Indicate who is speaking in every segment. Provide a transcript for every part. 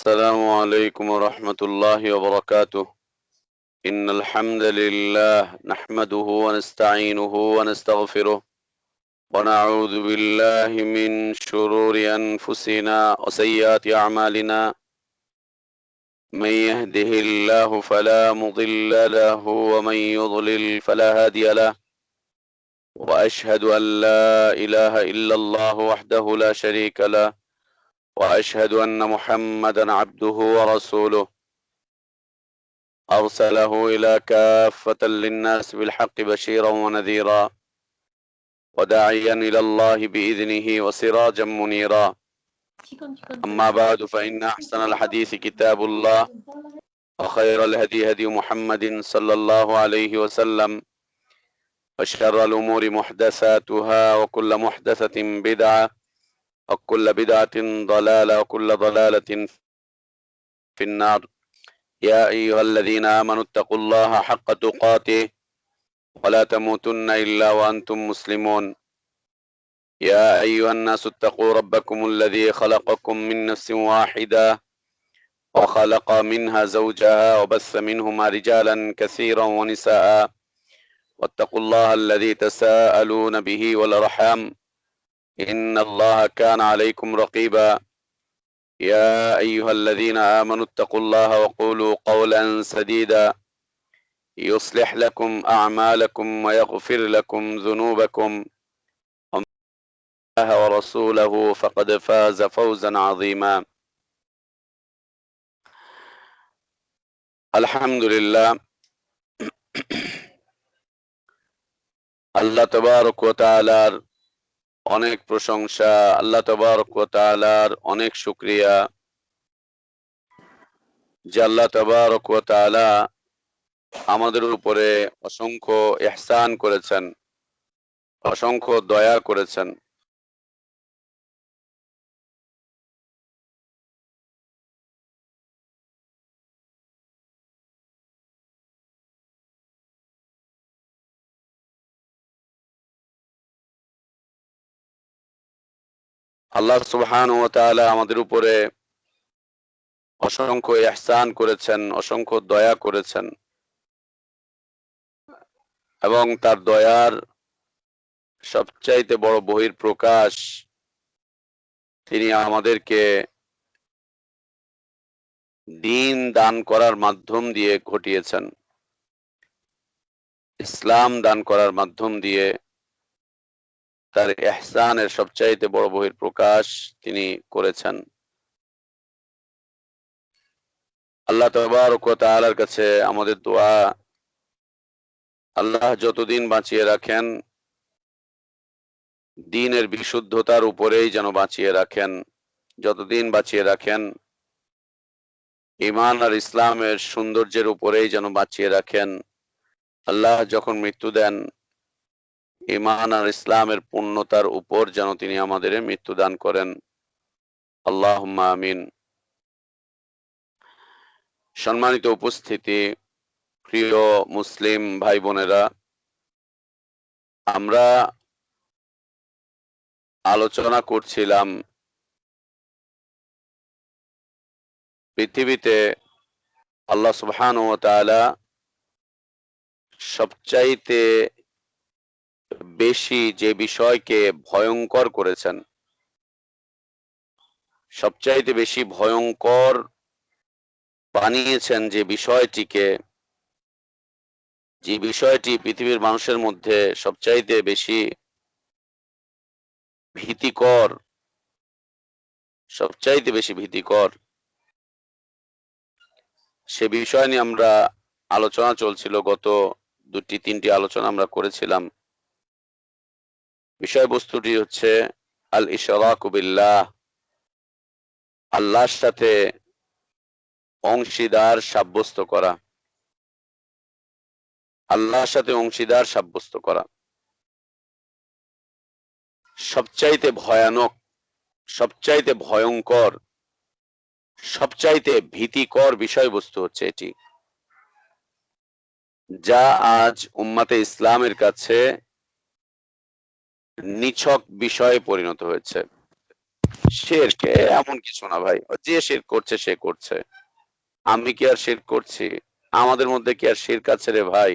Speaker 1: السلام عليكم ورحمة الله وبركاته. إن الحمد لله نحمده ونستعينه ونستغفره ونعوذ بالله من شرور أنفسنا وسيئات أعمالنا. من يهده الله فلا مضل له ومن يضلل فلا هادي له. وأشهد أن لا إله إلا الله وحده لا شريك له وأشهد أن محمدا عبده ورسوله أرسله إلى كافة للناس بالحق بشيرا ونذيرا وداعيا إلى الله بإذنه وسراجا منيرا. أما بعد فإن أحسن الحديث كتاب الله وخير الهدي هدي محمد صلى الله عليه وسلم وشر الأمور محدثاتها وكل محدثة بدعة وكل بدعة ضلالة وكل ضلالة في النار. يا أيها الذين آمنوا اتقوا الله حق تقاته ولا تموتن إلا وأنتم مسلمون. يا أيها الناس اتقوا ربكم الذي خلقكم من نفس واحدة وخلق منها زوجها وبث منهما رجالا كثيرا ونساء واتقوا الله الذي تساءلون به والأرحام إن الله كان عليكم رقيبا. يا أيها الذين آمنوا اتقوا الله وقولوا قولا سديدا يصلح لكم أعمالكم ويغفر لكم ذنوبكم ومن يطع الله ورسوله فقد فاز فوزا عظيما. الحمد لله আল্লাহ তাবারক ওয়া তাআলার অনেক প্রশংসা, আল্লাহ তাবারক ওয়া তাআলার অনেক শুকরিয়া যে আল্লাহ তাবারক ওয়া তাআলা আমাদের উপরে অসংখ্য ইহসান করেছেন, অসংখ্য দয়া করেছেন। আল্লাহ সুবহানাহু ওয়া তাআলা আমাদের উপরে অসংখ্য ইহসান করেছেন, অসংখ্য দয়া করেছেন এবং তার দয়ার সবচাইতে বড় বহিঃপ্রকাশ তিনি আমাদেরকে দ্বীন দান করার মাধ্যম দিয়ে ঘটিয়েছেন, ইসলাম দান করার মাধ্যম দিয়ে তার ইহসানের সবচাইতে বড় বহিঃপ্রকাশ তিনি করেছেন। আল্লাহ তাবারক ওয়া তাআলার কাছে আমাদের দোয়া, আল্লাহ যতদিন বাঁচিয়ে রাখেন দ্বীনের বিশুদ্ধতার উপরেই যেন বাঁচিয়ে রাখেন, যতদিন বাঁচিয়ে রাখেন ঈমান আর ইসলামের সৌন্দর্যের উপরেই যেন বাঁচিয়ে রাখেন। আল্লাহ যখন মৃত্যু দেন ঈমান আর ইসলামের পূর্ণতার উপর যেন তিনি আমাদের মৃত্যু দান করেন। আল্লাহুম্মা আমিন। সম্মানিত উপস্থিতি, প্রিয় মুসলিম ভাই বোনেরা, আমরা আলোচনা করছিলাম পৃথিবীতে আল্লাহ সুবহানাহু ওয়া তাআলা সবচাইতে বেশি যে বিষয়কে ভয়ঙ্কর করেছেন, সবচাইতে বেশি ভয়ঙ্কর বানিয়েছেন যে বিষয়টিকে, যে বিষয়টি পৃথিবীর মানুষের মধ্যে সবচাইতে বেশি ভীতিকর, সবচাইতে বেশি ভীতিকর, সে বিষয় নিয়ে আমরা আলোচনা চলছিল। গত 2-3টি আলোচনা আমরা করেছিলাম। বিষয়বস্তুটি হচ্ছে আল ইশরাকু বিল্লাহ, আল্লাহর সাথে অংশীদার সাব্যস্ত করা, আল্লাহর সাথে অংশীদার সাব্যস্ত করা। সবচাইতে ভয়ানক, সবচাইতে ভয়ঙ্কর, সবচাইতে ভীতিকর বিষয়বস্তু হচ্ছে এটি, যা আজ উম্মাতে ইসলামের কাছে নিছক বিষয়ে পরিণত হয়েছে। শিরক এমন কিছু না ভাই, যে শিরক করছে সে করছে, আমি কি আর শিরক করছি? আমাদের মধ্যে কি আর শিরক আছে রে ভাই?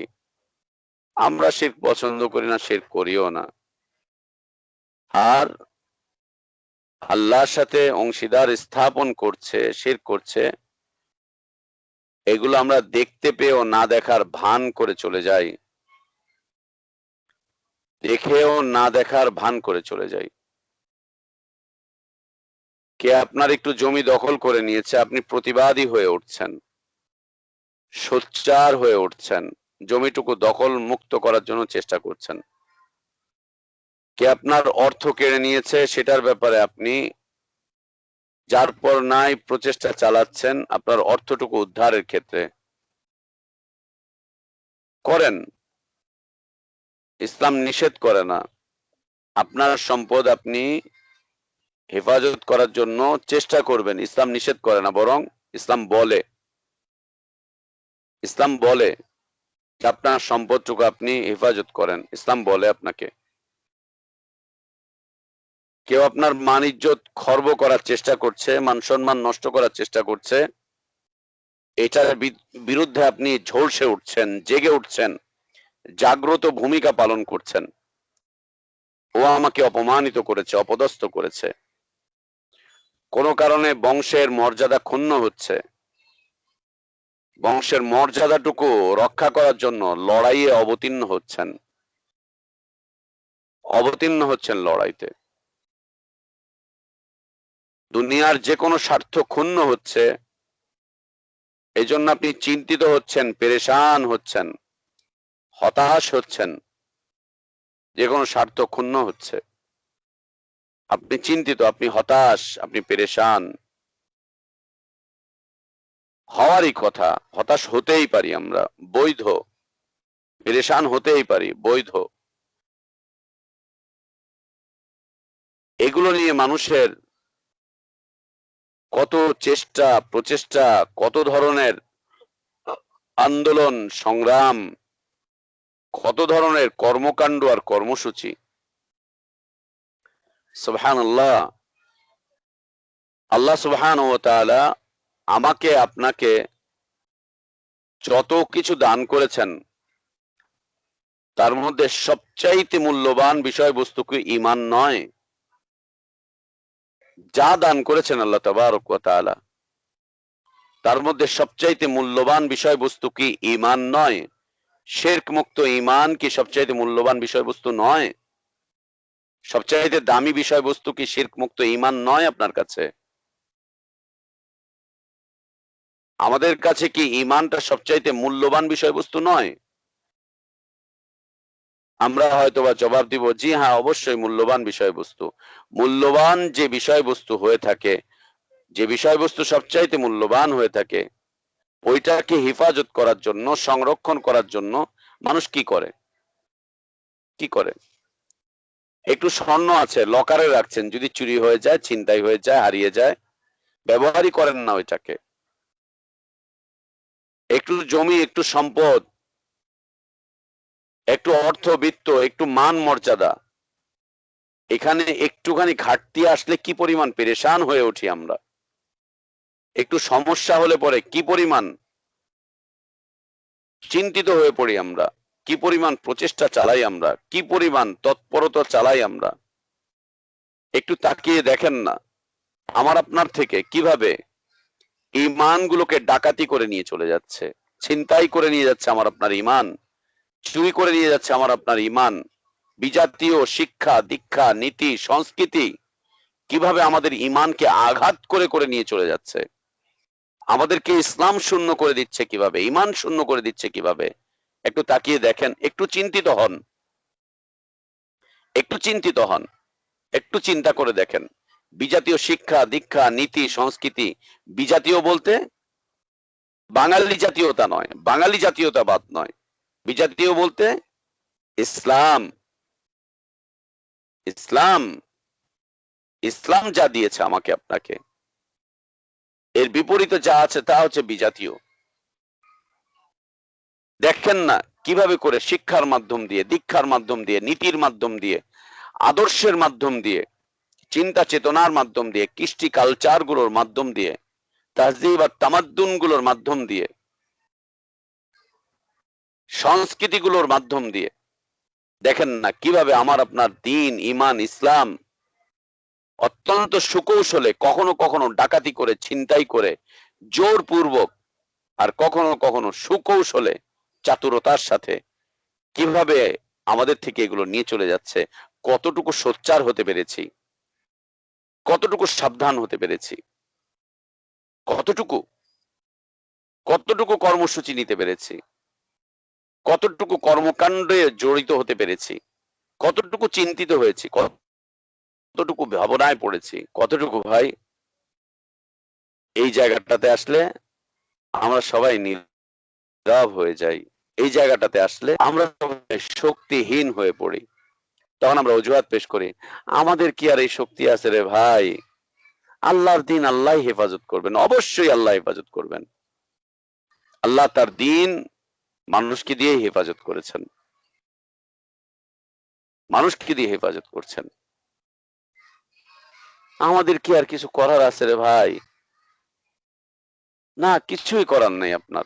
Speaker 1: আমরা শিরক পছন্দ করি না, শিরক করিও না। আর আল্লাহর সাথে অংশীদার স্থাপন করছে, শিরক করছে, এগুলো আমরা দেখতে পেয়েও না দেখার ভান করে চলে যাই, দেখেও না দেখার ভান করে চলে যাই। কে আপনার একটু জমি দখল করে নিয়েছে, আপনি প্রতিবাদী হয়ে উঠছেন, সোচ্চার হয়ে উঠছেন, জমিটুকু দখল মুক্ত করার জন্য চেষ্টা করছেন। কে আপনার অর্থ কেড়ে নিয়েছে, সেটার ব্যাপারে আপনি যার পর নাই প্রচেষ্টা চালাচ্ছেন আপনার অর্থটুকু উদ্ধারের ক্ষেত্রে। করেন, ইসলাম নিষেধ করে না। আপনার সম্পদ আপনি হেফাজত করার জন্য চেষ্টা করবেন, ইসলাম নিষেধ করে না, বরং ইসলাম বলে, ইসলাম বলে যে আপনার সম্পদটুকু আপনি হেফাজত করেন, ইসলাম বলে আপনাকে। কেউ আপনার মান ইজ্জত খর্ব করার চেষ্টা করছে, মান সম্মান নষ্ট করার চেষ্টা করছে, এটার বিরুদ্ধে আপনি ঝলসে উঠছেন, জেগে উঠছেন, জাগ্রত ভূমিকা পালন করছেন। ও আমাকে অপমানিত করেছে, অপদস্থ করেছে, কোনো কারণে বংশের মর্যাদা ক্ষুণ্ণ হচ্ছে, বংশের মর্যাদাটুকু রক্ষা করার জন্য লড়াইয়ে অবতীর্ণ হচ্ছেন লড়াইতে। দুনিয়ার যে কোনো স্বার্থ ক্ষুণ্ণ হচ্ছে, এই জন্য আপনি চিন্তিত হচ্ছেন, পেরেশান হচ্ছেন, হতাশ হচ্ছেন। যে কোনো স্বার্থ ক্ষুণ্ণ হচ্ছে, আপনি চিন্তিত, আপনি হতাশ, আপনি পেরেশান। হওয়ারই কথা, হতাশ হতেই পারি আমরা, বৈধ। পেরেশান হতেই পারি, বৈধ। এগুলো নিয়ে মানুষের কত চেষ্টা প্রচেষ্টা, কত ধরনের আন্দোলন সংগ্রাম, কত ধরনের কর্মকাণ্ড আর কর্মসূচি। সুবহানাল্লাহ। আল্লাহ সুবহানাহু ওয়া তাআলা আমাকে আপনাকে যত কিছু দান করেছেন, তার মধ্যে সবচাইতে মূল্যবান বিষয়বস্তু কি ঈমান নয়? যা দান করেছেন আল্লাহ তাবারক ওয়া তাআলা, তার মধ্যে সবচাইতে মূল্যবান বিষয়বস্তু কি ঈমান নয়? শিরক মুক্ত ঈমান কি সবচাইতে মূল্যবান বিষয়বস্তু নয়? সবচাইতে দামি বিষয়বস্তু কি শিরক মুক্ত ঈমান নয় আপনার কাছে? আমাদের কাছে কি ঈমানটা সবচাইতে মূল্যবান বিষয়বস্তু নয়? আমরা হয়তোবা জবাব দিব, জি হ্যাঁ, অবশ্যই মূল্যবান বিষয়বস্তু। মূল্যবান যে বিষয়বস্তু হয়ে থাকে, যে বিষয়বস্তু সবচাইতে মূল্যবান হয়ে থাকে, ওইটাকে হেফাজত করার জন্য, সংরক্ষণ করার জন্য মানুষ কি করে? কি করে? একটু স্বর্ণ আছে, লকারে রাখছেন, যদি চুরি হয়ে যায়, ছিনতাই হয়ে যায়, হারিয়ে যায়, ব্যবহারই করেন না ওইটাকে। একটু জমি, একটু সম্পদ, একটু অর্থবিত্ত, একটু মান মর্যাদা, এখানে একটুখানি ঘাটতি আসলে কি পরিমাণ পেরেশান হয়ে উঠি আমরা। একটু সমস্যা হলে পরে কি পরিমাণ চিন্তিত হয়ে পড়ি আমরা, কি পরিমাণ প্রচেষ্টা চালাই আমরা, কি পরিমাণ তৎপরতা চালাই আমরা। একটু তাকিয়ে দেখেন না আমার আপনার থেকে কিভাবে ঈমানগুলোকে ডাকাতি করে নিয়ে চলে যাচ্ছে, ছিনতাই করে নিয়ে যাচ্ছে আমার আপনার ঈমান, চুরি করে নিয়ে যাচ্ছে আমার আপনার ঈমান। বিজাতীয় শিক্ষা দীক্ষা নীতি সংস্কৃতি কিভাবে আমাদের ঈমানকে আঘাত করে করে নিয়ে চলে যাচ্ছে, আমাদেরকে ইসলাম শূন্য করে দিচ্ছে কিভাবে, ঈমান শূন্য করে দিচ্ছে কিভাবে। একটু তাকিয়ে দেখেন, একটু চিন্তিত হন, একটু চিন্তিত হন, একটু চিন্তা করে দেখেন। বিজাতীয় শিক্ষা দীক্ষা নীতি সংস্কৃতি, বিজাতীয় বলতে বাঙালি জাতীয়তা নয়, বাঙালি জাতীয়তাবাদ নয়, বিজাতীয় বলতে ইসলাম। ইসলাম, ইসলাম যা দিয়েছে আমাকে আপনাকে, এর বিপরীতে যা আছে তা হচ্ছে বিজাতীয়। দেখেন না কিভাবে করে শিক্ষার মাধ্যম দিয়ে, দীক্ষার মাধ্যম দিয়ে, নীতির মাধ্যম দিয়ে, আদর্শের মাধ্যম দিয়ে চিন্তা চেতনার মাধ্যম দিয়ে, কৃষ্টি কালচার গুলোর মাধ্যম দিয়ে, তাহজিব আর তামাদ্দুন গুলোর মাধ্যম দিয়ে, সংস্কৃতি গুলোর মাধ্যম দিয়ে দেখেন না কিভাবে আমার আপনার দিন, ইমান, ইসলাম অত্যন্ত সুকৌশলে, কখনো কখনো ডাকাতি করে, ছিনতাই করে, জোরপূর্বক, আর কখনো কখনো সুকৌশলে, চাতুরতার সাথে কিভাবে আমাদের থেকে এগুলো নিয়ে চলে যাচ্ছে। কতটুকু সোচ্চার হতে পেরেছি, কতটুকু সাবধান হতে পেরেছি, কতটুকু কতটুকু কর্মসূচি নিতে পেরেছি, কতটুকু কর্মকাণ্ডে জড়িত হতে পেরেছি, কতটুকু চিন্তিত হয়েছি, কতটুকু ভাবনায় পড়েছি, কতটুকু ভাই এই জায়গাটাতে আসলে আমরা সবাই নীরব হয়ে যাই। এই জায়গাটাতে আসলে আমরা সবাই শক্তিহীন হয়ে পড়ি। তখন আমরা অজুহাত পেশ করি, আমাদের কি আর এই শক্তি আছে রে ভাই? আল্লাহর দিন আল্লাহ হেফাজত করবেন, অবশ্যই আল্লাহ হেফাজত করবেন। আল্লাহ তার দিন মানুষকে দিয়ে হেফাজত করেছেন, মানুষকে দিয়ে হেফাজত করছেন। আমাদের কি আর কিছু করার আছে রে ভাই? না, কিছুই করার নেই আপনার।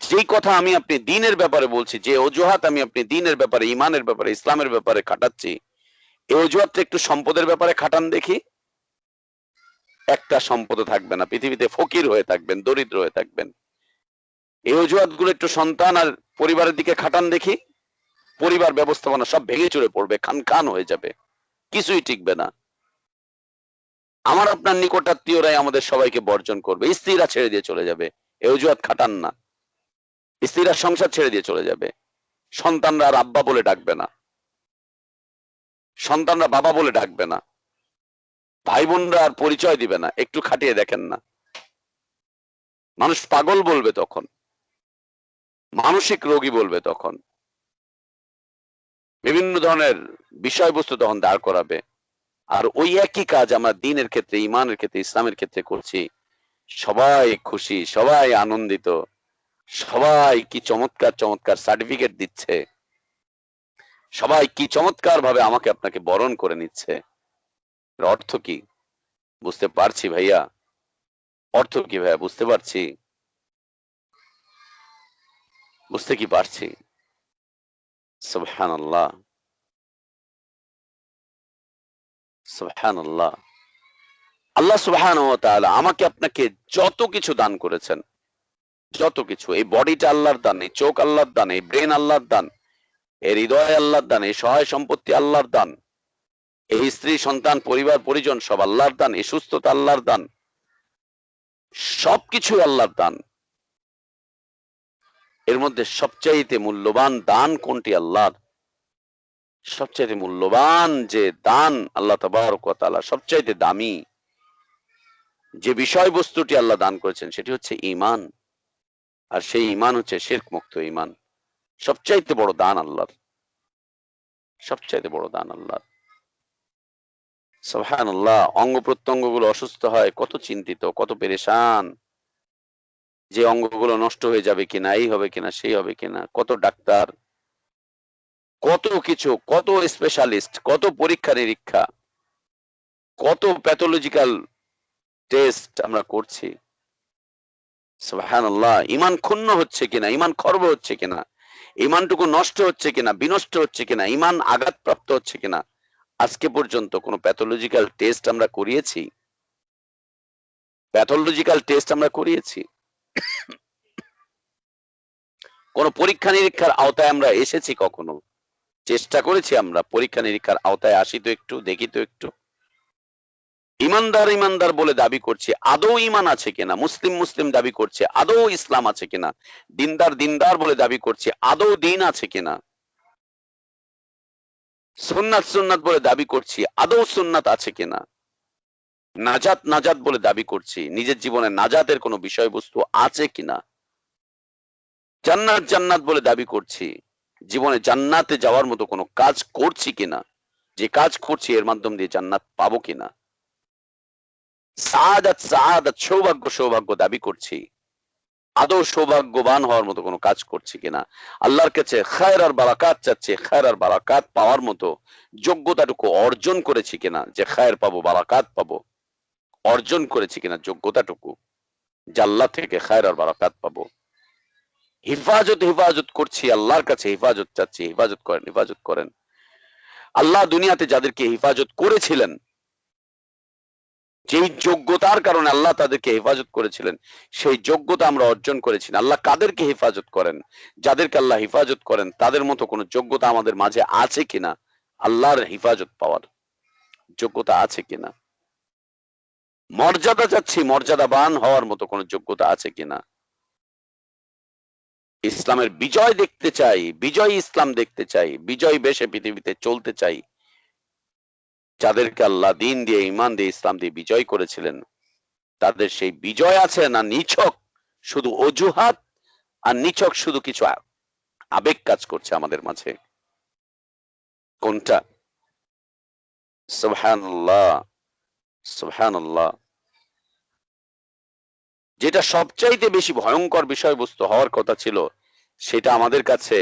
Speaker 1: যেই কথা আমি আপনি দিনের ব্যাপারে বলছি, যে অজুহাত আমি আপনি দিনের ব্যাপারে, ইমানের ব্যাপারে, ইসলামের ব্যাপারে খাটাচ্ছি, এই অজুহাতটা একটু সম্পদের ব্যাপারে খাটান দেখি। একটা সম্পদ থাকবে না, পৃথিবীতে ফকির হয়ে থাকবেন, দরিদ্র হয়ে থাকবেন। এই অজুহাত গুলো একটু সন্তান আর পরিবারের দিকে খাটান দেখি, পরিবার ব্যবস্থাপনা সব ভেঙে চুরে পড়বে, খান খান হয়ে যাবে, কিছুই টিকবে না। আমার আপনার নিকটাত্মীয়রাই আমাদের সবাইকে বর্জন করবে, স্ত্রীরা ছেড়ে দিয়ে চলে যাবে। এই অজুহাত খাটান না, স্ত্রীরা সংসার ছেড়ে দিয়ে চলে যাবে, সন্তানরা আর আব্বা বলে ডাকবে না, সন্তানরা বাবা বলে ডাকবে না, ভাই বোনরা আর পরিচয় দিবে না। একটু খাটিয়ে দেখেন না, মানুষ পাগল বলবে তখন, মানসিক রোগী বলবে তখন, বিভিন্ন ধরনের বিষয়বস্তু তখন দাঁড় করাবে। আর ওই একই কাজ আমরা দিনের ক্ষেত্রে, ইমানের ক্ষেত্রে, ইসলামের ক্ষেত্রে করছি। সবাই খুশি, সবাই আনন্দিত, সবাই কি চমৎকার চমৎকার সার্টিফিকেট দিচ্ছে, সবাই কি চমৎকার ভাবে আমাকে আপনাকে বরণ করে নিচ্ছে। অর্থ কি বুঝতে পারছি ভাইয়া? অর্থ কি ভাইয়া বুঝতে পারছি? বুঝতে কি পারছি? সুবহানাল্লাহ, সুবহানাল্লাহ। আল্লাহ সুবহানাহু ওয়া তাআলা আমাকে আপনাকে যত কিছু দান করেছেন, যত কিছু, এই বডিটা আল্লাহর দান, এই চোখ আল্লাহর দান, এই ব্রেন আল্লাহর দান, এই হৃদয় আল্লাহর দান, এই সহায় সম্পত্তি আল্লাহর দান, এই স্ত্রী সন্তান পরিবার পরিজন সব আল্লাহর দান, এই সুস্থতা আল্লাহর দান, সবকিছু আল্লাহর দান। এর মধ্যে সবচাইতে মূল্যবান দান কোনটি? আল্লাহর সবচাইতে মূল্যবান যে দান, আল্লাহ তাবারক ওয়া তাআলা সবচাইতে দামি যে বিষয়বস্তুটি আল্লাহ দান করেছেন, সেটি হচ্ছে ঈমান। আর সেই ঈমান হচ্ছে শিরক মুক্ত ঈমান। সবচাইতে বড় দান আল্লাহর, সবচাইতে বড় দান আল্লাহর। সুবহানাল্লাহ। অঙ্গ প্রত্যঙ্গ গুলো অসুস্থ হয়, কত চিন্তিত, কত পেরেশান, যে অঙ্গগুলো নষ্ট হয়ে যাবে কিনা, এই হবে কিনা, সেই হবে কিনা, কত ডাক্তার, কত কিছু, কত স্পেশালিস্ট, কত পরীক্ষা নিরীক্ষা, কত প্যাথোলজিক্যাল টেস্ট আমরা করছি। সুবহানাল্লাহ। ঈমান ক্ষুণ্ণ হচ্ছে কিনা, ঈমান খর্ব হচ্ছে কিনা, ঈমানটুকু নষ্ট হচ্ছে কিনা, বিনষ্ট হচ্ছে কিনা, ঈমান আঘাতপ্রাপ্ত হচ্ছে কিনা, আজকে পর্যন্ত কোনো প্যাথোলজিক্যাল টেস্ট আমরা করিয়েছি? প্যাথোলজিক্যাল টেস্ট আমরা করিয়েছি? কোন পরীক্ষা নিরীক্ষার আওতায় আমরা এসেছি কখনো? চেষ্টা করেছি আমরা পরীক্ষা নিরীক্ষার আওতায় আসি তো একটু, দেখি তো একটু। ইমানদার ইমানদার বলে দাবি করছি, আদৌ ইমান আছে কিনা? মুসলিম মুসলিম দাবি করছে, আদৌ ইসলাম আছে কিনা? দিনদার দিনদার বলে দাবি করছে, আদৌ দিন আছে কিনা? সুন্নাত সুন্নাত বলে দাবি করছি, আদৌ সুন্নাত আছে কিনা? নাজাত নাজাত বলে দাবি করছি, নিজের জীবনে নাজাতের কোনো বিষয়বস্তু আছে কিনা? জান্নাত জান্নাত বলে দাবি করছি, জীবনে জান্নাতে যাওয়ার মতো কোনো কাজ করছি কিনা? যে কাজ করছি এর মাধ্যম দিয়ে জান্নাত পাবো কিনা? সাআদাত সাআদাত সৌভাগ্য সৌভাগ্য দাবি করছি, আদৌ সৌভাগ্যবান হওয়ার মতো কোনো কাজ করছি কিনা, আল্লাহর কাছে খায়ের আর বারাকাত চাচ্ছি, খায়ের আর বারাকাত পাওয়ার মতো যোগ্যতাটুকু অর্জন করেছি কিনা, যে খায়ের পাবো বারাকাত পাবো, অর্জন করেছি কিনা যোগ্যতাটুকু, যে আল্লাহ থেকে খায়ের আর বারাকাত পাবো। হেফাজত করছি, আল্লাহর কাছে হেফাজত চাচ্ছি, হেফাজত করেন, হেফাজত করেন। আল্লাহ দুনিয়াতে যাদেরকে হেফাজত করেছিলেন, যেই যোগ্যতার কারণে আল্লাহ তাদেরকে হেফাজত করেছিলেন, সেই যোগ্যতা আমরা অর্জন করেছি না। আল্লাহ কাদেরকে হেফাজত করেন, যাদেরকে আল্লাহ হেফাজত করেন, তাদের মতো কোনো যোগ্যতা আমাদের মাঝে আছে কিনা, আল্লাহর হেফাজত পাওয়ার যোগ্যতা আছে কিনা। মর্যাদা চাচ্ছি, মর্যাদাবান হওয়ার মতো কোনো যোগ্যতা আছে কিনা। ইসলামের বিজয় দেখতে চাই, বিজয় ইসলাম দেখতে চাই, বিজয় বেশে পৃথিবীতে চলতে চাই। যাদেরকে আল্লাহ দিন দিয়ে, ইমান দিয়ে, ইসলাম দিয়ে বিজয় করেছিলেন, তাদের সেই বিজয় আছে না নিছক শুধু অজুহাত, আর নিছক শুধু কিছু আবেগ কাজ করছে আমাদের মাঝে? কোনটা? সুবহানাল্লাহ, সুবহানাল্লাহ। যেটা সবচাইতে বেশি ভয়ঙ্কর বিষয়বস্তু হওয়ার কথা ছিল, সেটা আমাদের কাছে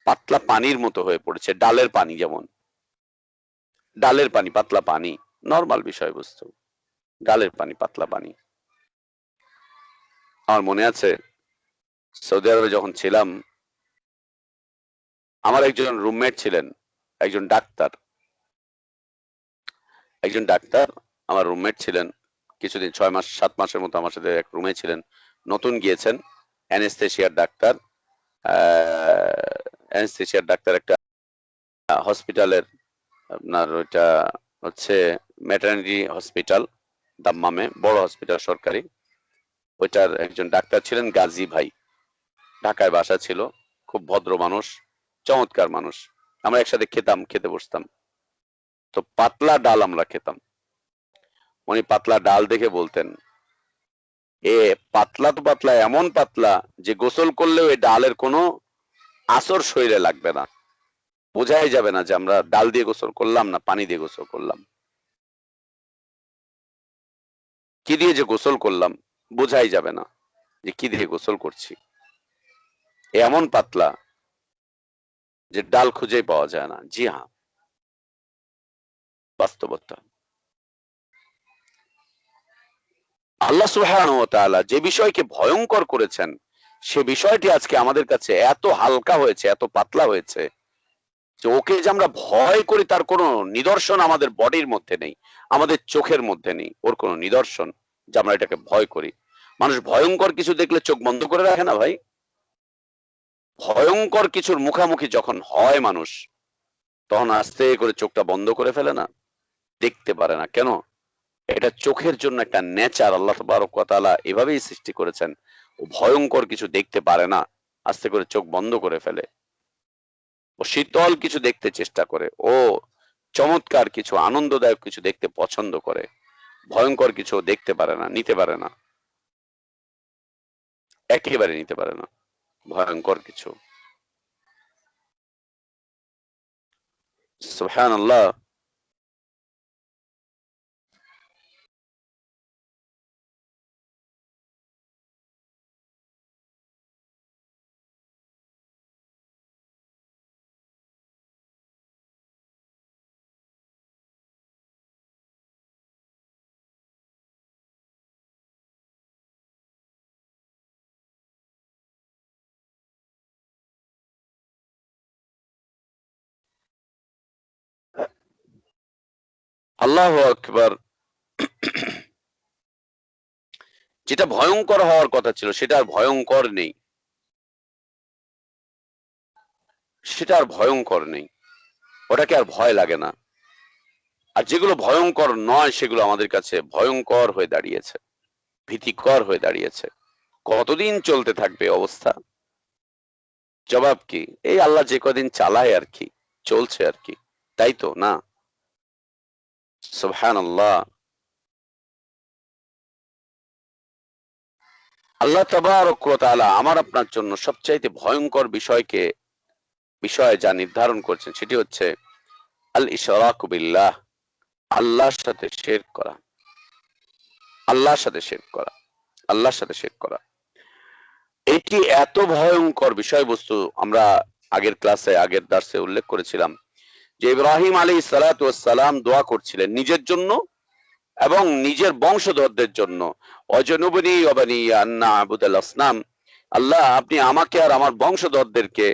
Speaker 1: পাতলা পানির মতো হয়ে পড়েছে। ডালের পানি, যেমন ডালের পানি, পাতলা পানি, নরমাল বিষয়বস্তু, ডালের পানি, পাতলা পানি। আমার মনে আছে সৌদি আরবে যখন ছিলাম, আমার একজন রুমমেট ছিলেন, একজন ডাক্তার, একজন ডাক্তার আমার রুমমেট ছিলেন। কিছুদিন 6 মাস 7 মাসের মতো আমার সাথে এক রুমে ছিলেন। নতুন গিয়েছেন, অ্যানেস্থেশিয়ার ডাক্তার। অ্যানেস্থেশিয়ার ডাক্তার একটা হসপিটালের, আপনার ওইটা হচ্ছে ম্যাটারনিটি হসপিটাল, দাম্মামে, বড় হসপিটাল সরকারি। ওইটার একজন ডাক্তার ছিলেন গাজী ভাই, ঢাকায় বাসা ছিল। খুব ভদ্র মানুষ, চমৎকার মানুষ। আমরা একসাথে খেতাম, খেতে বসতাম। তো পাতলা ডাল আমরা খেতাম। উনি পাতলা ডাল দেখে বলতেন, এ পাতলা তো পাতলা, এমন পাতলা যে গোসল করলেও এই ডালের কোনো আসর শরীরে লাগবে না, বোঝাই যাবে না যে আমরা ডাল দিয়ে গোসল করলাম না পানি দিয়ে গোসল করলাম। কি দিয়ে যে গোসল করলাম বোঝাই যাবে না যে কি দিয়ে গোসল করছি। এমন পাতলা যে ডাল খুঁজেই পাওয়া যায় না। জি হ্যাঁ, বাস্তবতা। আল্লাহ সুবহানাহু ওয়া তাআলা যে বিষয়কে ভয়ঙ্কর করেছেন, সে বিষয়টি আজকে আমাদের কাছে এত হালকা হয়েছে, এত পাতলা হয়েছে, যে ওকে যে আমরা ভয় করি তার কোনো নিদর্শন আমাদের বডির মধ্যে নেই, আমাদের চোখের মধ্যে নেই ওর কোনো নিদর্শন যে আমরা এটাকে ভয় করি। মানুষ ভয়ঙ্কর কিছু দেখলে চোখ বন্ধ করে রাখে না ভাই? ভয়ঙ্কর কিছুর মুখামুখি যখন হয় মানুষ, তখন আস্তে করে চোখটা বন্ধ করে ফেলে না, দেখতে পারে না। কেন? এটা চোখের জন্য একটা নেচার, আল্লাহ তাবারক ওয়া তাআলা এভাবেই সৃষ্টি করেছেন। ও ভয়ঙ্কর কিছু দেখতে পারে না, আস্তে করে চোখ বন্ধ করে ফেলে। ও শীতল কিছু দেখতে চেষ্টা করে, ও চমৎকার কিছু, আনন্দদায়ক কিছু দেখতে পছন্দ করে। ভয়ঙ্কর কিছু দেখতে পারে না, নিতে পারে না, একেবারে নিতে পারে না ভয়ঙ্কর কিছু। সুবহানাল্লাহ। আল্লাহু আকবার। যেটা ভয়ঙ্কর হওয়ার কথা ছিল সেটা আর ভয়ঙ্কর নেই, সেটা আর ভয়ঙ্কর নেই, ওটাকে আর ভয় লাগে না। আর যেগুলো ভয়ঙ্কর নয় সেগুলো আমাদের কাছে ভয়ঙ্কর হয়ে দাঁড়িয়েছে, ভীতিকর হয়ে দাঁড়িয়েছে। কতদিন চলতে থাকবে অবস্থা? জবাব কি? এই আল্লাহ যে কদিন চালায় আর কি, চলছে আর কি, তাই তো না? সুবহানাল্লাহ। আল্লাহ তাবারক ওয়া তাআলা আমার আপনার জন্য সবচাইতে ভয়ঙ্কর বিষয় যা নির্ধারণ করছেন, সেটি হচ্ছে আল ইশরাকু বিল্লাহ, আল্লাহর সাথে শিরক করা, আল্লাহর সাথে শিরক করা, আল্লাহর সাথে শিরক করা। এটি এত ভয়ঙ্কর বিষয়বস্তু, আমরা আগের ক্লাসে আগের দার্সে উল্লেখ করেছিলাম যে ইব্রাহিম আলাইহিস সালাতু ওয়াস সালাম দোয়া করছিলেন নিজের জন্য এবং নিজের বংশধরদের জন্য, অজনুবনী ওয়াবানিয়া আন না'বুদাল আসনাম, আল্লাহ আপনি আমাকে আর আমার বংশধরদেরকে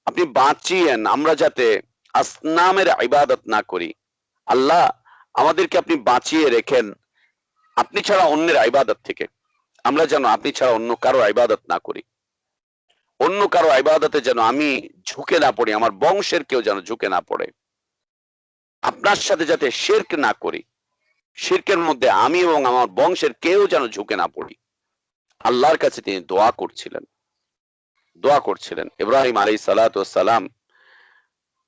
Speaker 1: আপনি বাঁচিয়েন, আমরা যাতে আসনামের ইবাদত না করি। আল্লাহ আমাদেরকে আপনি বাঁচিয়ে রেখেন আপনি ছাড়া অন্যের ইবাদত থেকে, আমরা যেন আপনি ছাড়া অন্য কারো ইবাদত না করি, অন্য কারো ইবাদতে যেন আমি ঝুঁকে না পড়ি, আমার বংশের কেউ যেন ঝুঁকে না পড়ে, আপনার সাথে যাতে শিরক না করি, শিরকের মধ্যে আমি এবং আমার বংশের কেউ যেন ঝুঁকে না পড়ি। আল্লাহর কাছে তিনি দোয়া করছিলেন, দোয়া করছিলেন। ইব্রাহিম আলাইহিস সালাতু ওয়াস সালাম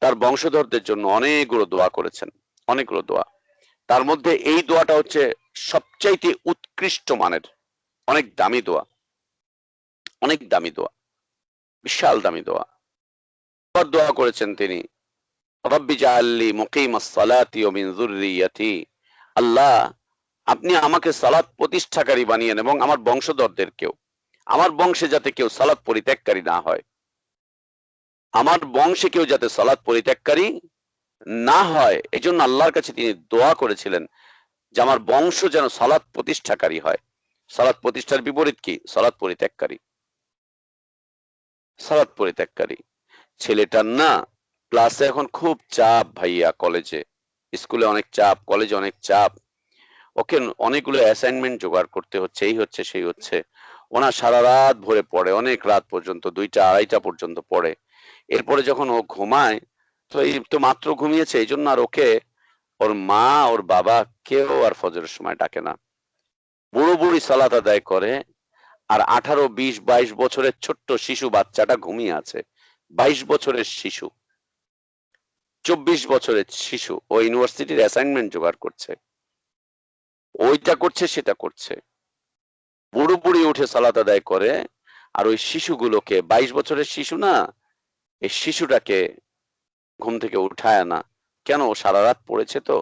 Speaker 1: তার বংশধরদের জন্য অনেকগুলো দোয়া করেছেন, অনেকগুলো দোয়া। তার মধ্যে এই দোয়াটা হচ্ছে সবচাইতে উৎকৃষ্ট মানের, অনেক দামি দোয়া, অনেক দামি দোয়া, বিশাল দামি দোয়া। দোয়া করেছেন তিনি, রব্বি জাআলনি মুকিমাস সালাতি ওয়া মিন যুররিয়াতি, আল্লাহ আপনি আমাকে সালাত প্রতিষ্ঠাকারী বানিয়েন এবং আমার বংশধরদেরকেও, আমার বংশে যাতে কেউ সালাত পরিত্যাগকারী না হয়, আমার বংশে কেউ যাতে সালাত পরিত্যাগকারী না হয়, এজন্য আল্লাহর কাছে তিনি দোয়া করেছিলেন যে আমার বংশ যেন সালাত প্রতিষ্ঠাকারী হয়। সালাত প্রতিষ্ঠার বিপরীত কি? সালাত পরিত্যাগকারী, সালাত পরিত্যাগকারী। ছেলেটার না ক্লাসে এখন খুব চাপ ভাইয়া, কলেজে স্কুলে অনেক চাপ, কলেজে অনেক চাপ, ওকে অনেকগুলো অ্যাসাইনমেন্ট জোগাড় করতে হচ্ছে, এই হচ্ছে সেই হচ্ছে। ওনা সারা রাত ভরে পড়ে, অনেক রাত পর্যন্ত, 2টা 2:30 পর্যন্ত পড়ে। এরপরে যখন ও ঘুমায়, তো এই তো মাত্র ঘুমিয়েছে, এই জন্য আর ওকে ওর মা ওর বাবা কেউ আর ফজরের সময় ডাকে না। বুড়ো বুড়ি সালাত আদায় করে, আর 18, 20, 22 বছরের ছোট্ট শিশু বাচ্চাটা ঘুমিয়ে আছে। 22 বছরের শিশু, 24 বছরের শিশু ও ইউনিভার্সিটির অ্যাসাইনমেন্ট জোগাড় করছে, ওইটা করছে সেটা করছে। বুড়ো বুড়ি উঠে সালাত আদায় করে, আর ওই শিশুগুলোকে, 22 বছরের শিশু না, এই শিশুটাকে ঘুম থেকে উঠায় না। কেন? সারা রাত পড়েছে তো,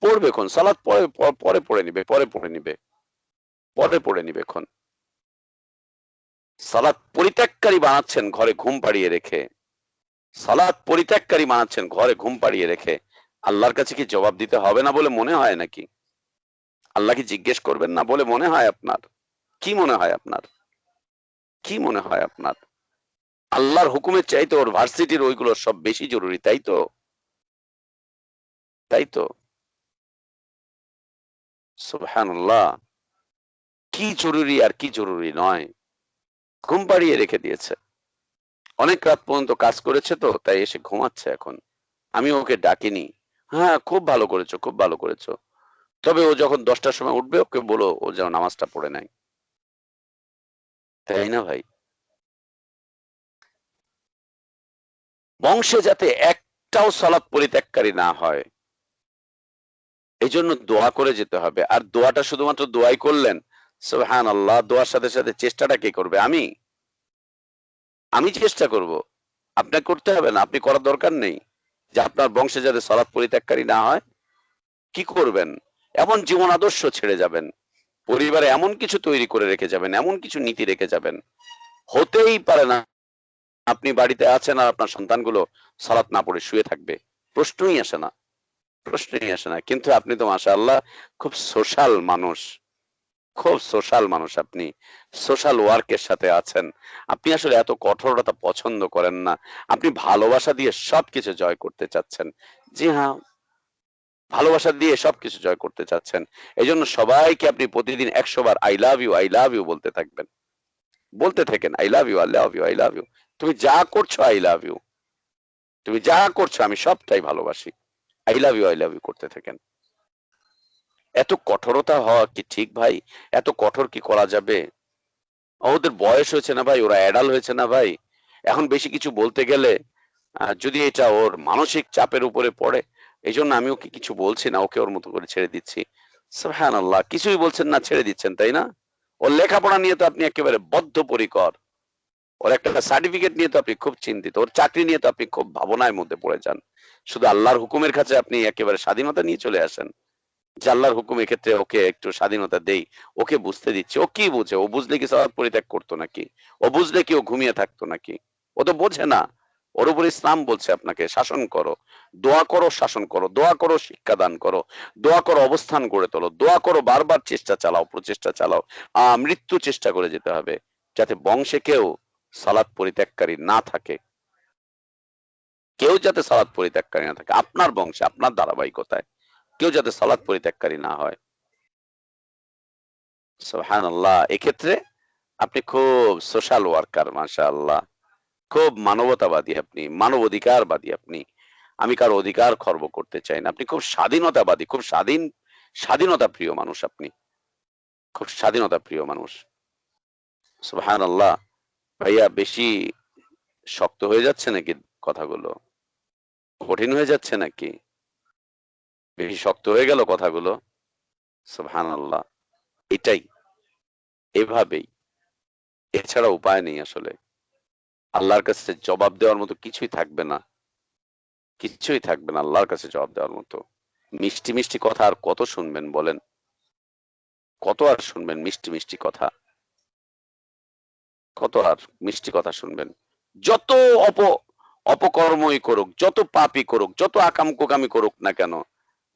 Speaker 1: পড়বে কোন সালাত, পরে পরে পড়ে নিবে, পরে পড়ে নিবে, পরে পড়ে নিবে কোন। সালাত পরিত্যাগকারী বানাচ্ছেন ঘরে ঘুম পাড়িয়ে রেখে, সালাত পরিত্যাগকারী বানাচ্ছেন ঘরে ঘুম পাড়িয়ে রেখে। আল্লাহর কাছে কি জবাব দিতে হবে না বলে মনে হয় নাকি? আল্লাহ কি জিজ্ঞেস করবেন না বলে মনে হয় আপনার? কি মনে হয় আপনার? কি মনে হয় আপনার? আল্লাহর হুকুমের চাইতে ওর ভার্সিটির ওইগুলো সব বেশি জরুরি, তাই তো? তাই তো? সুবহানাল্লাহ। কি জরুরি আর কি জরুরি নয়, ঘুম পাড়িয়ে রেখে দিয়েছে। অনেক রাত পর্যন্ত কাজ করেছে তো, তাই এসে ঘুমাচ্ছে এখন। আমি ওকে ডাকিনি। হ্যাঁ, খুব ভালো করেছো, খুব ভালো করেছো। তবে ও যখন 10টার সময় উঠবে ওকে বলো ও যেন নামাজটা পড়ে নেয়। তাই না ভাই? বংশে যাতে একটাও সালাত পরিত্যাগকারী না হয়, এই জন্য দোয়া করে যেতে হবে। আর দোয়াটা শুধুমাত্র দোয়াই করলেন, সুবহানাল্লাহ, দোয়ার সাথে সাথে চেষ্টাটা কে করবে? আমি আমি চেষ্টা করব। আপনাকে করতে হবে না, আপনি করার দরকার নেই যে আপনার বংশে যাতে সালাত পরিত্যাগকারী না হয়। কি করবেন? এমন জীবন আদর্শ ছেড়ে যাবেন, পরিবারে এমন কিছু তৈরি করে রেখে যাবেন, এমন কিছু নীতি রেখে যাবেন, হতেই পারে না আপনি বাড়িতে আছেন আর আপনার সন্তানগুলো সালাত না পড়ে শুয়ে থাকবে। প্রশ্নই আসে না, প্রশ্নই আসে না। কিন্তু আপনি তো মাশাআল্লাহ খুব সোশ্যাল মানুষ, খুব সোশ্যাল মানুষ, আপনি সোশ্যাল ওয়ার্কের সাথে আছেন। আপনি আসলে এত কঠোরতা পছন্দ করেন না, আপনি ভালোবাসা দিয়ে সবকিছু জয় করতে চাচ্ছেন। জি হ্যাঁ, ভালোবাসা দিয়ে সবকিছু জয় করতে চাচ্ছেন। এই জন্য সবাইকে আপনি প্রতিদিন 100 বার I love you, I love you বলতে থাকবেন, বলতে থাকেন I love you, I love you, I love you. তুমি যা করছো আই লাভ ইউ, তুমি যা করছো আমি সবটাই ভালোবাসি, I love you, I love you করতে থাকেন। এত কঠোরতা হওয়া কি ঠিক ভাই? এত কঠোর কি করা যাবে? ওদের বয়স হয়েছে না ভাই, ওরা অ্যাডাল্ট হয়েছে না ভাই। এখন বেশি কিছু বলতে গেলে যদি এটা ওর মানসিক চাপের উপরে পড়ে, এই জন্য আমি ওকে কিছু বলছি না, ওকে ওর মতো করে ছেড়ে দিচ্ছি। সুবহানাল্লাহ, কিছুই বলছেন না, ছেড়ে দিচ্ছেন, তাই না? ওর লেখাপড়া নিয়ে তো আপনি একেবারে বদ্ধপরিকর, ওর একটা সার্টিফিকেট নিয়ে তো আপনি খুব চিন্তিত, ওর চাকরি নিয়ে তো আপনি খুব ভাবনার মধ্যে পড়ে যান। শুধু আল্লাহর হুকুমের কাছে আপনি একেবারে স্বাধীনতা নিয়ে চলে আসেন। যে আল্লাহর হুকুম, এক্ষেত্রে ওকে একটু স্বাধীনতা দেই, ওকে বুঝতে দিচ্ছে। ও কি বুঝে? ও বুঝলে কি সালাত পরিত্যাগ করতো নাকি? ও বুঝলে কি ও ঘুমিয়ে থাকতো নাকি? ও তো বোঝে না। ওর উপর ইসলাম বলছে আপনাকে শাসন করো, দোয়া করো, শাসন করো, দোয়া করো, শিক্ষাদান করো, দোয়া করো, অবস্থান গড়ে তোলো, দোয়া করো, বারবার চেষ্টা চালাও, প্রচেষ্টা চালাও, মৃত্যু চেষ্টা করে যেতে হবে, যাতে বংশে কেউ সালাত পরিত্যাগকারী না থাকে, কেউ যাতে সালাত পরিত্যাগকারী না থাকে, আপনার বংশে, আপনার ধারাবাহিকতায় কেউ যাতে সালাত পরিত্যাগকারী না হয়। সুবহানাল্লাহ। এক্ষেত্রে আপনি খুব সোশ্যাল ওয়ার্কার, মাশাআল্লাহ। খুব মানবতাবাদী আপনি, মানবাধিকারবাদী আপনি। আমি কারো অধিকার খর্ব করতে চাই না। আপনি খুব স্বাধীনতাবাদী, খুব স্বাধীনতা প্রিয় মানুষ আপনি। খুব স্বাধীনতা প্রিয় মানুষ। সুবহানাল্লাহ। ভাইয়া বেশি শক্ত হয়ে যাচ্ছে নাকি কথাগুলো? কঠিন হয়ে যাচ্ছে নাকি? বেশি শক্ত হয়ে গেল কথাগুলো? সুবহানাল্লাহ। এটাই, এভাবেই। এছাড়া উপায় নেই আসলে। আল্লাহর কাছে জবাব দেওয়ার মতো কিছুই থাকবে না। কিচ্ছুই থাকবে না আল্লাহর কাছে জবাব দেওয়ার মতো। মিষ্টি, মিষ্টি কথা আর কত শুনবেন বলেন? কত আর শুনবেন মিষ্টি, মিষ্টি কথা? কত আর মিষ্টি কথা শুনবেন? যত অপ অপকর্মই করুক, যত পাপই করুক, যত আকাম-কুকামি করুক না কেন,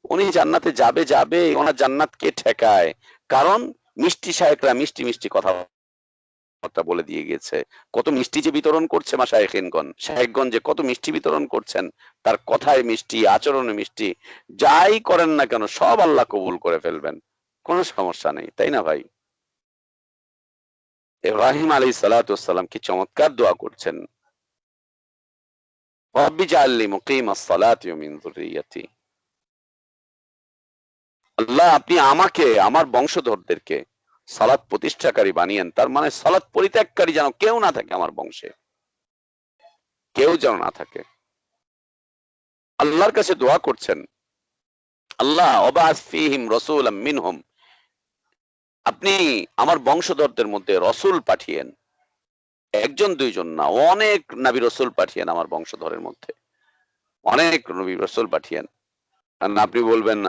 Speaker 1: উনি জান্নাতে যাবে, যাবে। ওনার জান্নাত কে ঠেকায়? কারণ মিষ্টি শায়েখরা মিষ্টি, মিষ্টি কথাবার্তা বলে দিয়ে গিয়েছে। কত মিষ্টি যে বিতরণ করছে মাশায়েখিনগণ, শায়েখগণ যে কত মিষ্টি বিতরণ করছেন, তার কথায় মিষ্টি, আচরণে মিষ্টি। যাই করেন না কেন সব আল্লাহ কবুল করে ফেলবেন। কোন সমস্যা নেই। তাই না ভাই? ইব্রাহিম আলাইহিস সালাতু ওয়াস সালাম কি চমৎকার দোয়া করছেন। রব্বি জাআলনি মুকিমাস সালাতি ওয়া মিন যুররিয়্যাতি। আল্লাহ আপনি আমাকে, আমার বংশধরদেরকে সালাত প্রতিষ্ঠাকারী বানিয়েন। তার মানে সালাত পরিত্যাগকারী যেন কেউ না থাকে আমার বংশে। কেউ যেন না থাকে। আল্লাহর কাছে দোয়া করছেন। আল্লাহ ওবাস ফীহিম রাসূলাম মিনহুম। আপনি আমার বংশধরদের মধ্যে রসূল পাঠিয়েন। একজন দুইজন না, অনেক নবী রসূল পাঠিয়েন আমার বংশধরের মধ্যে। অনেক নবী রসূল পাঠিয়েন। আর আপনি বলবেন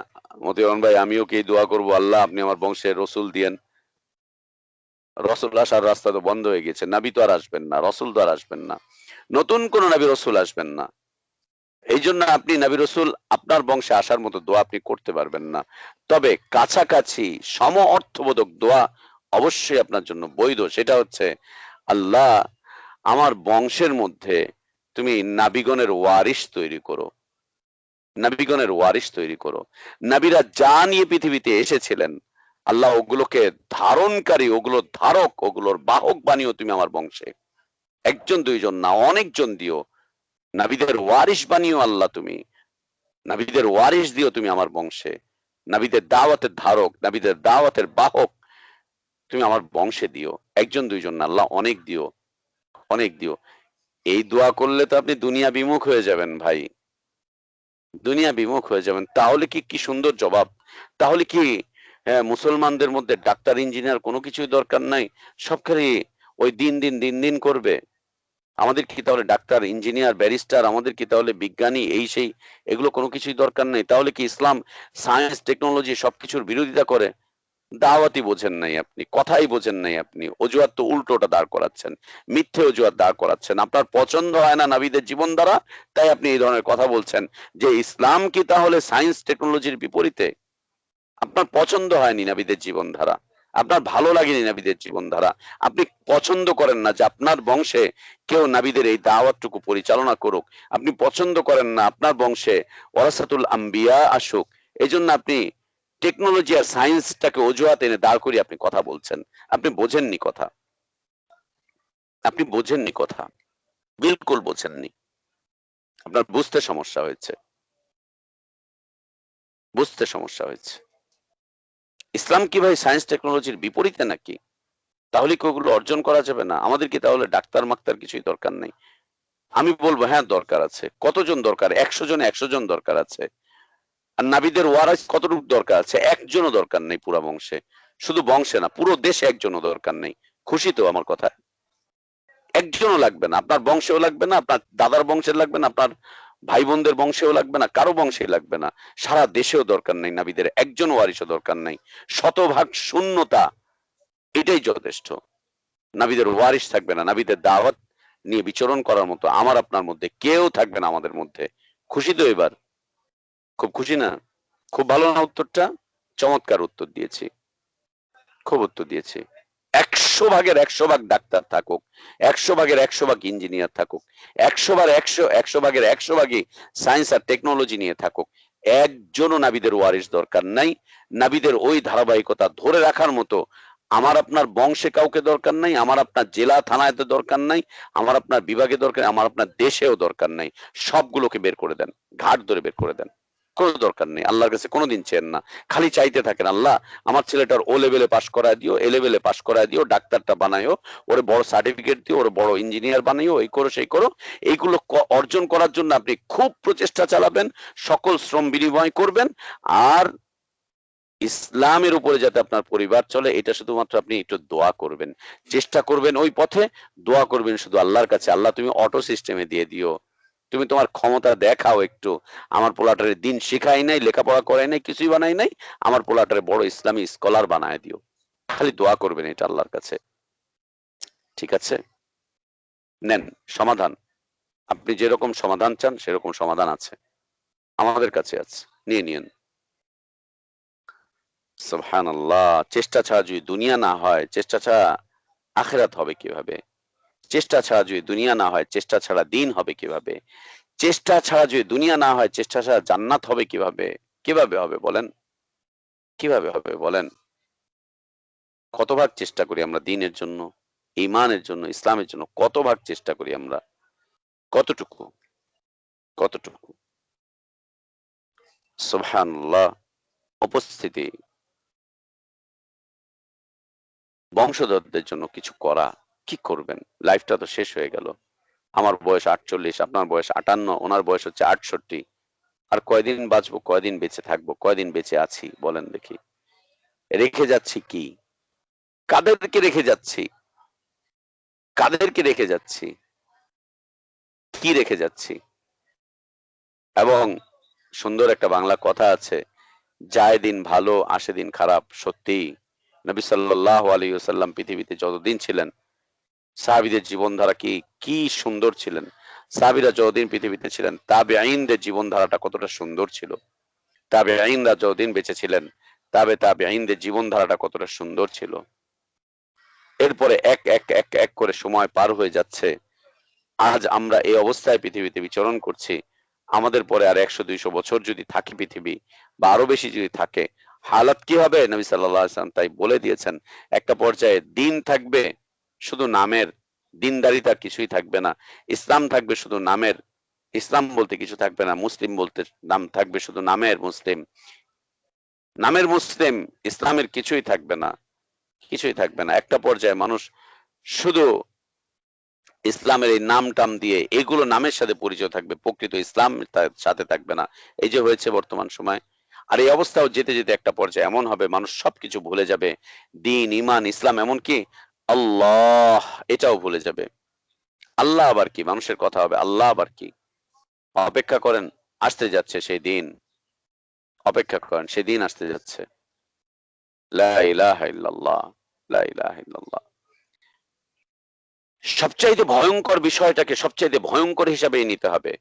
Speaker 1: মতিউর ভাই আমিও কি দোয়া করব, আল্লাহ আপনি আমার বংশে রসুল দিয়েন। রসুল আসার রাস্তা তো বন্ধ হয়ে গেছে। নবী তো আর আসবেন না, রসুল তো আর আসবেন না, নতুন কোন নবী রসুল আসবেন না। এই জন্য আপনি নবী রসুল আপনার বংশে আসার মতো দোয়া আপনি করতে পারবেন না। তবে কাছাকাছি সম অর্থবোধক দোয়া অবশ্যই আপনার জন্য বৈধ। সেটা হচ্ছে, আল্লাহ আমার বংশের মধ্যে তুমি নাবিগণের ওয়ারিশ তৈরি করো, নবীগণের ওয়ারিশ তৈরি করো। নবীরা যা নিয়ে পৃথিবীতে এসেছিলেন, আল্লাহ ওগুলোকে ধারণকারী, ওগুলোর ধারক, ওগুলোর বাহক বানিও তুমি আমার বংশে। একজন দুইজন না, অনেকজন দিও। নবীদের ওয়ারিশ বানিও আল্লাহ তুমি। নবীদের ওয়ারিশ দিও তুমি আমার বংশে। নবীদের দাওয়াতের ধারক, নবীদের দাওয়াতের বাহক তুমি আমার বংশে দিও। একজন দুইজন না আল্লাহ, অনেক দিও, অনেক দিও। এই দোয়া করলে তো আপনি দুনিয়া বিমুখ হয়ে যাবেন ভাই। দুনিয়া বিমুখ হয়ে যাবেন। তাহলে কি, কি সুন্দর জবাব। তাহলে কি মুসলমানদের মধ্যে ডাক্তার, ইঞ্জিনিয়ার কোনো কিছুই দরকার নাই? সব খালি ওই দিন দিন করবে? আমাদের কি তাহলে ডাক্তার, ইঞ্জিনিয়ার, ব্যারিস্টার, আমাদের কি তাহলে বিজ্ঞানী, এই সেই এগুলো কোনো কিছুই দরকার নেই? তাহলে কি ইসলাম সায়েন্স, টেকনোলজি সবকিছুর বিরোধিতা করে? দাওয়াতই বোঝেন নাই আপনি, কথাই বোঝেন নাই আপনি। অজুহাত তো উল্টোটা দাঁড় করাচ্ছেন, মিথ্যে অজুহাত দাঁড় করাচ্ছেন। আপনার পছন্দ হয় না নবীদের জীবন দ্বারা, তাই আপনি এই ধরনের কথা বলছেন। যে ইসলাম কি তাহলে সায়েন্স টেকনোলজির বিপরীতে? আপনার পছন্দ হয়নি নবীদের জীবনধারা, আপনার ভালো লাগেনি নবীদের জীবনধারা, আপনি পছন্দ করেন না যে আপনার বংশে কেউ নবীদের এই দাওয়াতটুকু পরিচালনা করুক, আপনি পছন্দ করেন না আপনার বংশে ওয়ারাসাতুল আম্বিয়া আসুক। এই জন্য আপনি টেকনোলজি আর সায়েন্সটাকে অজুহাত এনে দাঁড় করিয়ে আপনি কথা বলছেন। আপনি বোঝেননি কথা, আপনি বোঝেননি কথা, বিলকুল বোঝেননি। আপনার বুঝতে সমস্যা হয়েছে, বুঝতে সমস্যা হয়েছে। ইসলাম কি ভাই সায়েন্স টেকনোলজির বিপরীতে নাকি? তাহলে কি ওগুলো অর্জন করা যাবে না? আমাদের কি তাহলে ডাক্তার মাক্তার কিছুই দরকার নেই? আমি বলবো হ্যাঁ দরকার আছে। কতজন দরকার? ১০০ জন ১০০ জন দরকার আছে। আর নাবিদের ওয়ারিস কতটুকু দরকার আছে? একজনও দরকার নেই পুরা বংশে। শুধু বংশে না, পুরো দেশে একজনও দরকার নেই। খুশি তো আমার কথায়? একজনও লাগবে না। আপনার বংশেও লাগবে না, আপনার দাদার বংশের লাগবে না, আপনার ভাই বোনদের বংশেও লাগবে না, কারো বংশেই লাগবে না, সারা দেশেও দরকার নাই নাবিদের একজন ওয়ারিশও দরকার নাই, শতভাগ শূন্যতা, এটাই যথেষ্ট। নাবিদের ওয়ারিশ থাকবে না, নাবিদের দাওয়াত নিয়ে বিচরণ করার মতো আমার আপনার মধ্যে কেউ থাকবে না আমাদের মধ্যে। খুশি তো এবার? খুব খুশি না? খুব ভালো না উত্তরটা? চমৎকার উত্তর দিয়েছি, খুব উত্তর দিয়েছি। 100 ভাগের 100 ভাগ ডাক্তার থাকুক, 100 ভাগের 100 ভাগ ইঞ্জিনিয়ার থাকুক, 100 ভাগের 100 ভাগই সায়েন্স আর টেকনোলজি নিয়ে থাকুক, একজনও নাবিদের ওয়ারিশ দরকার নাই। নাবিদের ওই ধারাবাহিকতা ধরে রাখার মতো আমার আপনার বংশে কাউকে দরকার নাই, আমার আপনার জেলা থানাতে দরকার নাই, আমার আপনার বিভাগে দরকার, আমার আপনার দেশেও দরকার নাই। সবগুলোকে বের করে দেন, ঘাট ধরে বের করে দেন, কোনো দরকার নেই। আল্লাহর কাছে কোনোদিন চেন না, খালি চাইতে থাকেন, আল্লাহ আমার ছেলেটার ও লেভেলে পাশ করায় দিও, এ লেভেলে পাশ করায় দিও, ডাক্তারটা বানায়ও, ওরে বড় সার্টিফিকেট দিও, ওরে বড় ইঞ্জিনিয়ার বানাইও, এই করো সেই করো। এইগুলো অর্জন করার জন্য আপনি খুব প্রচেষ্টা চালাবেন, সকল শ্রম বিনিময় করবেন। আর ইসলামের উপরে যাতে আপনার পরিবার চলে, এটা শুধুমাত্র আপনি একটু দোয়া করবেন, চেষ্টা করবেন ওই পথে, দোয়া করবেন শুধু আল্লাহর কাছে, আল্লাহ তুমি অটো সিস্টেমে দিয়ে দিও, তুমি তোমার ক্ষমতা দেখাও একটু, আমার পোলাটারে দিন শিখাই নাই, লেখাপড়া করাই নাই, কিছুই বানাই নাই, আমার পোলাটারে বড় ইসলামী স্কলার বানায় দিও। খালি দোয়া করবেন এটা আল্লাহর কাছে, ঠিক আছে? নেন সমাধান, আপনি যেরকম সমাধান চান সেরকম সমাধান আছে, আমাদের কাছে আছে, নিয়ে নিন। সুবহানাল্লাহ। চেষ্টা ছাড়া যদি দুনিয়া না হয়, চেষ্টা ছাড়া আখিরাত হবে কিভাবে? চেষ্টা ছাড়া যদি দুনিয়া না হয়, চেষ্টা ছাড়া দিন হবে কিভাবে? চেষ্টা ছাড়া যদি দুনিয়া না হয়, চেষ্টা ছাড়া জান্নাত হবে কিভাবে? কিভাবে হবে বলেন? কিভাবে হবে বলেন? কত ভাগ চেষ্টা করি আমরা দিনের জন্য, ঈমানের জন্য, ইসলামের জন্য, কত ভাগ চেষ্টা করি আমরা? কতটুকু? কতটুকু? সুবহানাল্লাহ। উপস্থিতি, বংশধরদের জন্য কিছু করা, কি করবেন? লাইফটা তো শেষ হয়ে গেল। আমার বয়স 48, আপনার বয়স 58, ওনার বয়স হচ্ছে 68। আর কয়দিন বাঁচবো, কয়দিন বেঁচে থাকবো, কয়দিন বেঁচে আছি বলেন দেখি? রেখে যাচ্ছি কি? কাদেরকে রেখে যাচ্ছি? কাদেরকে রেখে যাচ্ছি? কি রেখে যাচ্ছি? এবং সুন্দর একটা বাংলা কথা আছে, যায় দিন ভালো আসে দিন খারাপ। সত্যি নবী সাল্লাল্লাহু আলাইহি ওয়াসাল্লাম পৃথিবীতে যতদিন ছিলেন, সাহাবীদের জীবনধারা কি কি সুন্দর ছিলেন। সাহাবীরা যতদিন পৃথিবীতে ছিলেন, তাবেঈনদের জীবনধারাটা কতটা সুন্দর ছিল। তাবেঈনরা যতদিন বেঁচে ছিলেন, তাবেঈনদের জীবনধারাটা কতটা সুন্দর ছিল। এরপরে এক এক এক এক করে সময় পার হয়ে যাচ্ছে, আজ আমরা এই অবস্থায় পৃথিবীতে বিচরণ করছি। আমাদের পরে আর 100-200 বছর যদি থাকে পৃথিবী, বা আরো বেশি যদি থাকে, হালাত কি হবে? নবী সাল্লাল্লাহু আলাইহি ওয়াসাল্লাম তাই বলে দিয়েছেন, একটা পর্যায়ে দিন থাকবে শুধু নামের, দিনদারিতা কিছুই থাকবে না। ইসলাম থাকবে শুধু নামের, ইসলাম বলতে কিছু থাকবে না। মুসলিম বলতে নাম থাকবে শুধু নামের মুসলিম, নামের মুসলিম, ইসলামের কিছুই থাকবে না, কিছুই থাকবে না। একটা পর্যায়ে মানুষ শুধু ইসলামের এই নাম টাম দিয়ে এগুলো নামের সাথে পরিচয় থাকবে, প্রকৃত ইসলাম তার সাথে থাকবে না। এই যে হয়েছে বর্তমান সময়। আর এই অবস্থাও যেতে যেতে একটা পর্যায়ে এমন হবে, মানুষ সবকিছু ভুলে যাবে, দিন, ইমান, ইসলাম, এমনকি আল্লাহ এটাও ভুলে যাবে। আল্লাহ আবার কি? মানুষের কথা হবে আল্লাহ আবার কি? অপেক্ষা করেন, আসতে যাচ্ছে সেই দিন, অপেক্ষা করেন, সেই দিন আসতে যাচ্ছে। লা ইলাহা ইল্লাল্লাহ, লা ইলাহা ইল্লাল্লাহ। সবচাইতে ভয়ঙ্কর বিষয়টাকে সবচাইতে ভয়ঙ্কর হিসাবেই নিতে হবে,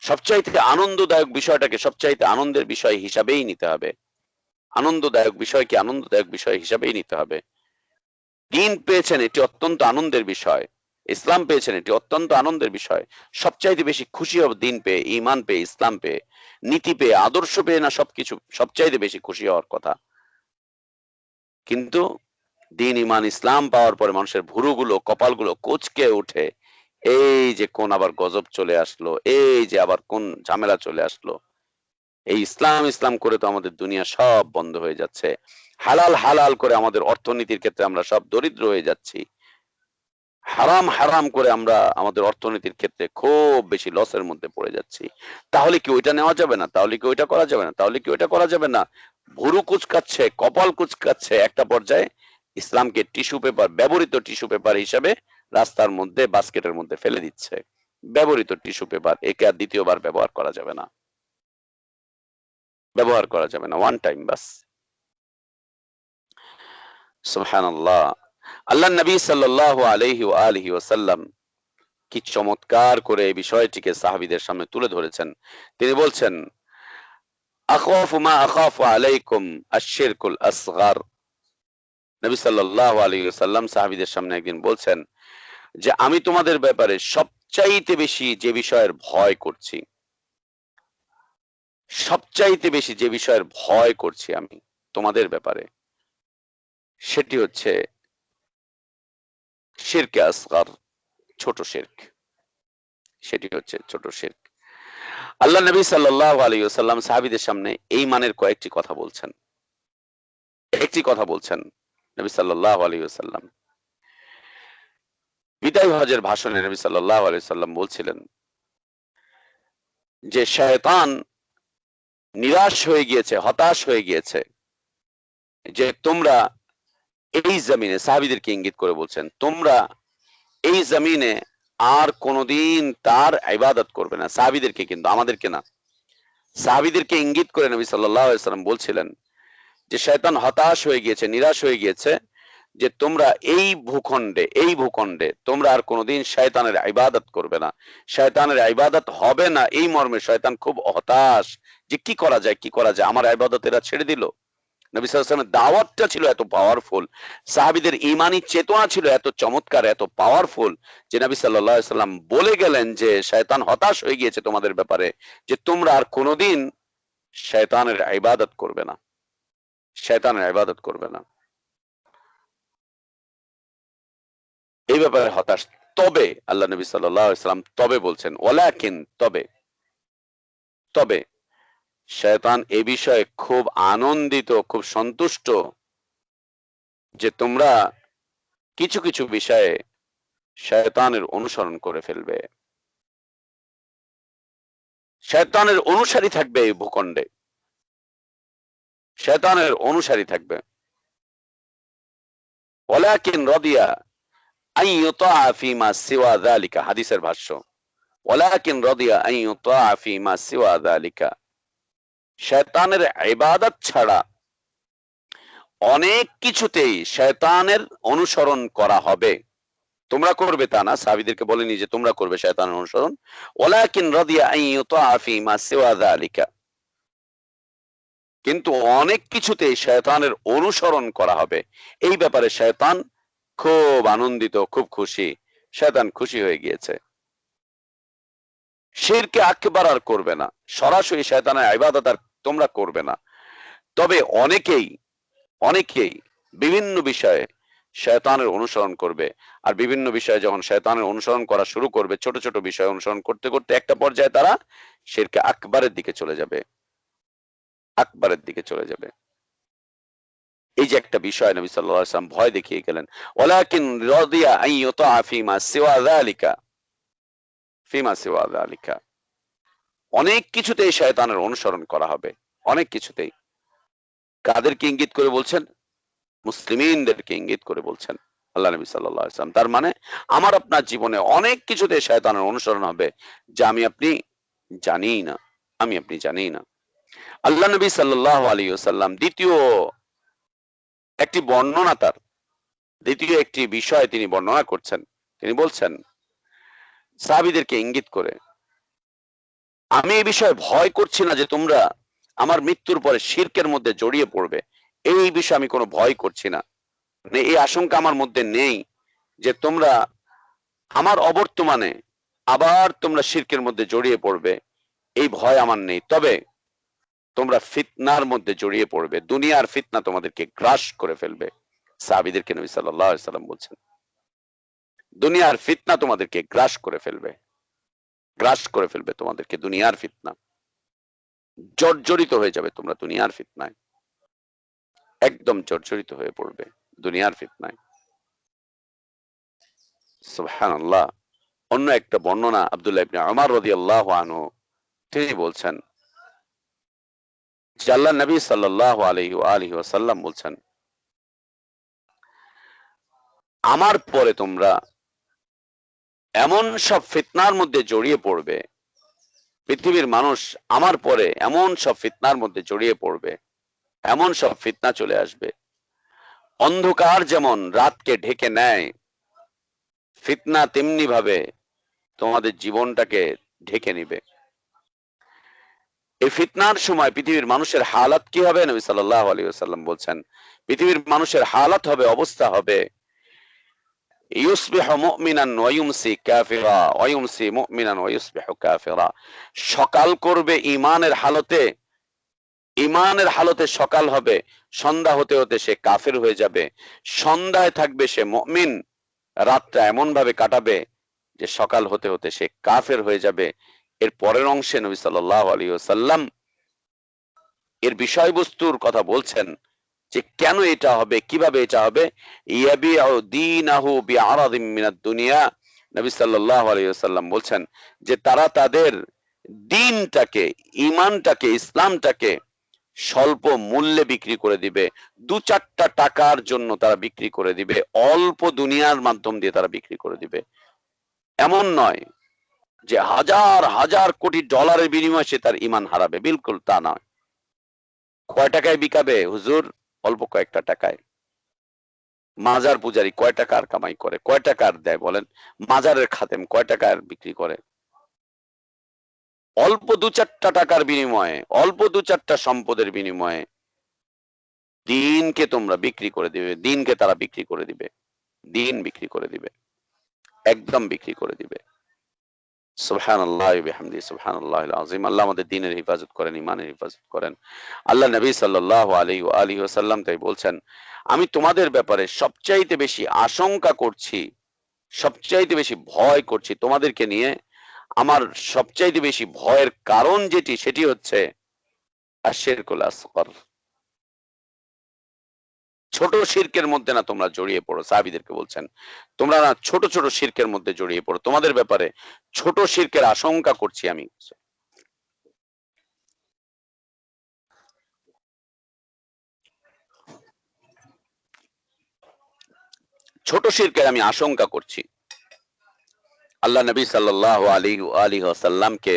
Speaker 1: সবচাইতে আনন্দদায়ক বিষয়টাকে সবচাইতে আনন্দের বিষয় হিসাবেই নিতে হবে, আনন্দদায়ক বিষয়কে আনন্দদায়ক বিষয় হিসাবেই নিতে হবে। দিন পেয়েছেন, এটি অত্যন্ত আনন্দের বিষয়। ইসলাম পেয়েছেন, এটি অত্যন্ত আনন্দের বিষয়। সবচাইতে বেশি খুশি হব দিন পেয়ে, ঈমান পেয়ে, ইসলাম পেয়ে, নীতি পেয়ে, আদর্শ পেয়ে, না সবকিছু সবচাইতে বেশি খুশি হওয়ার কথা। কিন্তু দিন, ঈমান, ইসলাম পাওয়ার পরে মানুষের ভুরুগুলো, কপালগুলো কুঁচকে ওঠে। এই যে কোন আবার গজব চলে আসলো, এই যে আবার কোন ঝামেলা চলে আসলো। এই ইসলাম ইসলাম করে তো আমাদের দুনিয়া সব বন্ধ হয়ে যাচ্ছে। হালাল হালাল করে আমাদের অর্থনীতির ক্ষেত্রে আমরা সব দরিদ্র হয়ে যাচ্ছি। হারাম হারাম করে আমরা আমাদের অর্থনীতির ক্ষেত্রে খুব বেশি লসের মধ্যে পড়ে যাচ্ছি। তাহলে কি ওইটা নেওয়া যাবে না? তাহলে কি ওইটা করা যাবে না? তাহলে কি ওইটা করা যাবে না? ভুরু কুচকাচ্ছে, কপাল কুচকাচ্ছে, একটা পর্যায়ে ইসলামকে টিস্যু পেপার, ব্যবহৃত টিস্যু পেপার হিসাবে রাস্তার মধ্যে, বাস্কেটের মধ্যে ফেলে দিচ্ছে। ব্যবহৃত টিস্যু পেপার, একে আর দ্বিতীয়বার ব্যবহার করা যাবে না, ব্যবহার করা যাবে না, ওয়ান টাইম বাস। সুবহানাল্লাহ। আল্লাহ নবী সাল্লাল্লাহু আলাইহি ওয়া আলিহি ওয়াসাল্লাম কি চমৎকার করে এই বিষয়টিকে সাহাবীদের সামনে তুলে ধরেছেন। তিনি বলছেন, আখাফু মা আখাফু আলাইকুম আশ-শিরকুল আসগার। নবী সাল্লাল্লাহু আলাইহি ওয়াসাল্লাম সাহাবীদের সামনে একদিন বলছেন যে আমি তোমাদের ব্যাপারে সবচাইতে বেশি যে বিষয়ের ভয় করছি, সবচাইতে বেশি যে বিষয়ের ভয় করছি আমি তোমাদের ব্যাপারে, সেটি হচ্ছে শিরকে আসগার, ছোট শিরক। সেটি হচ্ছে ছোট শিরক। আল্লাহ নবী সাল্লাল্লাহু আলাইহি ওয়াসাল্লাম সাহাবীদের সামনে এই মানের কয়েকটি কথা বলছেন। একটি কথা বলছেন নবী সাল্লাল্লাহু আলাইহি ওয়াসাল্লাম। বিদায় হজের ভাষণে নবী সাল্লাল্লাহু আলাইহি ওয়াসাল্লাম বলছিলেন যে শয়তান নিরাশ হয়ে গিয়েছে, হতাশ হয়ে গিয়েছে যে তোমরা এই জমিনে, সাহাবীদেরকে ইঙ্গিত করে বলছেন, তোমরা এই জমিনে আর কোনোদিন তার ইবাদত করবে না। সাহাবীদেরকে, কিন্তু আমাদেরকে না, সাহাবীদেরকে ইঙ্গিত করে নবী সাল্লাল্লাহু আলাইহি ওয়াসাল্লাম বলছিলেন যে শয়তান হতাশ হয়ে গিয়েছে, নিরাশ হয়ে গিয়েছে যে তোমরা এই ভূখণ্ডে তোমরা আর কোনোদিন শয়তানের ইবাদত করবে না, শয়তানের ইবাদত হবে না। এই মর্মে শয়তান খুব হতাশ যে কি করা যায়, কি করা যায়, আমার ইবাদত এরা ছেড়ে দিল। নবী সাল্লাল্লাহু আলাইহি ওয়াসাল্লামের দাওয়াতটা ছিল এত পাওয়ারফুল, সাহাবীদের ঈমানি চেতনা ছিল এত চমৎকার, এত পাওয়ারফুল যে নবী সাল্লাল্লাহু আলাইহি ওয়াসাল্লাম বলে গেলেন যে শয়তান হতাশ হয়ে গিয়েছে তোমাদের ব্যাপারে, যে তোমরা আর কোনোদিন শয়তানের ইবাদত করবে না, শয়তানের ইবাদত করবে না। এই ব্যাপারে হতাশ। তবে আল্লাহ নবী সাল্লাল্লাহু আলাইহি ওয়াসাল্লাম তবে বলছেন, ওয়ালাকিন, তবে, তবে শয়তান এ বিষয়ে খুব আনন্দিত, খুব সন্তুষ্ট যে তোমরা কিছু কিছু বিষয়ে শয়তানের অনুসরণ করে ফেলবে। শয়তানের অনুসারী থাকবে এই ভূখণ্ডে, শয়তানের অনুসারী থাকবে। ওয়ালাকিন রাদিয়া আন ইউতাআ ফিমা সিওয়া যালিকা, হাদিসের ভাষ্য, ওয়ালাকিন রাদিয়া আন ইউতাআ ফিমা সিওয়া যালিকা, শয়তানের ইবাদত ছাড়া অনেক কিছুতেই শয়তানের অনুসরণ করা হবে। তোমরা করবে তা না, সাহাবীদেরকে বলেনি যে তোমরা করবে শয়তানের অনুসরণ। ওয়ালাকিন রাদিয়া আন ইউতাআ ফিমা সিওয়া যালিকা, কিন্তু অনেক কিছুতেই শয়তানের অনুসরণ করা হবে। এই ব্যাপারে শয়তান খুব আনন্দিত, খুব খুশি, শয়তান খুশি হয়ে গিয়েছে। শিরকে আকবার আর করবে না, সরাসরি শয়তানের ইবাদত আর তোমরা করবে না। তবে অনেকেই অনেকেই বিভিন্ন বিষয়ে শয়তানের অনুসরণ করবে, আর বিভিন্ন বিষয়ে যখন শয়তানের অনুসরণ করা শুরু করবে, ছোট ছোট বিষয় অনুসরণ করতে করতে একটা পর্যায়ে তারা শিরকে আকবারের দিকে চলে যাবে, আকবারের দিকে চলে যাবে। এই যে একটা বিষয় নবী সাল্লাল্লাহু আলাইহি ওয়াসাল্লাম ভয় দেখিয়ে গেলেন, ওয়ালাকিন রাদিয়া আন ইউতাআ ফিমা সিওয়া যালিকা, ফিমা সিওয়া যালিকা, অনেক কিছুতেই শয়তানের অনুসরণ করা হবে, অনেক কিছুতেই। কাদেরকে ইঙ্গিত করে বলছেন? মুসলিমিনদেরকে ইঙ্গিত করে বলছেন আল্লাহ নবী সাল্লাল্লাহু আলাইহি ওয়াসাল্লাম। তার মানে আমার আপনার জীবনে অনেক কিছুতে শয়তানের অনুসরণ হবে যা আমি আপনি জানি না, আমি আপনি জানি না। আল্লাহ নবী সাল্লাল্লাহু আলাইহি ওয়াসাল্লাম দ্বিতীয় একটি বর্ণনা, তার দ্বিতীয় একটি বিষয় তিনি বর্ণনা করছেন। তিনি বলছেন সাহাবীদেরকে ইঙ্গিত করে, আমি এই বিষয়ে ভয় করছি না যে তোমরা আমার মৃত্যুর পরে শিরকের মধ্যে জড়িয়ে পড়বে, এই বিষয়ে আমি কোনো ভয় করছি না, এই আশঙ্কা আমার মধ্যে নেই যে তোমরা আমার অবর্তমানে আবার তোমরা শিরকের মধ্যে জড়িয়ে পড়বে, এই ভয় আমার নেই। তবে তোমরা ফিতনার মধ্যে জড়িয়ে পড়বে, দুনিয়ার ফিতনা তোমাদেরকে গ্রাস করে ফেলবে। সাহাবীদেরকে নবী সাল্লাল্লাহু আলাইহি ওয়াসাল্লাম বলছেন দুনিয়ার ফিতনা তোমাদেরকে গ্রাস করে ফেলবে, গ্রাস করে ফেলবে তোমাদেরকে দুনিয়ার ফিতনা, জর্জরিত হয়ে যাবে তোমরা দুনিয়ার ফিতনায়, একদম জর্জরিত হয়ে পড়বে দুনিয়ার ফিতনায়। সুবহানাল্লাহ। অন্য একটা বর্ণনা আব্দুল্লাহ ইবনে উমর রাদিয়াল্লাহু আনহু তিনি বলছেন যে আল্লাহর নবী সাল্লাল্লাহু আলাইহি ওয়া আলিহি ওয়াসাল্লাম বলছেন, আমার পরে তোমরা এমন সব ফিতনার মধ্যে জড়িয়ে পড়বে, পৃথিবীর মানুষ আমার পরে এমন সব ফিতনার মধ্যে জড়িয়ে পড়বে, এমন সব ফিতনা চলে আসবে। অন্ধকার যেমন রাতকে ঢেকে নেয়, ফিতনা তেমনি ভাবে তোমাদের জীবনটাকে ঢেকে নিবে। এই ফিতনার সময় পৃথিবীর মানুষের হালাত কি হবে? নবী সাল্লাল্লাহু আলাইহি ওয়াসাল্লাম বলছেন, পৃথিবীর মানুষের হালাত হবে, অবস্থা হবে, ইউসবিহু মুমিনান ওয়া ইউমসি কাফিরা ওয়া ইউমসি মুমিনান ওয়া ইউসবিহু কাফিরা। সকাল করবে ইমানের হালতে সকাল হবে, সন্ধ্যা হতে হতে সে কাফের হয়ে যাবে। সন্ধ্যায় থাকবে সে মুমিন, রাতটা এমন ভাবে কাটাবে যে সকাল হতে হতে সে কাফের হয়ে যাবে। এর পরের অংশে নবী সাল্লাল্লাহু আলাইহি ওয়াসাল্লাম এর বিষয়বস্তুর কথা বলছেন যে কেন এটা হবে, কিভাবে এটা হবে। ইয়াবিউ দীনাহু বিআরাদিন মিনাদ দুনিয়া, নবী সাল্লাল্লাহু আলাইহি ওয়াসাল্লাম বলছেন যে তারা তাদের দ্বীনটাকে, ঈমানটাকে, ইসলামটাকে স্বল্প মূল্যে বিক্রি করে দিবে। দু চারটা টাকার জন্য তারা বিক্রি করে দিবে, অল্প দুনিয়ার মাধ্যম দিয়ে তারা বিক্রি করে দিবে। এমন নয় যে হাজার হাজার কোটি ডলারের বিনিময়ে সে তার ঈমান হারাবে, বিলকুল তা নয়। কয় টাকায় বিকাবে হুজুর? অল্প কয়েকটা টাকায়। মাজার পূজারি কয় টাকার কামাই করে, কয় টাকার দেয় বলেন? মাজারের খাদেম কয় টাকার বিক্রি করে? অল্প দু চারটা টাকার বিনিময়ে, অল্প দু চারটা সম্পদের বিনিময়ে দিনকে তোমরা বিক্রি করে দিবে, দিনকে তারা বিক্রি করে দিবে, দিন বিক্রি করে দিবে, একদম বিক্রি করে দিবে। সুবহানাল্লাহ বিহামদি, সুবহানাল্লাহিল আযীম। আল্লাহ আমাদের দ্বীনের হেফাজত করেন, ঈমানের হেফাজত করেন। আল্লাহ নবী সাল্লাল্লাহু আলাইহি ওয়াসাল্লাম তাই বলছেন, আমি তোমাদের ব্যাপারে সবচাইতে বেশি আশঙ্কা করছি, সবচাইতে বেশি ভয় করছি তোমাদেরকে নিয়ে। আমার সবচাইতে বেশি ভয়ের কারণ যেটি, সেটি হচ্ছে আশিরকুল আসগর। ছোট শিরকের মধ্যে না তোমরা জড়িয়ে পড়ো। সাহাবীদেরকে বলছেন, তোমরা না ছোট ছোট শিরকের মধ্যে জড়িয়ে পড়ো, তোমাদের ব্যাপারে ছোট শিরকের আশঙ্কা করছি আমি। ছোট শিরকের আমি আশঙ্কা করছি। আল্লাহ নবী সাল্লাল্লাহু আলাইহি ওয়াসাল্লামকে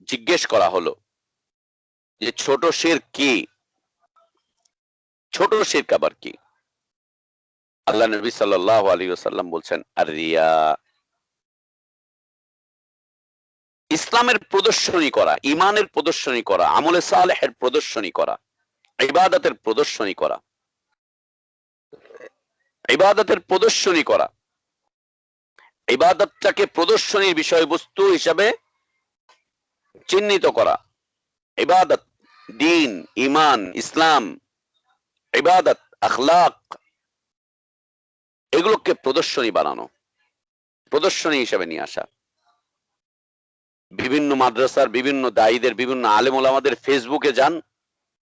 Speaker 1: জিজ্ঞেস করা হলো যে ছোট শিরক কি? ছোট শিরক আবার কি? আল্লাহ নবী সাল্লাল্লাহু আলাইহি ওয়াসাল্লাম বলছেন, আর রিয়া, ইসলামের প্রদর্শনী করা, ঈমানের প্রদর্শনী করা, আমলে সালেহের প্রদর্শনী করা, ইবাদতের প্রদর্শনী করা, ইবাদতের প্রদর্শনী করা, ইবাদতটাকে প্রদর্শনীর বিষয়বস্তু হিসাবে চিহ্নিত করা। ইবাদত, দ্বীন, ঈমান, ইসলাম, ইবাদত, আখলাক, এগুলোকে প্রদর্শনী বানানো, প্রদর্শনী হিসাবে নিয়ে আসা। বিভিন্ন মাদ্রাসার বিভিন্ন দায়ীদের, বিভিন্ন আলেম ওলামাদের ফেসবুকে যান,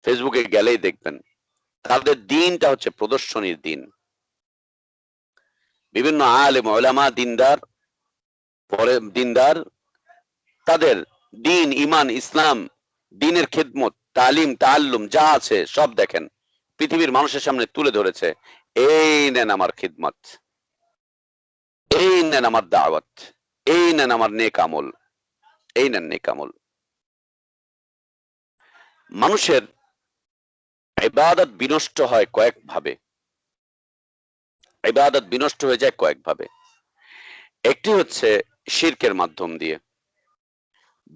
Speaker 1: ফেসবুকে গেলেই দেখবেন তাদের দিনটা হচ্ছে প্রদর্শনীর দিন। বিভিন্ন আলেম ওলামা, দিনদার তাদের দিন, ঈমান, ইসলাম, দিনের খেদমত, তালিম, তাআল্লুম যা আছে সব দেখেন, পৃথিবীর মানুষের সামনে তুলে ধরেছে। এই নেন আমার খিদমত, এই নেন আমার দাওয়াত, এই নেন আমার নেক আমল, এই নেন নেক আমল। মানুষের ইবাদত বিনষ্ট হয় কয়েক ভাবে, ইবাদত বিনষ্ট হয়ে যায় কয়েক ভাবে। একটি হচ্ছে শিরকের মাধ্যম দিয়ে।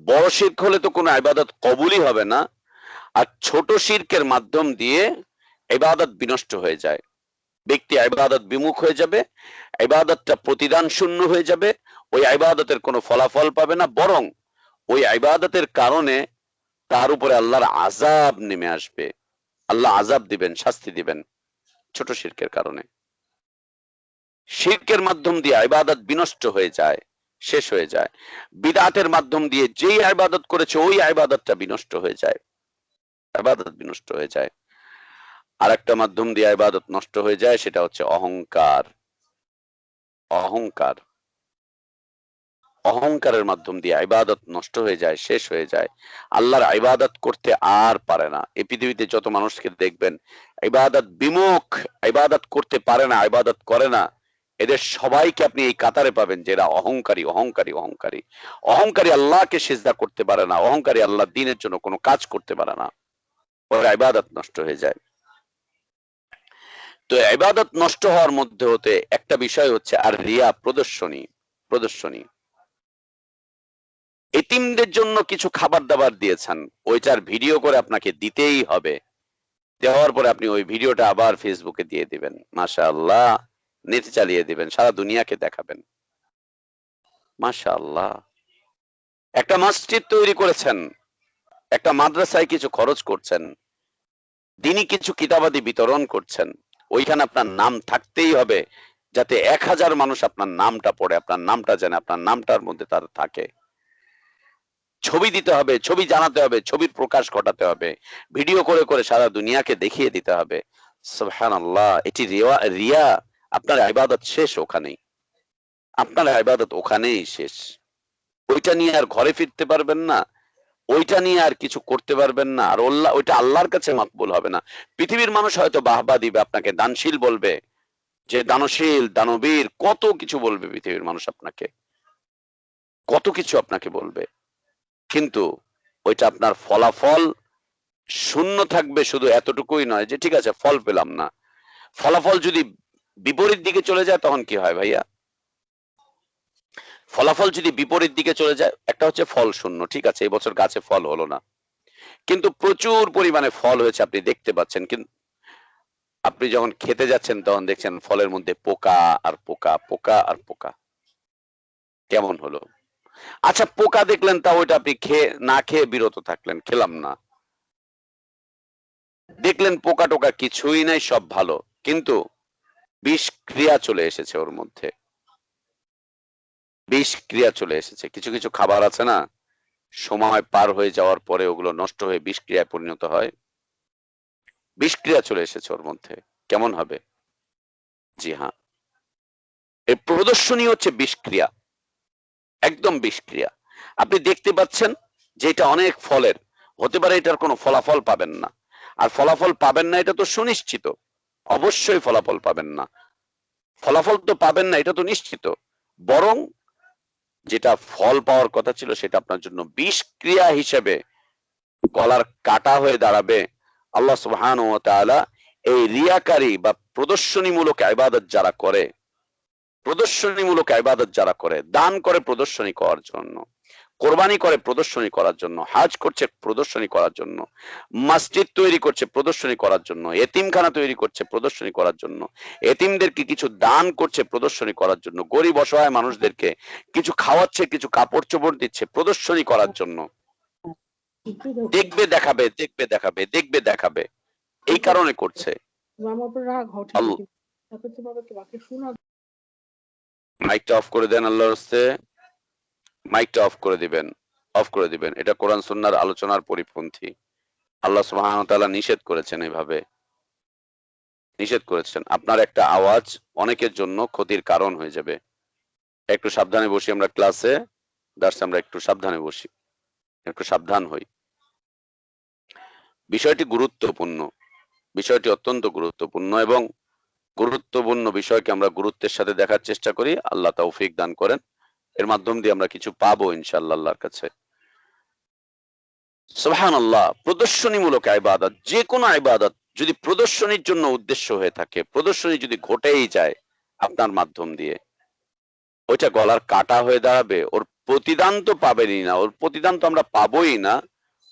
Speaker 1: বড় শিরক হলে তো কোনো ইবাদত কবুলই হবে না, আর ছোট শিরকের মাধ্যম দিয়ে ইবাদত বিনষ্ট হয়ে যায়। ব্যক্তি ইবাদত বিমুখ হয়ে যাবে, ইবাদতটা প্রতিদান শূন্য হয়ে যাবে, ওই ইবাদতের কোনো ফলাফল পাবে না, বরং ওই ইবাদতের কারণে তার উপরে আল্লাহর আযাব নেমে আসবে, আল্লাহ আযাব দিবেন, শাস্তি দিবেন, ছোট শিরকের কারণে। শিরকের মাধ্যম দিয়ে ইবাদত বিনষ্ট হয়ে যায়, শেষ হয়ে যায়। বিদআতের মাধ্যম দিয়ে যেই ইবাদত করেছে ওই ইবাদতটা বিনষ্ট হয়ে যায়, ইবাদত বিনষ্ট হয়ে যায়। আর একটা মাধ্যম দিয়ে ইবাদত নষ্ট হয়ে যায়, সেটা হচ্ছে অহংকার। অহংকার, অহংকারের মাধ্যম দিয়ে ইবাদত নষ্ট হয়ে যায়, শেষ হয়ে যায়। আল্লাহর ইবাদত করতে আর পারে না। এই পৃথিবীতে যত মানুষকে দেখবেন ইবাদত বিমুখ, ইবাদত করতে পারে না, ইবাদত করে না, এদের সবাইকে আপনি এই কাতারে পাবেন যারা অহংকারী অহংকারী অহংকারী অহংকারী, আল্লাহকে সিজদা করতে পারে না, অহংকারী আল্লাহ দ্বীনের জন্য কোনো কাজ করতে পারে না, ওর ইবাদত নষ্ট হয়ে যায়। তো ইবাদত নষ্ট হওয়ার মধ্যে হতে একটা বিষয় হচ্ছে আর রিয়া, প্রদর্শনী। প্রদর্শনী, এতিমদের জন্য কিছু খাবার দাবার দিয়েছেন, ওইটার ভিডিও করে আপনাকে দিতেই হবে। দেওয়ার পরে আপনি ওই ভিডিওটা আবার ফেসবুকে দিয়ে দিবেন, মাশাআল্লাহ, নেট চালিয়ে দিবেন, সারা দুনিয়াকে দেখাবেন। মাশাআল্লাহ, একটা মসজিদ তৈরি করেছেন, একটা মাদ্রাসায় কিছু খরচ করছেন, দিনই কিছু কিতাবাদি বিতরণ করছেন, ওইখানে আপনার নাম থাকতেই হবে, যাতে 1000 মানুষ আপনার নামটা পড়ে, আপনার নামটা জানে, আপনার নামটার মধ্যে তার থাকে। ছবি দিতে হবে, ছবি জানাতে হবে, ছবির প্রকাশ ঘটাতে হবে, ভিডিও করে করে সারা দুনিয়াকে দেখিয়ে দিতে হবে। সুবহানাল্লাহ, এটি রিয়া। আপনার ইবাদত শেষ ওখানেই, আপনার ইবাদত ওখানেই শেষ। ওইটা নিয়ে আর ঘরে ফিরতে পারবেন না, ওইটা নিয়ে আর কিছু করতে পারবেন না, আর ওইটা আল্লাহর কাছে মকবুল হবে না। পৃথিবীর মানুষ হয়তো বাহবা দিবে, আপনাকে দানশীল বলবে, যে দানশীল, দানবীর, কত কিছু বলবে পৃথিবীর মানুষ আপনাকে, কত কিছু আপনাকে বলবে, কিন্তু ওইটা আপনার ফলাফল শূন্য থাকবে। শুধু এতটুকুই নয় যে ঠিক আছে ফল পেলাম না, ফলাফল যদি বিপরীত দিকে চলে যায় তখন কি হয় ভাইয়া? ফলাফল যদি বিপরীত দিকে চলে যায়, একটা হচ্ছে ফল শূন্য, ঠিক আছে এবছর গাছে ফল হলো না, কিন্তু প্রচুর পরিমাণে ফল হয়েছে আপনি দেখতে পাচ্ছেন, কিন্তু আপনি যখন খেতে যাচ্ছেন তখন দেখছেন ফলের মধ্যে পোকা আর পোকা, পোকা আর পোকা। কেমন হলো? আচ্ছা পোকা দেখলেন, তা ওইটা আপনি না খেয়ে বিরত থাকলেন, খেলাম না। দেখলেন পোকা টোকা কিছুই নাই, সব ভালো, কিন্তু বিষ ক্রিয়া চলে এসেছে ওর মধ্যে, বিষ ক্রিয়া চলে এসেছে। কিছু কিছু খাবার আছে না, সময় পার হয়ে যাওয়ার পরে ওগুলো নষ্ট হয়ে বিষ ক্রিয়ায় পরিণত হয়, বিষ ক্রিয়া চলে এসেছে ওর মধ্যে। কেমন হবে? জি হ্যাঁ, এর প্রদর্শনী হচ্ছে বিষ ক্রিয়া, একদম বিষ ক্রিয়া। আপনি দেখতে পাচ্ছেন যে এটা অনেক ফলের, হতে পারে এটার কোনো ফলাফল পাবেন না, আর ফলাফল পাবেন না এটা তো সুনিশ্চিত, অবশ্যই ফলাফল পাবেন না, ফলাফল তো পাবেন না এটা তো নিশ্চিত, বরং যেটা ফল পাওয়ার কথা ছিল সেটা আপনার জন্য বিষ ক্রিয়া হিসেবে গলার কাটা হয়ে দাঁড়াবে। আল্লাহ সুবহানাহু ওয়া তাআলা এই রিয়াকারী বা প্রদর্শনীমূলক ইবাদত যারা করে, প্রদর্শনীমূলক ইবাদত যারা করে, দান করে প্রদর্শনী করার জন্য, কোরবানি করে প্রদর্শনী করার জন্য, হাজ করছে প্রদর্শনী করার জন্য, মসজিদ তৈরি করছে প্রদর্শনী করার জন্য, এতিমখানা তৈরি করছে প্রদর্শনী করার জন্য, এতিমদেরকে কিছু দান করছে প্রদর্শনী করার জন্য, গরিব অসহায় মানুষদেরকে কিছু খাওয়াচ্ছে, কিছু কাপড় চোপড় দিচ্ছে প্রদর্শনী করার জন্য, দেখবে দেখাবে, দেখবে দেখাবে, দেখবে দেখাবে, এই কারণে করছে। মাইকটা অফ করে দেন আল্লাহর রাস্তে, মাইকটা অফ করে দিবেন, অফ করে দিবেন, এটা কোরআন সুন্নাহর আলোচনার পরিপন্থী। আল্লাহ সুবহানাহু ওয়া তাআলা নিষেধ করেছেন, এভাবে নিষেধ করেছেন। আপনার একটা আওয়াজ অনেকের জন্য ক্ষতির কারণ হয়ে যাবে। একটু সাবধানে বসি আমরা ক্লাসে, দার্সে আমরা একটু সাবধানে বসি, একটু সাবধান হই। বিষয়টি গুরুত্বপূর্ণ, বিষয়টি অত্যন্ত গুরুত্বপূর্ণ, এবং গুরুত্বপূর্ণ বিষয়কে আমরা গুরুত্বের সাথে দেখার চেষ্টা করি। আল্লাহ তৌফিক দান করেন, এর মাধ্যম দিয়ে আমরা কিছু পাবো ইনশাআল্লাহ আল্লাহর কাছে। সুবহানাল্লাহ, প্রদর্শনীমূলক ইবাদত, যে কোনো ইবাদত যদি প্রদর্শনীর জন্য উদ্দেশ্য হয়ে থাকে, প্রদর্শনী যদি ঘটেই যায় আপনার মাধ্যম দিয়ে, ওইটা গলার কাটা হয়ে দাঁড়াবে, ওর প্রতিদান তো পাবেনই না, ওর প্রতিদান তো আমরা পাবোই না,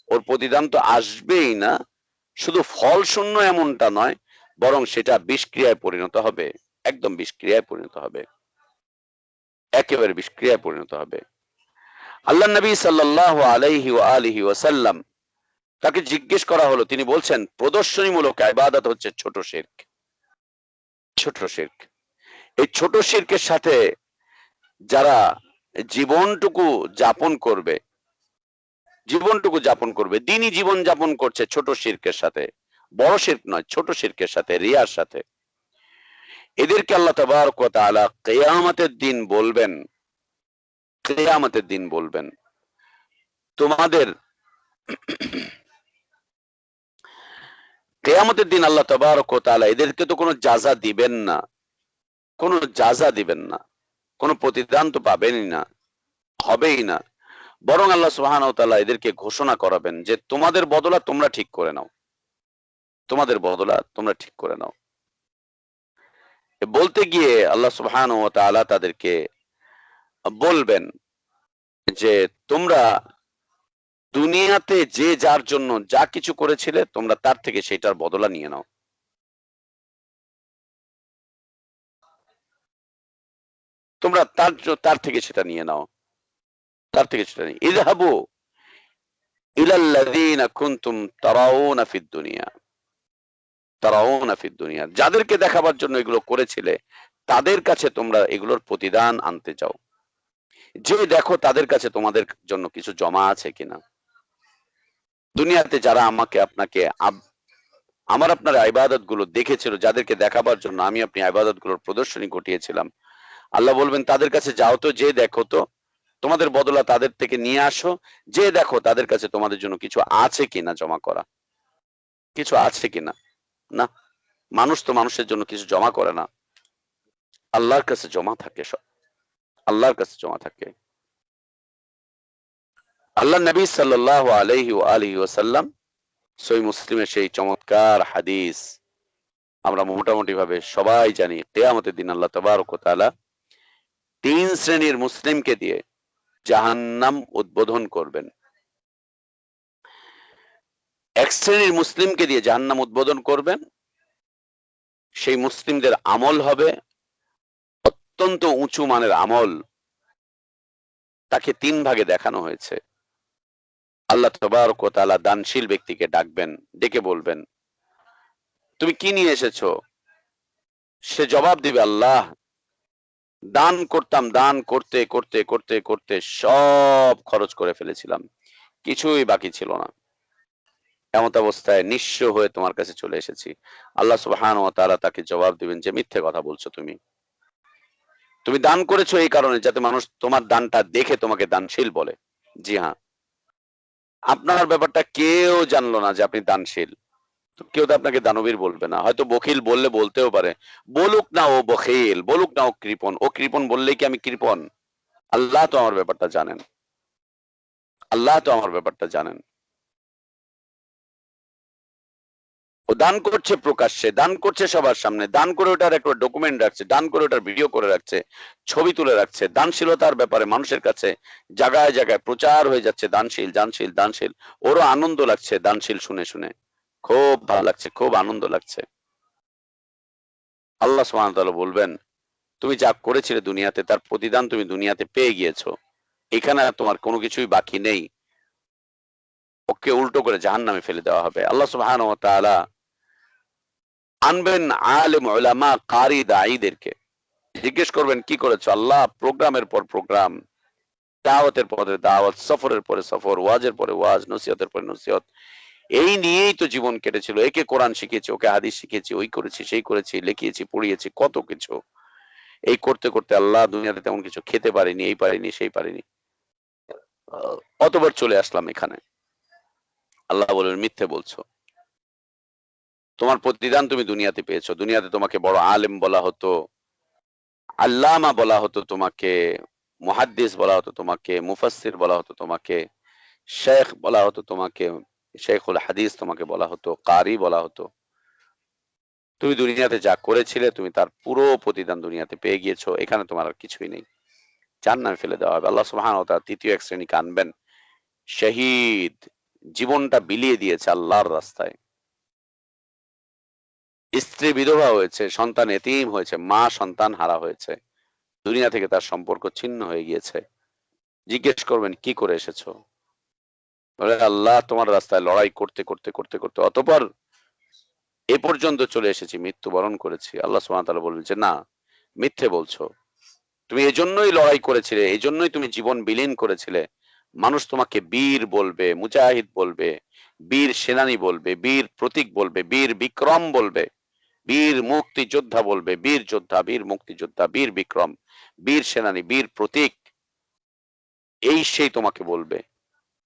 Speaker 1: ওর প্রতিদান তো আসবেই না। শুধু ফল শূন্য এমনটা নয়, বরং সেটা বিষক্রিয়ায় পরিণত হবে, একদম বিষক্রিয়ায় পরিণত হবে, একেবারে বিষক্রিয়ায় পরিণত হবে। আল্লাহ নবী সাল্লাল্লাহু আলাইহি ওয়া আলিহি ওয়াসাল্লাম, তাকে জিজ্ঞেস করা হলো, তিনি বলছেন প্রদর্শনীমূলক ইবাদত হচ্ছে ছোট শিরক, ছোট শিরক। এই ছোট শিরকের সাথে যারা জীবনটুকু যাপন করবে, জীবনটুকু যাপন করবে, দিনই জীবন যাপন করছে ছোট শিরকের সাথে, বড় শিরক নয়, ছোট শিরকের সাথে, রিয়ার সাথে, এদেরকে আল্লাহ তাবারক ওয়া তাআলা কিয়ামতের দিন বলবেন, কিয়ামতের দিন বলবেন তোমাদের, কিয়ামতের দিন আল্লাহ তাবারক ওয়া তাআলা এদেরকে তো কোনো জাযা দিবেন না, কোনো জাযা দিবেন না, কোনো প্রতিদান তো পাবেনই না, হবেই না। বরং আল্লাহ সুবহানাহু ওয়া তাআলা এদেরকে ঘোষণা করাবেন যে তোমাদের বদলা তোমরা ঠিক করে নাও, তোমাদের বদলা তোমরা ঠিক করে নাও। বলতে গিয়ে আল্লাহ সুবহানাহু ওয়া তাআলা তাদেরকে বলবেন যে তোমরা দুনিয়াতে যে যার জন্য যা কিছু করেছিলে তোমরা তার থেকে সেটার বদলা নিয়ে নাও। তোমরা তার থেকে সেটা নিয়ে নাও, তার থেকে সেটা নিয়ে ইযহাবু ইলাল্লাযীনা কুনতুম তারাউনা ফিদ দুনিয়া, তারাউনা ফিদ দুনিয়া, যাদেরকে দেখাবার জন্য এগুলো করেছিলে তাদের কাছে তোমরা এগুলোর প্রতিদান আনতে চাও। যে দেখো তাদের কাছে তোমাদের জন্য কিছু জমা আছে কিনা। দুনিয়াতে যারা আমাকে আপনাকে আমার আপনার ইবাদত গুলো দেখেছিল, যাদেরকে দেখাবার জন্য আমি আপনি ইবাদত গুলোর প্রদর্শনী ঘটিয়েছিলাম, আল্লাহ বলবেন তাদের কাছে যাও তো, যে দেখো তো, তোমাদের বদলা তাদের থেকে নিয়ে আসো, যে দেখো তাদের কাছে তোমাদের জন্য কিছু আছে কিনা জমা করা, কিছু আছে কিনা। না, মানুষ তো মানুষের জন্য কিছু জমা করে না, আল্লাহর কাছে জমা থাকে সব, আল্লাহর কাছে জমা থাকে। আল্লাহ নবী সাল্লাল্লাহু আলাইহি ওয়া আলিহি ওয়াসাল্লাম সহিহ মুসলিমের সেই চমৎকার হাদিস আমরা মোটামুটি ভাবে সবাই জানি, কিয়ামতের দিন আল্লাহ তাবারক ওয়া তাআলা 3 শ্রেণীর মুসলিমকে দিয়ে জাহান্নাম উদ্বোধন করবেন। এক শ্রেণীর মুসলিমকে দিয়ে জাহান্নাম উদ্বোধন করবেন, সেই মুসলিমদের আমল হবে অত্যন্ত উঁচু মানের আমল। তাকে 3 ভাগে দেখানো হয়েছে। আল্লাহ তাবারক ওয়া তাআলা দানশীল ব্যক্তিকে ডাকবেন, ডেকে বলবেন তুমি কি নিয়ে এসেছো। সে জবাব দিবে আল্লাহ দান করতাম, দান করতে করতে করতে করতে সব খরচ করে ফেলেছিলাম, কিছুই বাকি ছিল না। এমত অবস্থায় নিঃস্ব হয়ে তোমার কাছে চলে এসেছি। আল্লাহ সুবহানাহু ওয়া তাআলা তাকে জবাব দিবেন যে মিথ্যে কথা বলছো, তুমি তুমি দান করেছো এই কারণে যাতে মানুষ তোমার দানটা দেখে তোমাকে দানশীল বলে। জি হ্যাঁ, আপনার ব্যাপারটা কেউ জানলো না যে আপনি দানশীল, তো কেউ তো আপনাকে দানবীর বলবে না। হয়তো বখিল বললে বলতেও পারে, বলুক না ও বখিল, বলুক না ও কৃপণ, ও কৃপণ বললেই কি আমি কৃপণ? আল্লাহ তো আমার ব্যাপারটা জানেন, আল্লাহ তো আমার ব্যাপারটা জানেন। ও দান করছে প্রকাশ্যে, দান করছে সবার সামনে, দান করে ওটার একটা ডকুমেন্ট রাখছে, দান করে ওটার ভিডিও করে রাখছে, ছবি তুলে রাখছে। দানশীলতার ব্যাপারে মানুষের কাছে জায়গায় জায়গায় প্রচার হয়ে যাচ্ছে, দানশীল দানশীল দানশীল। ওরও আনন্দ লাগছে দানশীল শুনে শুনে, খুব ভালো লাগছে, খুব আনন্দ লাগছে। আল্লাহ সুবহানাহু ওয়া তাআলা বলবেন তুমি যা করেছিলে দুনিয়াতে তার প্রতিদান তুমি দুনিয়াতে পেয়ে গিয়েছো, এখানে আর তোমার কোনো কিছুই বাকি নেই। ওকে উল্টো করে জাহান্নামে ফেলে দেওয়া হবে। আল্লাহ সুবহানাহু ওয়া তাআলা আনবেন আলেম উলামা কারি দাঈদেরকে, জিজ্ঞেস করবেন কি করেছো। আল্লাহ প্রোগ্রামের পর প্রোগ্রাম, দাওয়াতের পরে দাওয়াত, সফরের পরে সফর, ওয়াজের পরে ওয়াজ, নসিহতের পরে নসিহত, এই নিয়েই তো জীবন কেটেছিল। একে কোরআন শিখিয়েছি, ওকে হাদিস শিখিয়েছি, ওই করেছি সেই করেছি, লিখিয়েছি পড়িয়েছি, কত কিছু। এই করতে করতে আল্লাহ দুনিয়াতে তেমন কিছু খেতে পারিনি, এই পারিনি সেই পারিনি, অতবার চলে আসলাম এখানে। আল্লাহ বলেন মিথ্যে বলছো, তোমার প্রতিদান তুমি দুনিয়াতে পেয়েছো। দুনিয়াতে তোমাকে বড় আলেম বলা হতো, আল্লামা বলা হতো তোমাকে, মুহাদ্দিস বলা হতো তোমাকে, মুফাসসির বলা হতো তোমাকে, শেখ বলা হতো তোমাকে, শেখুল হাদিস তোমাকে বলা হতো, কারি বলা হতো। তুমি দুনিয়াতে যা করেছিলে তুমি তার পুরো প্রতিদান দুনিয়াতে পেয়ে গিয়েছো, এখানে তোমার আর কিছুই নেই, জাহান্নামে ফেলে দেওয়া হবে। আল্লাহ সুবহানাহু ওয়া তাআলা তৃতীয় এক শ্রেণীকে আনবেন, শহীদ, জীবনটা বিলিয়ে দিয়েছে আল্লাহর রাস্তায়, স্ত্রী বিধবা হয়েছে, সন্তান এতিম হয়েছে, মা সন্তান হারা হয়েছে, দুনিয়া থেকে তার সম্পর্ক ছিন্ন হয়ে গিয়েছে। জিজ্ঞেস করবেন কি করে এসেছো, বলে আল্লাহ তোমার রাস্তায় লড়াই করতে করতে করতে করতে অতঃপর এ পর্যন্ত চলে এসেছি, মৃত্যুবরণ করেছি। আল্লাহ সুবহানাহু ওয়া তাআলা বলবেন যে না, মিথ্যে বলছো, তুমি এজন্যই লড়াই করেছিলে, এজন্যই তুমি জীবন বিলীন করেছিলে। মানুষ তোমাকে বীর বলবে, মুজাহিদ বলবে, বীর সেনানী বলবে, বীর প্রতীক বলবে, বীর বিক্রম বলবে, বীর মুক্তিযোদ্ধা বলবে, বীর যোদ্ধা, বীর মুক্তিযোদ্ধা, বীর বিক্রম, বীর সেনানী, বীর প্রতীক, এই সেই তোমাকে বলবে।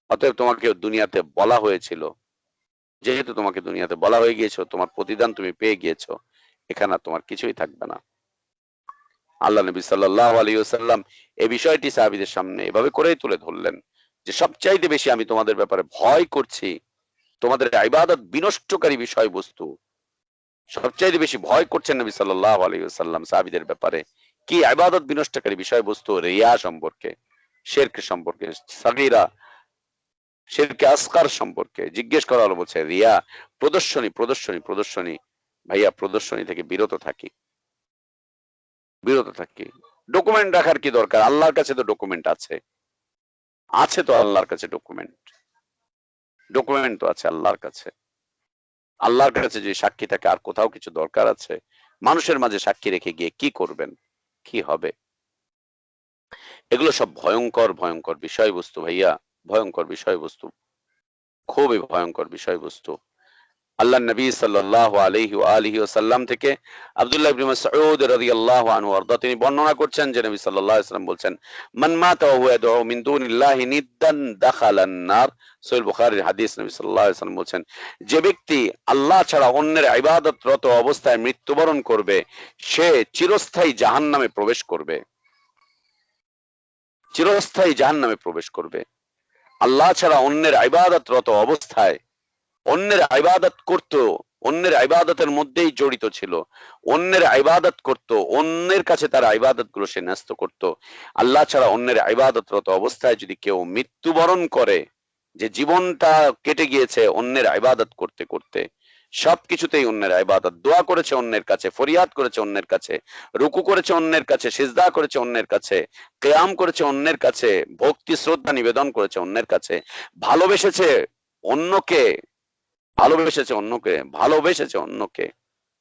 Speaker 1: অতএব তোমাকে দুনিয়াতে বলা হয়েছিল, যেহেতু তোমাকে দুনিয়াতে বলা হয়ে গিয়েছো, তোমার প্রতিদান তুমি পেয়ে গিয়েছো, এখানে আর তোমার কিছুই থাকবে না। আল্লাহ নবী সাল্লাল্লাহু আলাইহি ওয়াসাল্লাম এই বিষয়টি সাহাবীদের সামনে এভাবে করেই তুলে ধরলেন যে সবচাইতে বেশি আমি তোমাদের ব্যাপারে ভয় করছি তোমাদের ইবাদত বিনষ্টকারী বিষয়বস্তু। সবচাইতে বেশি ভয় করছেন নবী সাল্লাল্লাহু আলাইহি ওয়াসাল্লাম সাহাবীদের ব্যাপারে কি ইবাদত বিনষ্টকারী বিষয়বস্তু, রিয়া সম্পর্কে, শিরক সম্পর্কে, সাগীরা শিরকে আসগার সম্পর্কে জিজ্ঞেস করা হলো। বলছে রিয়া, প্রদর্শনী প্রদর্শনী প্রদর্শনী। ভাইয়া প্রদর্শনী থেকে বিরত থাকি, বিরত থাকি। ডকুমেন্ট রাখার কি দরকার? আল্লাহর কাছে তো ডকুমেন্ট আছে, আছে তো আল্লাহর কাছে ডকুমেন্ট, ডকুমেন্ট তো আছে আল্লাহর কাছে। আল্লাহর কাছে যদি সাক্ষী থাকে আর কোথাও কিছু দরকার আছে? মানুষের মাঝে সাক্ষী রেখে গিয়ে কি করবেন, কি হবে? এগুলো সব ভয়ঙ্কর ভয়ঙ্কর বিষয়বস্তু ভাইয়া, ভয়ঙ্কর বিষয়বস্তু, খুবই ভয়ঙ্কর বিষয়বস্তু। আল্লাহ নবী সাল্লাল্লাহু আলাইহি ওয়া আলিহি ওয়াসাল্লাম থেকে আব্দুল্লাহ ইবনে মাসউদ রাদিয়াল্লাহু আনহু আরদা তিনি বর্ণনা করছেন যে নবী সাল্লাল্লাহু আলাইহি ওয়াসাল্লাম বলছেন, মান মাতা ওয়া হুয়া ইয়াদউ মিন দুনিল্লাহি নিদ্দান দাখালান নার। সহিহ বুখারীর হাদিস। নবী সাল্লাল্লাহু আলাইহি ওয়াসাল্লাম বলছেন, যে ব্যক্তি আল্লাহ ছাড়া অন্যের ইবাদতরত অবস্থায় মৃত্যুবরণ করবে সে চিরস্থায়ী জাহান্নামে প্রবেশ করবে, চিরস্থায়ী জাহান্নামে প্রবেশ করবে। আল্লাহ ছাড়া অন্যের ইবাদতরত অবস্থায় অন্যের ইবাদত করত, অন্যের ইবাদতের মধ্যেই জড়িত ছিল, অন্যের ইবাদত করত, অন্যের কাছে তার ইবাদত গুলো সে ন্যস্ত করত। আল্লাহ ছাড়া অন্যের ইবাদতরত অবস্থায় যদি কেউ মৃত্যুবরণ করে, যে জীবনটা কেটে গিয়েছে অন্যের ইবাদত করতে করতে, সবকিছুতেই অন্যের ইবাদত, দোয়া করেছে অন্যের কাছে, ফরিয়াদ করেছে অন্যের কাছে, রুকু করেছে অন্যের কাছে, সিজদা করেছে অন্যের কাছে, কিয়াম করেছে অন্যের কাছে, ভক্তি শ্রদ্ধা নিবেদন করেছে অন্যের কাছে, ভালোবেসেছে অন্যকে, ভালোবেসেছে অন্যকে, ভালোবেসেছে অন্যকে,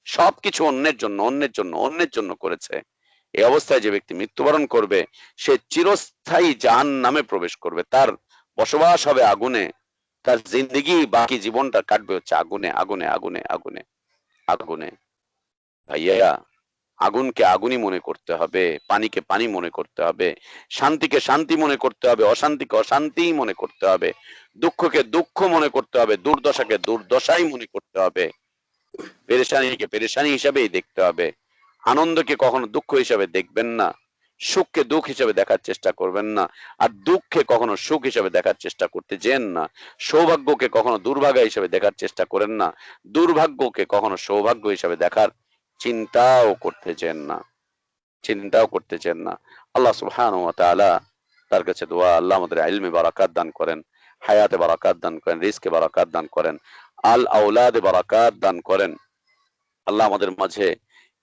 Speaker 1: সবকিছু অন্যের জন্য অন্যের জন্য অন্যের জন্য করেছে। এই অবস্থায় যে ব্যক্তি মৃত্যুবরণ করবে সে চিরস্থায়ী জাহান্নামে প্রবেশ করবে, তার বসবাস হবে আগুনে, তার জিন্দেগি বাকি জীবনটা কাটবে হচ্ছে আগুনে আগুনে আগুনে আগুনে আগুনে। ভাইয়া, আগুনকে আগুনই মনে করতে হবে, পানিকে পানি মনে করতে হবে, শান্তিকে শান্তি মনে করতে হবে, অশান্তিকে অশান্তিই মনে করতে হবে, দুঃখকে দুঃখ মনে করতে হবে, দুর্দশাকে দুর্দশাই মনে করতে হবে, পেরেশানিকে পেরেশানি হিসাবেই দেখতে হবে। আনন্দকে কখনো দুঃখ হিসাবে দেখবেন না, সুখকে দুঃখ হিসাবে দেখার চেষ্টা করবেন না, আর দুঃখে কখনো সুখ হিসাবে দেখার চেষ্টা করতে যেন না। সৌভাগ্যকে কখনো দুর্ভাগ্য হিসাবে দেখার চেষ্টা করেন না, দুর্ভাগ্যকে কখনো সৌভাগ্য হিসাবে দেখার চিন্তাও করতে চেন না, চিন্তাও করতে চেন না। আল্লাহ সুবহানাহু ওয়া তাআলা তার কাছে দোয়া, আল্লাহ আমাদের ইলমে বারাকাত দান করেন, হায়াতে বারাকাত দান করেন, রিজকে বারাকাত দান করেন, আল আওলাদে বারাকাত দান করেন। আল্লাহ আমাদের মাঝে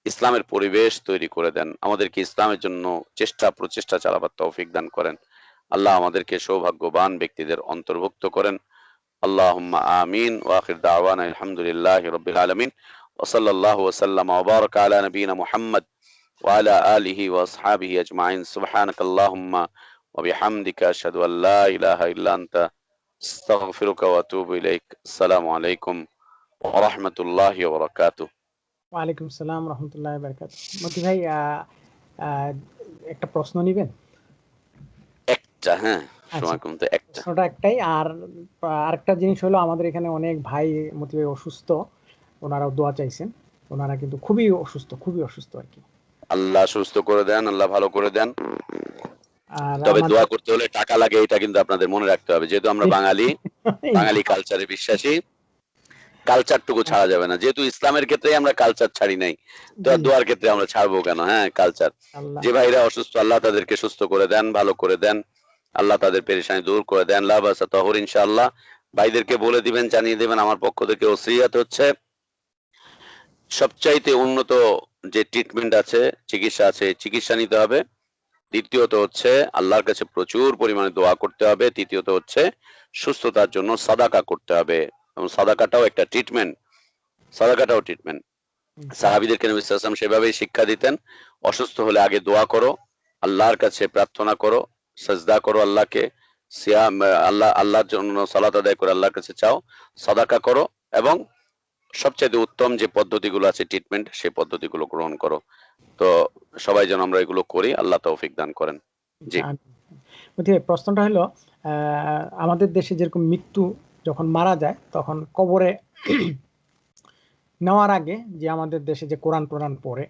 Speaker 1: ইসলামের পরিবেশ তৈরি করে দেন, আমাদেরকে ইসলামের জন্য চেষ্টা প্রচেষ্টা চালাবার তৌফিক দান করেন। আল্লাহ আমাদেরকে সৌভাগ্যবান ব্যক্তিদের অন্তর্ভুক্ত করেন। আল্লাহুম্মা আমিন। ওয়া আখির দাওয়ানা আলহামদুলিল্লাহি রাব্বিল আলামিন। ওয়া সাল্লাল্লাহু ওয়া সাল্লামা ওয়া বারাকা আলা নবিয়িনা মুহাম্মদ ওয়া আলা আলিহি ওয়া আসহাবিহি আজমাইন। সুবহানাকাল্লাহুম্মা ওয়া বিহামদিকা আশহাদু আল লা ইলাহা ইল্লা আনতা আস্তাগফিরুকা ওয়া আতুবু ইলাইক। আসসালামু আলাইকুম ওয়া রাহমাতুল্লাহি ওয়া বারাকাতুহু।
Speaker 2: ওয়ালাইকুম আসসালাম রহমতুল্লাহ বারাকাতুহু। মতি ভাই, একটা প্রশ্ন নিবেন?
Speaker 1: একটা, হ্যাঁ,
Speaker 2: আচ্ছা,
Speaker 1: সময় কম তো একটা।
Speaker 2: প্রশ্নটা একটাই। আর আরেকটা জিনিস হলো, আমাদের এখানে অনেক ভাই মতি ভাই অসুস্থ, ওনারাও দোয়া চাইছেন। ওনারা কিন্তু খুবই অসুস্থ, খুবই অসুস্থ আর কি।
Speaker 1: আল্লাহ সুস্থ করে দেন, আল্লাহ ভালো করে দেন।
Speaker 2: আর
Speaker 1: তবে দোয়া
Speaker 2: আমাদের
Speaker 1: করতে হলে টাকা লাগে, এটা কিন্তু আপনাদের মনে রাখতে হবে। যেহেতু আমরা বাঙালি, বাঙালি কালচারে বিশ্বাসী, কালচারটুকু ছাড়া যাবে না। যেহেতু ইসলামের ক্ষেত্রে আমরা কালচার ছাড়ি নাই, তো আর দোয়ার ক্ষেত্রে আমরা ছাড়বো কেন? হ্যাঁ, কালচার।
Speaker 2: আল্লাহ
Speaker 1: যে ভাইরা অসুস্থ আল্লাহ তাদেরকে সুস্থ করে দেন, ভালো করে দেন, আল্লাহ তাদের পেরেশানি দূর করে দেন। লা বাসা তাহুর ইনশাআল্লাহ। ভাইদেরকে বলে দিবেন, জানিয়ে দিবেন, আমার পক্ষ থেকে ওসিয়াত হচ্ছে সবচাইতে উন্নত যে ট্রিটমেন্ট আছে, চিকিৎসা আছে, চিকিৎসা নিতে হবে। দ্বিতীয়ত হচ্ছে আল্লাহর কাছে প্রচুর পরিমাণে দোয়া করতে হবে। তৃতীয়ত হচ্ছে সুস্থতার জন্য সাদাকা করতে হবে, এবং সাদাকাটাও একটা ট্রিটমেন্ট, সাদাকাটাও ট্রিটমেন্ট। সাহাবীদেরকে নবী সাল্লাল্লাহু আলাইহি ওয়াসাল্লাম সেভাবেই শিক্ষা দিতেন। অসুস্থ হলে আগে দোয়া করো, আল্লাহর কাছে প্রার্থনা করো, সাজদা করো আল্লাহকে, সিয়াম আল্লাহর জন্য সালাত আদায় করে আল্লাহর কাছে চাও, সাদাকা করো, এবং সবচেয়ে উত্তম যে পদ্ধতিগুলো আছে ট্রিটমেন্ট, সেই পদ্ধতিগুলো গ্রহণ করো। তো সবাই যেন আমরা এগুলো করি, আল্লাহ তৌফিক দান করেন। জি।
Speaker 2: মতি ভাই, প্রশ্নটা হলো, আমাদের দেশে যেরকম মৃত্যু যখন মারা যায় তখন কবরে নেওয়ার আগে যে আমাদের দেশে যে কোরআন টোরান পড়ে,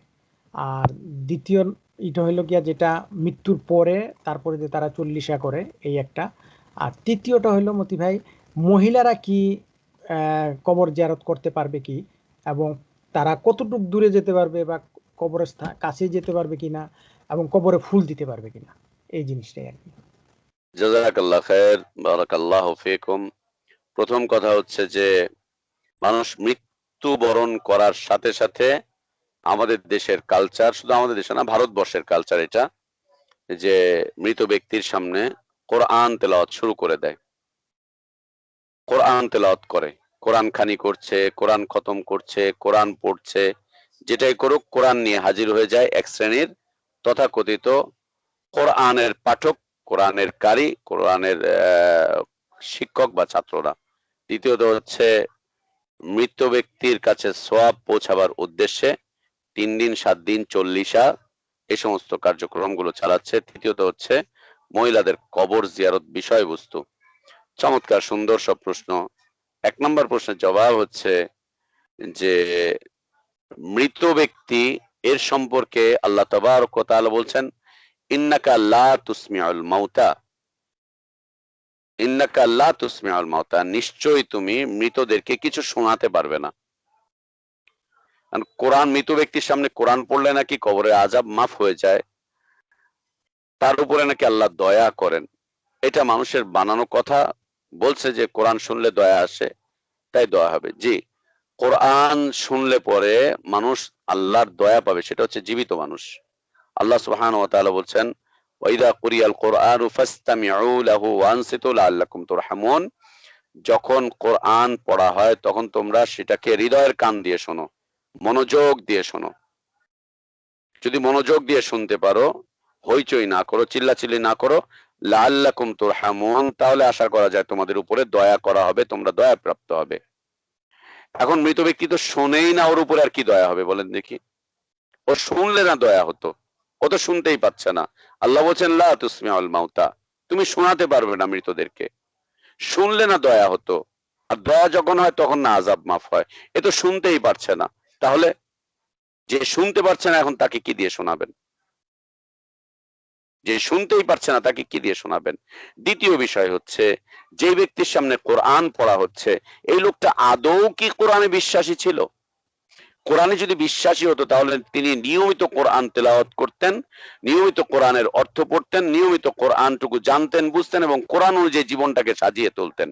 Speaker 2: আর দ্বিতীয় এটা হইলো গিয়া যেটা মৃত্যুর পরে তারপরে যে তারা চল্লিশা করে, এই একটা। আর তৃতীয়টা হইলো মতি ভাই, মহিলারা কি কবর জিয়ারত করতে পারবে কি, এবং তারা কতটুক দূরে যেতে পারবে, বা কবরের কাছে যেতে পারবে কিনা, এবং কবরে ফুল দিতে পারবে কিনা, এই জিনিসটাই আর কি।
Speaker 1: জাযাকাল্লাহ খায়ের, বারাকাল্লাহু ফিকুম। প্রথম কথা হচ্ছে যে মানুষ মৃত্যুবরণ করার সাথে সাথে আমাদের দেশের কালচার, শুধু আমাদের দেশে না, ভারতবর্ষের কালচার এটা, যে মৃত ব্যক্তির সামনে কোরআন তেলাওয়াত শুরু করে দেয়। কোরআন তেলাওয়াত করে, কোরআন খানি করছে, কোরআন খতম করছে, কোরআন পড়ছে, যেটাই করুক কোরআন নিয়ে হাজির হয়ে যায় এক শ্রেণীর তথাকথিত কোরআনের পাঠক, কোরআনের কারি, কোরআনের শিক্ষক বা ছাত্ররা। দ্বিতীয়ত হচ্ছে মৃত ব্যক্তির কাছে সওয়াব পৌঁছাবার উদ্দেশ্যে 3 দিন 7 দিন চল্লিশা এই সমস্ত কার্যক্রমগুলো চালাচ্ছে। তৃতীয়ত হচ্ছে মহিলাদের কবর জিয়ারত বিষয়বস্তু। চমৎকার সুন্দর সব প্রশ্ন। 1 নম্বর প্রশ্নের জবাব হচ্ছে যে মৃত ব্যক্তি এর সম্পর্কে আল্লাহ তাবারক ওয়া তাআলা বলছেন, ইন্নাকা লা তুসমিউল মাউতা, ইন্নাকা লা তুসমিউল মাউতা, নিশ্চয়ই তুমি মৃতদেরকে কিছু শোনাতে পারবে না। কারণ কোরআন, মৃত ব্যক্তির সামনে কোরআন পড়লে নাকি কবরের আযাব মাফ হয়ে যায়, তার উপরে নাকি আল্লাহ দয়া করেন। এটা মানুষের বানানো কথা। বলছে যে কোরআন শুনলে দয়া আসে, তাই দয়া হবে। জি, কোরআন শুনলে পরে মানুষ আল্লাহর দয়া পাবে, সেটা হচ্ছে জীবিত মানুষ। আল্লাহ সুবহানাহু ওয়া তাআলা বলছেন, ওয়াইদা কুরিয়াল কোরআনু ফাসতামিউ লাহু ওয়ানসিতু লাআল্লাকুম তুরহামুন, যখন কোরআন পড়া হয় তখন তোমরা সেটাকে হৃদয়ের কান দিয়ে শোনো, মনোযোগ দিয়ে শোনো। যদি মনোযোগ দিয়ে শুনতে পারো, হইচই না করো, চিল্লাচিল্লি না করো, লাআল্লাকুম তুরহামুন, তাহলে আশা করা যায় তোমাদের উপরে দয়া করা হবে, তোমরা দয়া প্রাপ্ত হবে। এখন মৃত ব্যক্তি তো শোনেই না, ওর উপরে আর কি দয়া হবে বলেন দেখি? ও শুনলে না দয়া হতো, ও তো শুনতেই পাচ্ছে না। আল্লাহ বলছেন লা তুসমিউল মাউতা, তুমি শোনাতে পারবে না মৃতদেরকে। শুনলে না দয়া হতো, আর দয়া যখন হয় তখন না আযাব মাফ হয়। এ তো শুনতেই পারছে না, তাহলে যে শুনতে পারছে না এখন তাকে কি দিয়ে শোনাবেন? যে শুনতেই পারছে না তাকে কি দিয়ে শোনাবেন? দ্বিতীয় বিষয় হচ্ছে, যে ব্যক্তির সামনে কোরআন পড়া হচ্ছে, এই লোকটা আদৌ কি কোরআনে বিশ্বাসী ছিল? কোরআনে যদি বিশ্বাসী হতো তাহলে তিনি নিয়মিত কোরআন তেলাওয়াত করতেন, নিয়মিত কোরআনের অর্থ পড়তেন, নিয়মিত কোরআনটুকু জানতেন, বুঝতেন এবং কোরআন অনুযায়ী জীবনটাকে সাজিয়ে তুলতেন,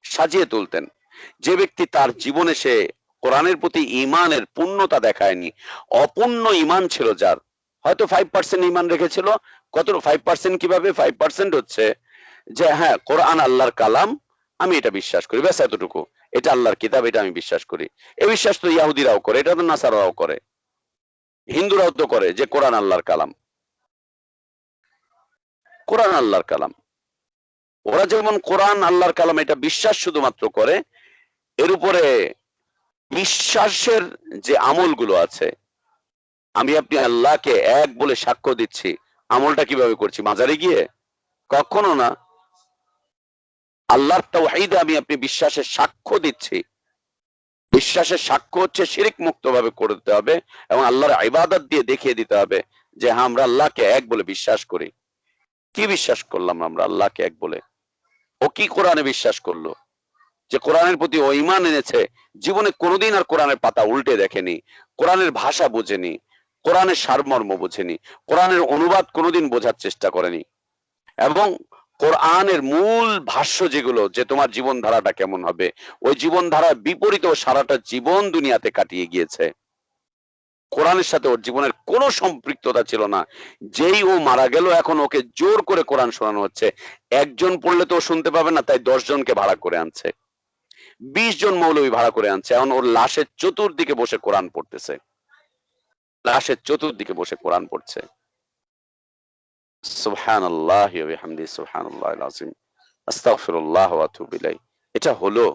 Speaker 1: সাজিয়ে তুলতেন। যে ব্যক্তি তার জীবনে সে কোরআনের প্রতি ঈমানের পূর্ণতা দেখায়নি, অপূর্ণ ঈমান ছিল যার, হয়তো 5% ঈমান রেখেছিল। কত 5%? কিভাবে 5% হচ্ছে যে হ্যাঁ কোরআন আল্লাহর কালাম, আমি এটা বিশ্বাস করি, ব্যাস এতটুকু। এটা আল্লাহর কিতাব, এটা আমি বিশ্বাস করি। এই বিশ্বাস তো ইহুদিরাও করে, এটা তো নাসারাও করে, হিন্দুরাও তো করে, যে কোরআন আল্লাহর কালাম, কোরআন আল্লাহর কালাম। ওরা যেমন কোরআন আল্লাহর কালাম এটা বিশ্বাস শুধুমাত্র করে, এর উপরে বিশ্বাসের যে আমলগুলো আছে, আমি আপনি আল্লাহকে এক বলে সাক্ষ্য দিচ্ছি, আমলটা কিভাবে করছি? মাজারে গিয়ে? কখনো না। আল্লাহর তাওহীদে আমি আপনি বিশ্বাসের সাক্ষ্য দিচ্ছি। বিশ্বাসের সাক্ষ্য হচ্ছে শিরিক মুক্ত ভাবে করতে হবে এবং আল্লাহর ইবাদত দিয়ে দেখিয়ে দিতে হবে যে হ্যাঁ আমরা আল্লাহকে এক বলে বিশ্বাস করি। কি বিশ্বাস করলাম আমরা আল্লাহকে এক বলে? ও কি কোরআনে বিশ্বাস করলো? যে কোরআনের প্রতি ও ঈমান এনেছে, জীবনে কোনোদিন আর কোরআনের পাতা উল্টে দেখেনি, কোরআনের ভাষা বোঝেনি, কোরআনের সারমর্ম বোঝেনি, কোরআনের অনুবাদ কোনোদিন বোঝার চেষ্টা করেনি, এবং কোরআনের মূল ভাষ্য যেগুলো, যে তোমার জীবনধারাটা কেমন হবে, ওই জীবনধারার বিপরীত ও সারাটা জীবন দুনিয়াতে কাটিয়ে গিয়েছে। কোরআনের সাথে ওর জীবনের কোনো সম্পৃক্ততা ছিল না। যেই ও মারা গেল, এখন ওকে জোর করে কোরআন শোনানো হচ্ছে। একজন পড়লে তো ও শুনতে পাবে না, তাই 10 জনকে ভাড়া করে আনছে, 20 জন মৌলবী ভাড়া করে আনছে, এখন ওর লাশের চতুর্দিকে বসে কোরআন পড়তেছে, লাশের চতুর্দিকে বসে কোরআন পড়ছে। সুবহানাল্লাহি ওয়া বিহামদিহি, সুবহানাল্লাহিল আযীম, আস্তাগফিরুল্লাহ ওয়া আতুবু ইলাইহি। এটা হলো,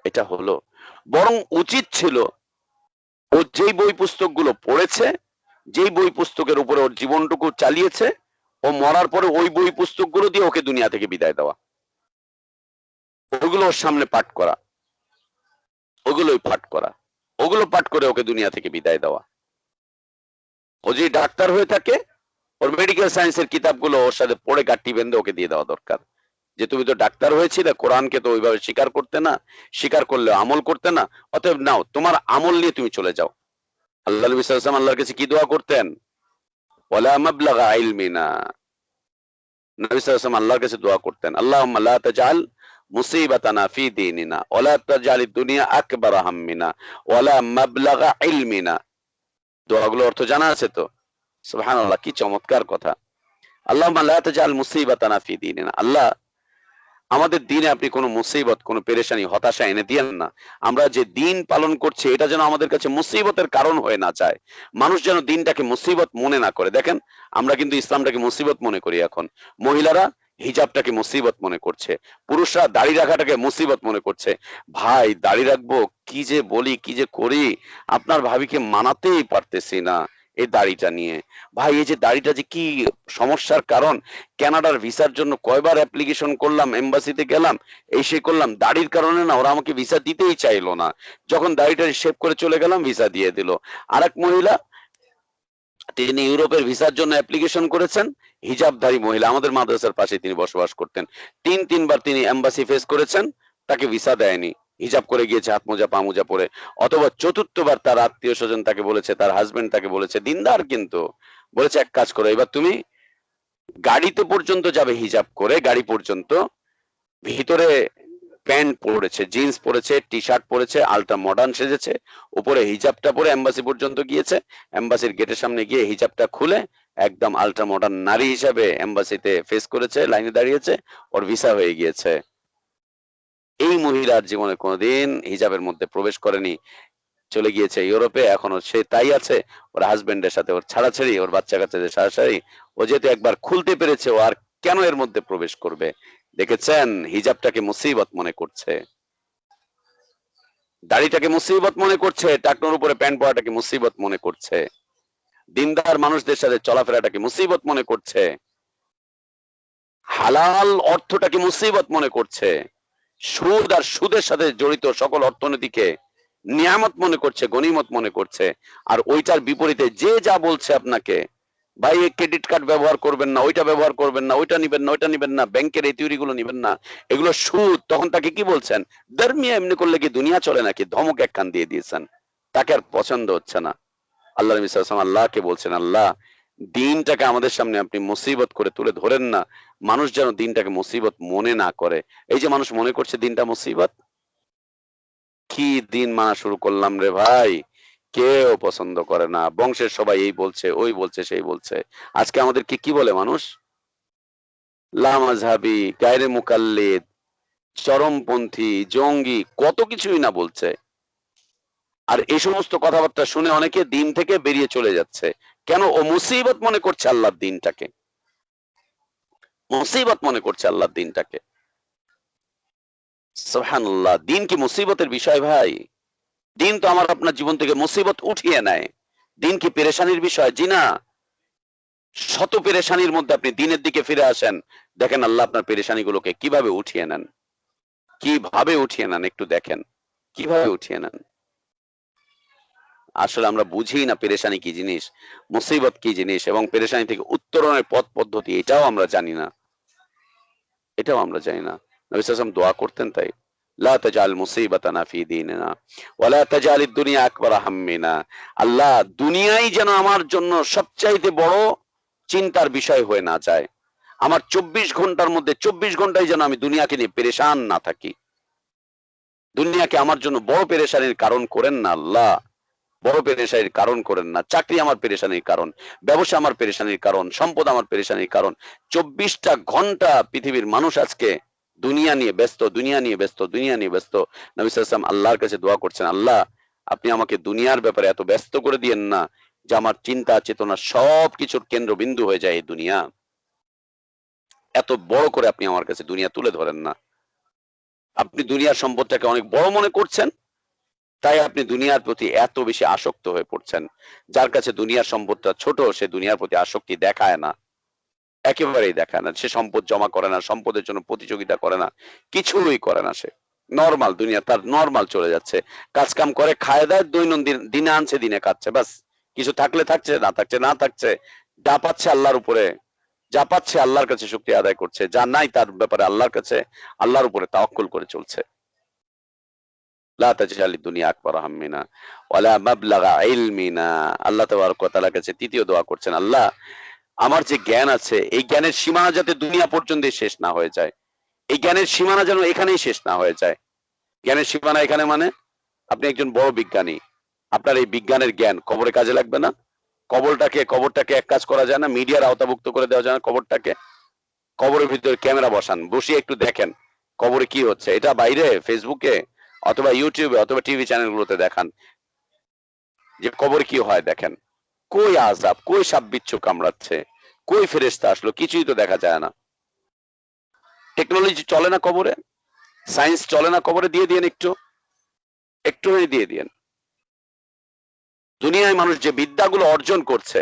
Speaker 1: এটা হলো। বরং উচিত ছিল ও যেই বই পুস্তকগুলো পড়েছে, যেই বই পুস্তকের উপরে ওর জীবনটুকু চালিয়েছে, ও মরার পরে ওই বই পুস্তকগুলো দিয়ে ওকে দুনিয়া থেকে বিদায় দেওয়া, ওগুলো ওর সামনে পাঠ করা, ওগুলোই পাঠ করা, ওগুলো পাঠ করে ওকে দুনিয়া থেকে বিদায় দেওয়া। ও যদি ডাক্তার হয়ে থাকে, ওর মেডিকেল সায়েন্সের কিতাবগুলো ওর সাথে পড়ে গাঁটটি বেঁধে ওকে দিয়ে দেওয়া দরকার, যে তুমি তো ডাক্তার হয়েছিলে, কোরআনকে তো ওইভাবে স্বীকার করতে না, স্বীকার করলে আমল করতে না, অতএব নাও তোমার আমল নিয়ে তুমি চলে যাও। আল্লাহ নবী সাল্লাল্লাহু আলাইহি ওয়াসাল্লাম আল্লাহর কাছে কি দোয়া করতেন? ওয়ালা মাবলাগা ইলমিনা। নবী সাল্লাল্লাহু আলাইহি ওয়াসাল্লাম আল্লাহর কাছে দোয়া করতেন, আল্লাহুম্মা লা তাজআল মুসিবাতানা ফি দীনিনা ওয়ালা তাজআলিদ দুনিয়া আকবারা হাম্মিনা ওয়ালা মাবলাগা ইলমিনা। দোয়াগুলোর অর্থ জানা আছে তো? সুবহানাল্লাহ, কি চমৎকার কথা। আল্লাহুম্মা লা তাজআল মুসিবাতানা ফি দীনিনা, আল্লাহ আমাদের দিনে আপনি কোনো মুসিবত, কোনো পেরেশানি, হতাশা এনে দিয়েন না। আমরা যে দিন পালন করছি এটা যেন আমাদের কাছে মুসিবতের কারণ হয়ে না যায়। মানুষ যেন দিনটাকে মুসিবত মনে না করে। দেখেন, আমরা কিন্তু ইসলামটাকে মুসিবত মনে করি এখন। মহিলারা হিজাবটাকে মুসিবত মনে করছে, পুরুষরা দাড়ি রাখাটাকে মুসিবত মনে করছে। ভাই, দাড়ি রাখবো, কি যে বলি, কি যে করি, আপনার ভাবিকে মানাতেই পারতেছি না এই দাড়িটা নিয়ে। ভাই, এই যে দাড়িটা যে কি সমস্যার কারণ, কানাডার ভিসার জন্য কয়বার অ্যাপ্লিকেশন করলাম, এমবাসিতে গেলাম, এই সে করলাম, দাড়ির কারণে না ওরা আমাকে ভিসা দিতেই চাইলো না। যখন দাড়িটা শেভ করে চলে গেলাম, ভিসা দিয়ে দিল। আরেক মহিলা, তিনি ইউরোপের ভিসার জন্য অ্যাপ্লিকেশন করেছেন, হিজাবধারী মহিলা, আমাদের মাদ্রাসার পাশে তিনি বসবাস করতেন। তিনবার তিনি এমবাসি ফেস করেছেন, তাকে ভিসা দেয়নি। হিজাব করে গিয়েছে, হাত মোজা পা মোজা পরে। অথবা চতুর্থবার তার আত্মীয় স্বজন তাকে বলেছে, তার হাজবেন্ড তাকে বলেছে, দিনদার কিন্তু, বলেছে এক কাজ করো, এবার তুমি গাড়িতে পর্যন্ত যাবে হিজাব করে, গাড়ি পর্যন্ত, ভিতরে প্যান্ট পরেছে, জিন্স পরেছে, টি শার্ট পরেছে, আলট্রা মডার্ন সেজেছে, উপরে হিজাবটা পরে এম্বাসি পর্যন্ত গিয়েছে। এম্বাসির গেটের সামনে গিয়ে হিজাবটা খুলে একদম আলট্রা মডার্ন নারী হিসাবে এম্বাসিতে ফেস করেছে, লাইনে দাঁড়িয়েছে, ওর ভিসা হয়ে গিয়েছে। এই মহিলার জীবনে কোনোদিন হিজাবের মধ্যে প্রবেশ করেনি, চলে গিয়েছে ইউরোপে, এখনো সে তাই আছে, ওর হাজবেন্ডের সাথে ওর ছাড়াছাড়ি, ওর বাচ্চা কাচ্চাদের ছাড়াছাড়ি। ও যেহেতু একবার খুলতে পেরেছে, ও আর কেন এর মধ্যে প্রবেশ করবে? দেখেছেন, হিজাবটাকে মুসিবত মনে করছে, দাড়িটাকে মুসিবত মনে করছে, টাকনোর উপরে প্যান্ট পরাটাকে মুসিবত মনে করছে, দিনদার মানুষদের সাথে চলাফেরাটাকে মুসিবত মনে করছে, হালাল অর্থটাকে মুসিবত মনে করছে, সুদ আর সুদের সাথে জড়িত সকল অর্থনীতিকে নিয়ামত মনে করছে, গনিমত মনে করছে। আর ওইটার বিপরীতে যে যা বলছে আপনাকে, ভাই এই ক্রেডিট কার্ড ব্যবহার করবেন না, ওইটা ব্যবহার করবেন না, ওইটা নিবেন না, ওইটা নিবেন না, ব্যাংকের এই থিওরিগুলো নিবেন না, এগুলো সুদ, তখন তাকে কি বলছেন? ধর্মীয় এমনি করলে কি দুনিয়া চলে নাকি? ধমক একখান দিয়ে দিয়েছেন, তাকে আর পছন্দ হচ্ছে না। আল্লাহ নবী সাল্লাল্লাহু আলাইহি ওয়াসাল্লাম আল্লাহকে বলছেন, আল্লাহ দিনটাকে আমাদের সামনে আপনি মুসিবত করে তুলে ধরেন না, মানুষ যেন দিনটাকে মুসিবত মনে না করে। এই যে মানুষ মনে করছে দিনটা মুসিবত, কি দিন মানা শুরু করলাম রে ভাই, কেউ পছন্দ করে না, বংশের সবাই এই বলছে, ওই বলছে, সেই বলছে। আজকে আমাদেরকে কি বলে মানুষ? লামাজহাবি, গায়রে মুকাল্লিদ, চরমপন্থী, জঙ্গি, কত কিছুই না বলছে। আর এই সমস্ত কথাবার্তা শুনে অনেকে দিন থেকে বেরিয়ে চলে যাচ্ছে। কেন? ও মুসিবত মনে করছে আল্লাহর দিনটাকে, মুসিবত মনে করছে আল্লাহর দিনটাকে। সুবহানাল্লাহ, দিন কি মুসিবতের বিষয় ভাই? দিন তো আমার আপনার জীবন থেকে মুসিবত উঠিয়ে নেয়। দিন কি পেরেশানির বিষয়? জি না। শত পেরেশানির মধ্যে আপনি দিনের দিকে ফিরে আসেন, দেখেন আল্লাহ আপনার পেরেশানিগুলোকে কিভাবে উঠিয়ে নেন, কিভাবে উঠিয়ে নেন, একটু দেখেন কিভাবে উঠিয়ে নেন। আসলে আমরা বুঝি না পেরেশানি কি জিনিস, মুসিবত কি জিনিস, এবং পেরেশানি থেকে উত্তরণের পথ পদ্ধতি এটাও আমরা জানি না, এটাও আমরা জানি না। নবী সাল্লাল্লাহু আলাইহি ওয়াসাল্লাম দোয়া করতেন তাই, লা তাজআল মুসিবাতানা ফি দীনিনা ওয়ালা তাজআলিদ দুনিয়া আকবারা হাম্মিনা। আল্লাহ, দুনিয়াই যেন আমার জন্য সবচাইতে বড় চিন্তার বিষয় হয়ে না যায়। আমার 24 ঘন্টার মধ্যে 24 ঘন্টায় যেন আমি দুনিয়াকে নিয়ে পেরেশান না থাকি। দুনিয়াকে আমার জন্য বড় পেরেশানির কারণ করেন না আল্লাহ, বড় পেরেশানির কারণ করেন না। চাকরি আমার পেরেশানির কারণ, ব্যবসা আমার পেরেশানির কারণ, সম্পদ আমার পেরেশানির কারণ। 24টা ঘন্টা পৃথিবীর মানুষ আজকে দুনিয়া নিয়ে ব্যস্ত, দুনিয়া নিয়ে ব্যস্ত, দুনিয়া নিয়ে ব্যস্ত। নবী সাল্লাল্লাহু আলাইহি ওয়াসাল্লাম আল্লাহর কাছে দোয়া করছেন, আল্লাহ আপনি আমাকে দুনিয়ার ব্যাপারে এত ব্যস্ত করে দিয়েন না যে আমার চিন্তা চেতনা সবকিছুর কেন্দ্রবিন্দু হয়ে যায় এই দুনিয়া। এত বড় করে আপনি আমার কাছে দুনিয়া তুলে ধরেন না। আপনি দুনিয়ার সম্পদটাকে অনেক বড় মনে করছেন, তাই আপনি দুনিয়ার প্রতি এত বেশি আসক্ত হয়ে পড়ছেন। যার কাছে দুনিয়ার সম্পদটা ছোট, সে দুনিয়ার প্রতি আসক্তি দেখায় না, একেবারেই দেখায় না। সে সম্পদ জমা করে না, সম্পদের জন্য প্রতিযোগিতা করে না, কিছুই করে না। সে নরমাল, দুনিয়া তার নরমাল চলে যাচ্ছে, কাজ কাম করে, খায় দায়, দৈনন্দিন দিনে আনছে দিনে খাচ্ছে, বাস কিছু থাকলে থাকছে, না থাকছে না থাকছে, যা পাচ্ছে আল্লাহর উপরে, যা পাচ্ছে আল্লাহর কাছে শুকরিয়া আদায় করছে, যা নাই তার ব্যাপারে আল্লাহর কাছে, আল্লাহর উপরে তাওয়াক্কুল করে চলছে। লা তাজআলি দুনিয়া আকবার হাম্মিনা ওয়ালা মাবলাগা ইলমিনা। আল্লাহ তাবারক ওয়া তাআলার কাছে তৃতীয় দোয়া করছেন, আল্লাহ আমার যে জ্ঞান আছে এই জ্ঞানের সীমানা যাতে দুনিয়া পর্যন্ত শেষ না হয়ে যায়, এই জ্ঞানের সীমানা যেন এখানেই শেষ না হয়ে যায়। জ্ঞানের সীমানা এখানে মানে আপনি একজন বড় বিজ্ঞানী, আপনার এই বিজ্ঞানের জ্ঞান কবরে কাজে লাগবে না? কবরটাকে এক কাজ করা যায় না, মিডিয়ার আওতাভুক্ত করে দেওয়া যায় না কবরটাকে? কবরের ভিতরে ক্যামেরা বসান, বসিয়ে একটু দেখেন কবরে কি হচ্ছে, এটা বাইরে ফেসবুকে অথবা ইউটিউবে অথবা টিভি চ্যানেলগুলোতে দেখান যে কবরে কি হয়, দেখেন কই আযাব, কই সাপ বিচ্ছু কামড়াচ্ছে, কই ফেরেশতা আসলো, কিছুই তো দেখা যায় না। টেকনোলজি চলে না কবরে, সায়েন্স চলে না কবরে, দিয়ে দিয়েন একটু, একটু দিয়ে দিয়েন। দুনিয়ায় মানুষ যে বিদ্যাগুলো অর্জন করছে,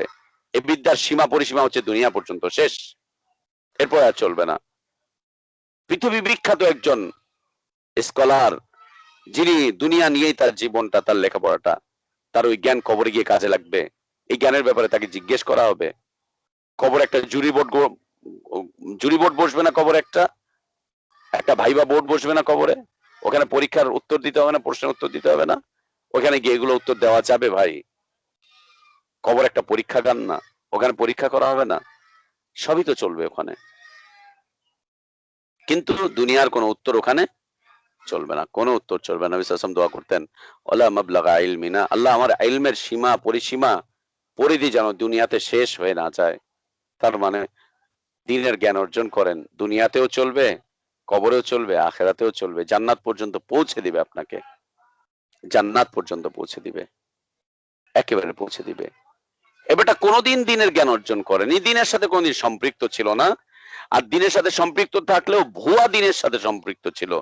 Speaker 1: এই বিদ্যার সীমা পরিসীমা হচ্ছে দুনিয়া পর্যন্ত শেষ, এরপর আর চলবে না। পৃথিবী বিখ্যাত একজন স্কলার, যিনি দুনিয়া নিয়েই তার জীবনটা, তার লেখাপড়াটা, তার ওই জ্ঞান কবরে গিয়ে কাজে লাগবে, এই জ্ঞানের ব্যাপারে তাকে জিজ্ঞেস করা হবে। কবর একটা জুরি বোর্ড বসবে না কবরে, একটা ভাইবা বোর্ড বসবে না কবরে? ওখানে পরীক্ষার উত্তর দিতে হবে না, প্রশ্নের উত্তর দিতে হবে না? ওখানে গিয়ে এগুলো উত্তর দেওয়া যাবে ভাই? কবর একটা পরীক্ষাগার না? ওখানে পরীক্ষা করা হবে না? সবই তো চলবে ওখানে, কিন্তু দুনিয়ার কোনো উত্তর ওখানে চলবে না, কোনো উত্তর চলবে না। নবী সাল্লাল্লাহু আলাইহি ওয়াসাল্লাম দোয়া করতেন, ওয়ালা মাবলাগা ইলমিনা, আল্লাহ আমার ইলমের সীমা পরিসীমা পরিধি যেন দুনিয়াতে শেষ হয়ে না যায়। তার মানে দ্বীনের জ্ঞান অর্জন করেন, দুনিয়াতেও চলবে, কবরেও চলবে, আখিরাতেও চলবে, জান্নাত পর্যন্ত পৌঁছে দিবে আপনাকে, জান্নাত পর্যন্ত পৌঁছে দিবে, একেবারে পৌঁছে দিবে। এবারটা কোনোদিন দ্বীনের জ্ঞান অর্জন করেনি, দ্বীনের সাথে কোনোদিন সম্পৃক্ত ছিল না, আর দ্বীনের সাথে সম্পৃক্ত থাকলেও ভুয়া দ্বীনের সাথে সম্পৃক্ত ছিল।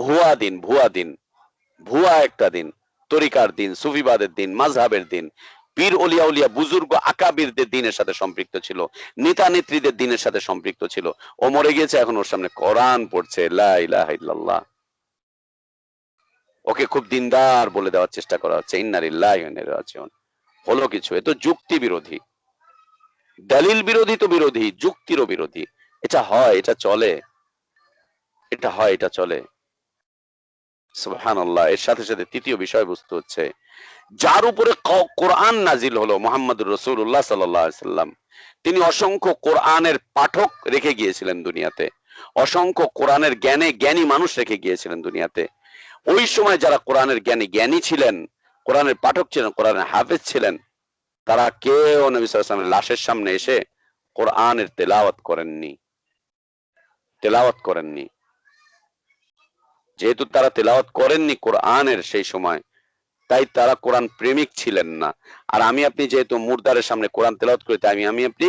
Speaker 1: ভুয়া দিন, ভুয়া দিন, ভুয়া একটা দিন, তরিকার দিন, সুফিবাদের দিন, মাযহাবের দিন, পীর ওলিয়া উলিয়া বুজুর্গ আকাবিরদের দিনের সাথে সম্পৃক্ত ছিল, নেতা নেত্রীদের দিনের সাথে সম্পৃক্ত ছিল। ও মরে গিয়েছে, এখন ওর সামনে কোরআন পড়ছে, লা ইলাহা ইল্লাল্লাহ। ওকে খুব দিনদার বলে দেওয়ার চেষ্টা করা হচ্ছে, ইন্না লিল্লাহি ওয়া ইন্না ইলাইহি রাজিউন। হলো কিছু, এ তো যুক্তি বিরোধী, দলিল বিরোধী, তো বিরোধী, যুক্তিরও বিরোধী। এটা হয়, এটা চলে, এটা হয়, এটা চলে। সুবহানাল্লাহ। এর সাথে সাথে তৃতীয় বিষয়বস্তু হচ্ছে, যার উপরে কোরআন নাজিল হলো, মুহাম্মদুর রাসূলুল্লাহ সাল্লাল্লাহু আলাইহি সাল্লাম, তিনি অসংখ্য কোরআনের পাঠক রেখে গিয়েছিলেন দুনিয়াতে, অসংখ্য কোরআনের জ্ঞানী মানুষ রেখে গিয়েছিলেন দুনিয়াতে। ওই সময় যারা কোরআনের জ্ঞানী ছিলেন, কোরআনের পাঠক ছিলেন, কোরআনের হাফেজ ছিলেন, তারা কেউ নবী সাল্লাল্লাহু আলাইহি ওয়াসাল্লামের লাশের সামনে এসে কোরআনের তেলাওয়াত করেননি, তেলাওয়াত করেননি। যেহেতু তারা তেলাওয়াত করেননি কোরআনের সেই সময়, তাই তারা কোরআন প্রেমিক ছিলেন না। আর আমি আপনি যেহেতু মুর্দারের সামনে কোরআন তেলাওয়াত করি, তাই আমি আপনি